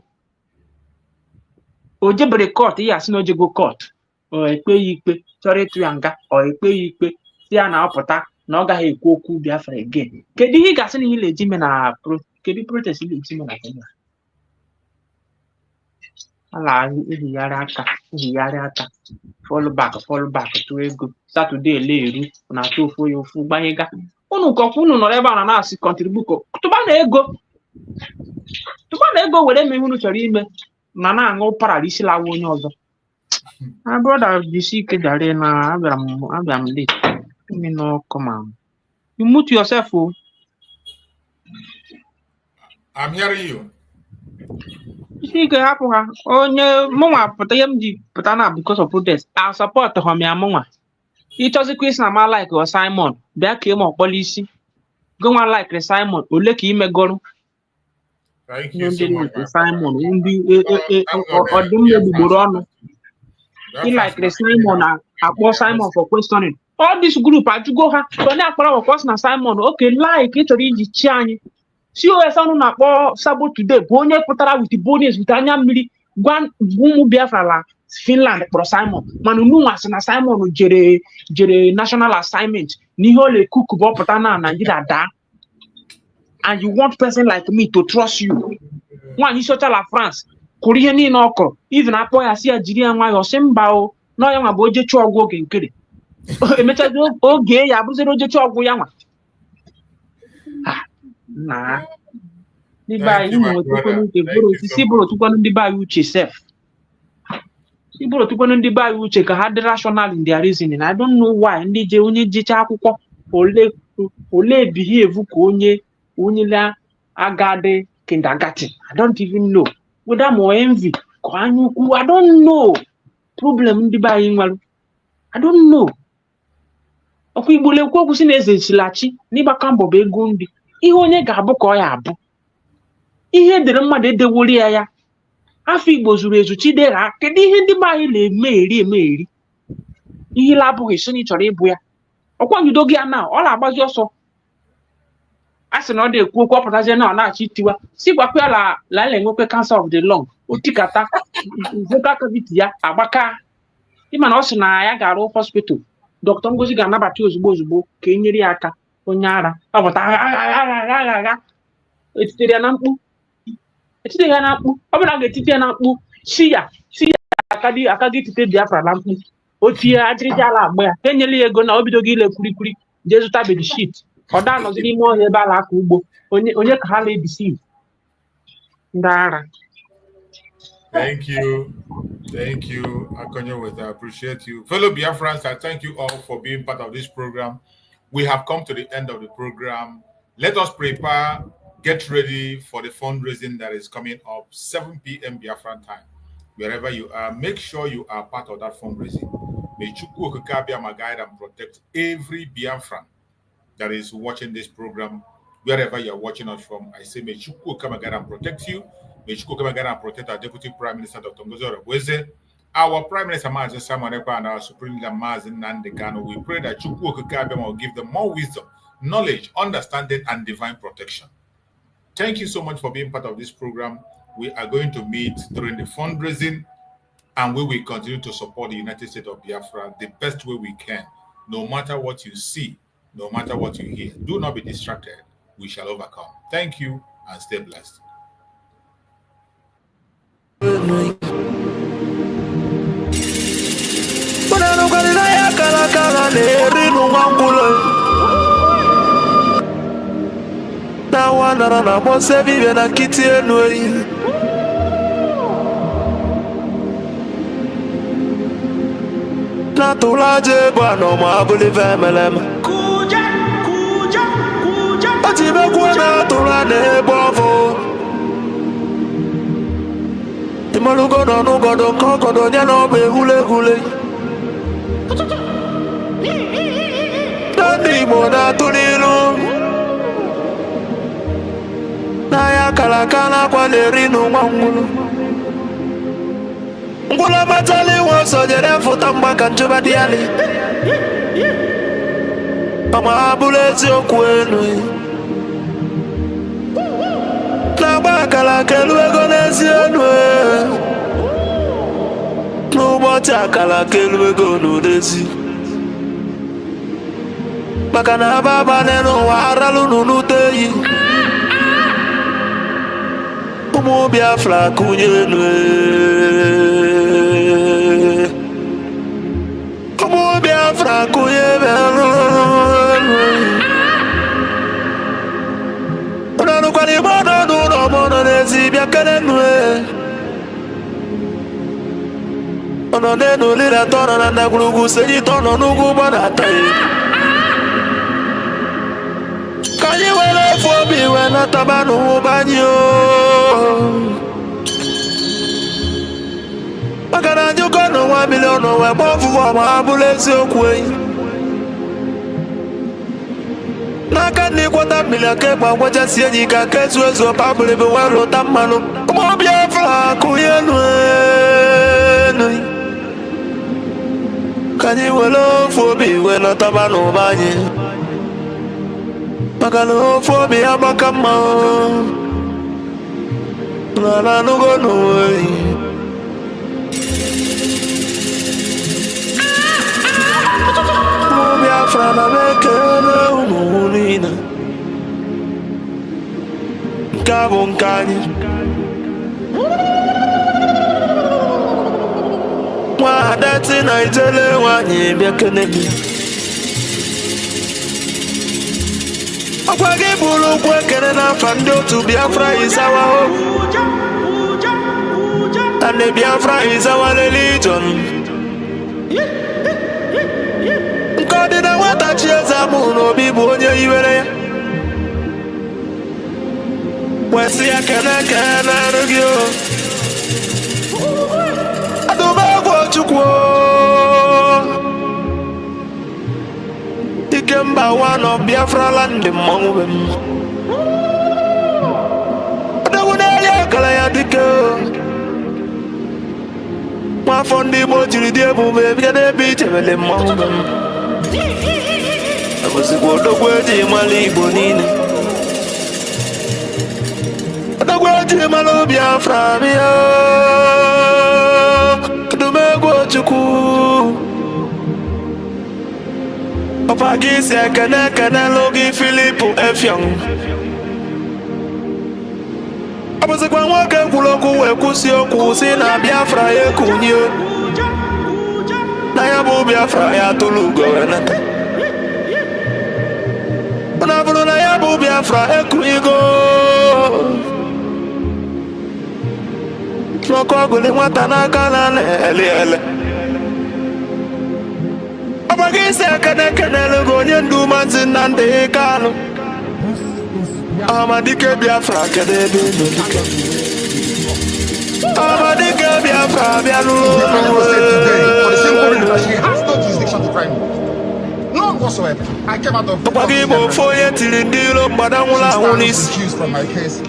o jebere court ya asị na o jego court o ekpe ya ikpe chọrọ ịtụ ya nga o ekpe ya ikpe si ya na ọpụta na ọ gaghị ekwu okwu Biafra again kedu ihe ị ga-asị na ihe ileji ime na kedu protest ileji ime na Kenya ala ihigharị aka fall back tụọ ego Saturday ele-eru na atụ ofu ya ofu gbanyega unu kọkwa unu nọrọ ebe a na-asị contribute tụba na ego were eme unu chọrọ ime na na-aṅụ paralisi lawa onye ọzọ my brother jisi ike jare na abịara m late no come on you mute yourself oh. I'm hearing you. Isi ike hapụ ha onye mụnwa pụta ihe m ji pụta na because of protest I support hom ya mụnwa ịchọzikwa isi na ma like o Simon bịa ka ịma ọkpọrọ isi gonwa like Simon ole ka imegoro Thank you so much, Simon ndị ọdịmma egbugboro ọnụ like Simon akpọ Simon for questioning all this group ajụgo ha onye akpọrọ ọkọs na Simon oke like ịchọrọ iji chi anyị COS ọnụ na-akpọ Sabo today bụ onye pụtara with bonus with anya mmiri gwa ụmụ Biafra la Finland kpọrọ Simon mana unu nwa sị na Simon jere national assignment n'ihe ole kuku bụ ọpụta na Nigeria daa and you want person like me to trust you nwaanyị sociala France kwụrụ ihe niile ọ kọrọ even akpọ ya si ya jiri ya nwayọọ sị mba o na ya nwa bụ ojechi ọgwụ oge nkere emechazi oge ya abụziri ojechi ọgwụ ya nwa na ndị be anyị ụmụ uche bụrụ osisi bụrụ tụkwanụ ndị be anyị uche sef ibụrụ tụkwanụ ndị be anyị uche ka ha dị rational in their reasoning I don't know why ndị je onye jecha akwụkwọ ole behave ka onye la agadi kindergarten I don't even know whether more envy ka anya ukwu I don't know problem ndị be anyị nwere I don't know ọkwa Igbo lekwu okwu si na eze chilachi n'ịgbaka mbọ bụ ego ndị ihe onye ga-abụ ka ọ ya abụ ihe edere mmadụ edewori ya afọ Igbo zuru ezu chidera kedu ihe ndị be anyị na-eme eri ihe labụghị so na ị chọrọ ịbụ ya ọkwa njudo gị ya na ọ na-agbazi ọsọ a sị na ọ dị ekwu okwu ọpụtazie na ọ na-achọ itiwa si gwakwa ya la enwekwe cancer of the lung otikata vocal cavity ya agbaka ịma na ọ sị na ya ga-arụ hospital Dr. Ngozi ga-anabata ozugbo ka e nyere ya aka onye ara ọpụta agha etitere ya na mkpu ọ bụla ga-etite ya na mkpu si ya aka gị etite Biafra na mkpu o tinye ajịrịja ala agba ya enyela ya ego na o bido gị ile kwurikwuri jee zụta bedshit ọ da nọzi n'ime ọhịa ebe a na-akọ ugbo onye ka ha na-edisiv ndị ara. Thank you, Akonyo. I appreciate you. Fellow Biafrans, I thank you all for being part of this program. We have come to the end of the program. Let us prepare, get ready for the fundraising that is coming up 7 p.m. Biafran time. Wherever you are, make sure you are part of that fundraising. May Chukwu Okike Abịama guide and protect every Biafran that is watching this program, wherever you are watching us from. I say, may Chukwu Okike guide and protect you. May Chukwu Okike guide and protect our Deputy Prime Minister, Dr. Ngozi Orabueze. Our Prime Minister Mazi Simon Ekpa and our Supreme Leader Mazi Nnamdi Kanu, we pray that Chukwu Okike Abịama will give them more wisdom, knowledge, understanding, and divine protection. Thank you so much for being part of this program. We are going to meet during the fundraising, and we will continue to support the United States of Biafra the best way we can, no matter what you see, no matter what you hear. Do not be distracted. We shall overcome. Thank you and stay blessed. Natulaje bwana mabuli vemelem Ajibe kwena tulane bovo Timalugo no nugodo kokodo nyano be hule hule Dani mona tulilu Na ya kalakala kwa lerinu mwangulu Ngula matali woso jere futa mbaka nchuba diali Ama abulezi okwenu Na baka la kelu egonezi enwe N'ụbọchị akala kelu ego n'odezi Maka na ababa n'ụwa aralu n'unuteyi Ụmụ Biafra kunye enwe Ụmụ Biafra kunye enwe Ọnọdụkwara igbe ọnọdụ n'ọmọnọ n'ezi bịa kere nwe Ọnọdụ enu lira tọnọ na ndagwurugwu senyi tọnọ n'ugwu gbadata ya Ka anyị were ofu obi wee nataba n'ụba anyị Maka na anyị ụkọ n'ụwa milion wee gba ọfụfụ ma ha bụrụ eziokwu enyi N'aka ndị kwata milion ka ịgba gwachasị enyi ka ka ezu ezu ọpa bụrụ ebe wee lụta mmanụ Ụmụ Biafra kụnye enu Ka anyị were ofu obi wee nataba n'ụba anyị Maka na ofu obi agbaka mma Na anụgo n'ụwa Ụmụ Biafra na bekele ụmụ niile Nke a bụ nke anyị Nwa adeti na ijele nwanyị bekele gị Ọkwa gị bụrụ ụkwụ ekele n'afa ndị otu Biafra is our hope And the Biafra is our religion Nke ọ dị na nwata chi eze amụrụ n'obi bụ onye iwere ya Wesị ya kene kene arụ gị o Adụmegwu Chukwu Ikemba one of Biafra land mmọnwụ be m Adọgwu n'eli akara ya dike Nwafọ ndị Igbo jiri dị ebube bịa n'ebe ichebele mmọnwụ be m Abụzikwa odogwu eji mara Igbo niile Odogwu eji mara Biafra bịa Adụmegwu Chukwu Papa gị si ekene kene lụgị Filipu Efiong Abụzikwa nwoke kwuru okwu wee kwụsị okwu si na Biafra ya ekunye Na ya bụ Biafra ya tụrụ ugo wee nata Na bụrụ na ya bụ Biafra ekunyigo N'ọkụ ọgụlị nwata n'aka na na-ele ele Papa gị si ekene kene lụgị onye ndu Maazị Nnamdi Kanu Amadike Biafra kedu ebe ị nọ dike Amadike Biafra bịa She has no jurisdiction to try me. None whatsoever. I came out of Ọkwa gị bụ ofu onye tiri ndị iro mgbada nwụrụ ahụ n'isi from my case.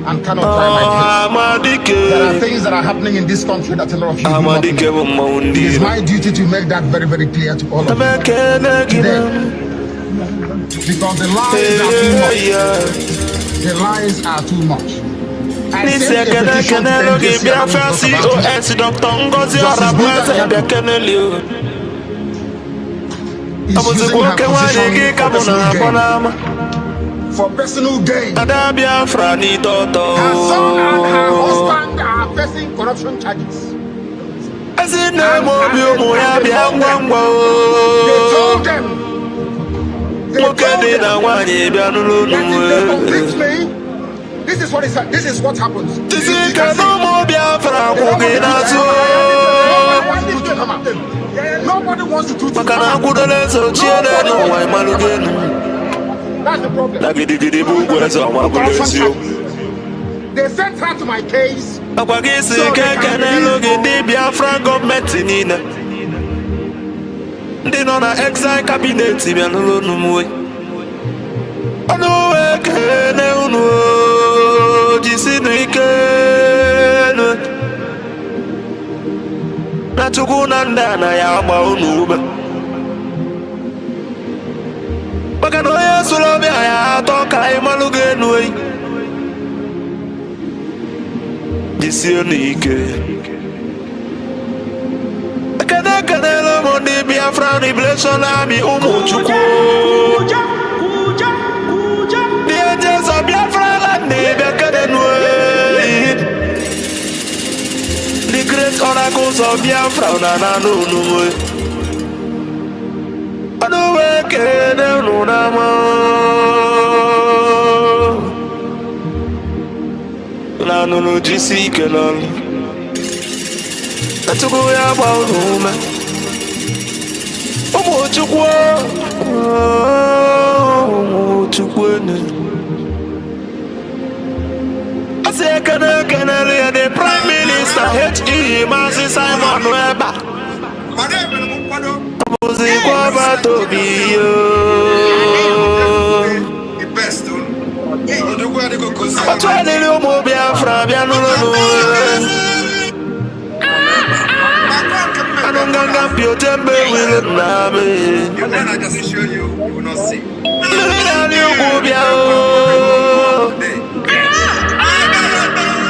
and cannot try my case. There are things that are happening in this country that a lot of you do not know. It is my duty to make that very, very clear to all of you today. Because the lies are too much. The lies are too much. I sent a petition to the NGC for personal gain. Her son and her husband are facing corruption charges. They told them this is what happens. Nobody wants to come out. That's the problem. They sent her to my case. So the Biafran government they know na exile cabinet na chukuna ndana ya agba unu maka na onye sụrụ ya atọ ka ịmalụ ga-enu jisie n'ike ekele m ndị Biafra Liberation Army ụmụ Chukwu the angels of Biafra land the great oracles of Biafra na n'unu ọnụ ekele unu n'ama na n'unu jisi ike n'ọlụ Chukwu ya gba unu ume ụmụ Chukwu asị ekele ya the Prime Minister H.E. Maazị Simon Webber ọbụzikwa agbata obi otu eliri ụmụ Biafra bịa n'ụlọ Anonganga piotembe wile name. Lili ukubia o.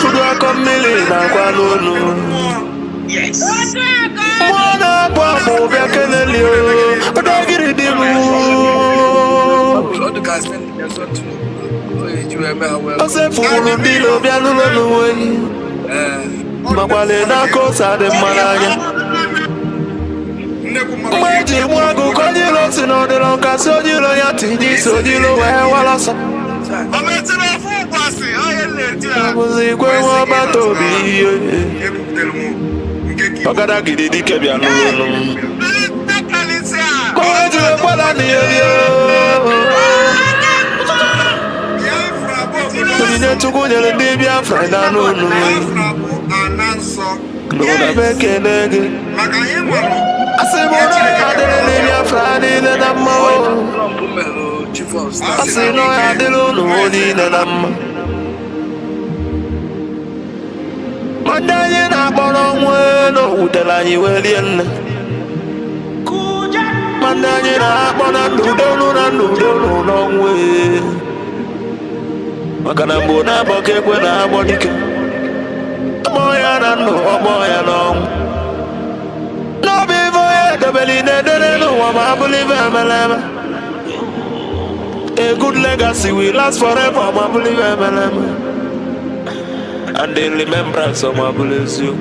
Kudwa komili na kwa lunu. Mwana kwa mubia keneli o. Odagiri dimu. Ose fulu dilo bia lulu we. Makwale na kosa de malanya. Mweji mwagu kojilo sinodilo kasojilo yatiji sojilo wewalasa Muzikwe wabatobi Wakada gididi kebya nunu Mweji wekwala niyo Tumine tukunyele ndi Biafra na nunu Nuna beke nege Asimona ya dele Biafra ni le namma Asino ya dele ni le namma Mandanyi na bono mweno Udela nyi welienne Mandanyi na bono Ndudonu no mwe Makana mbona boke kwe na bodike Omoya na no, omoya no No before the belly, a good legacy will last forever, and the remembrance of my bless you.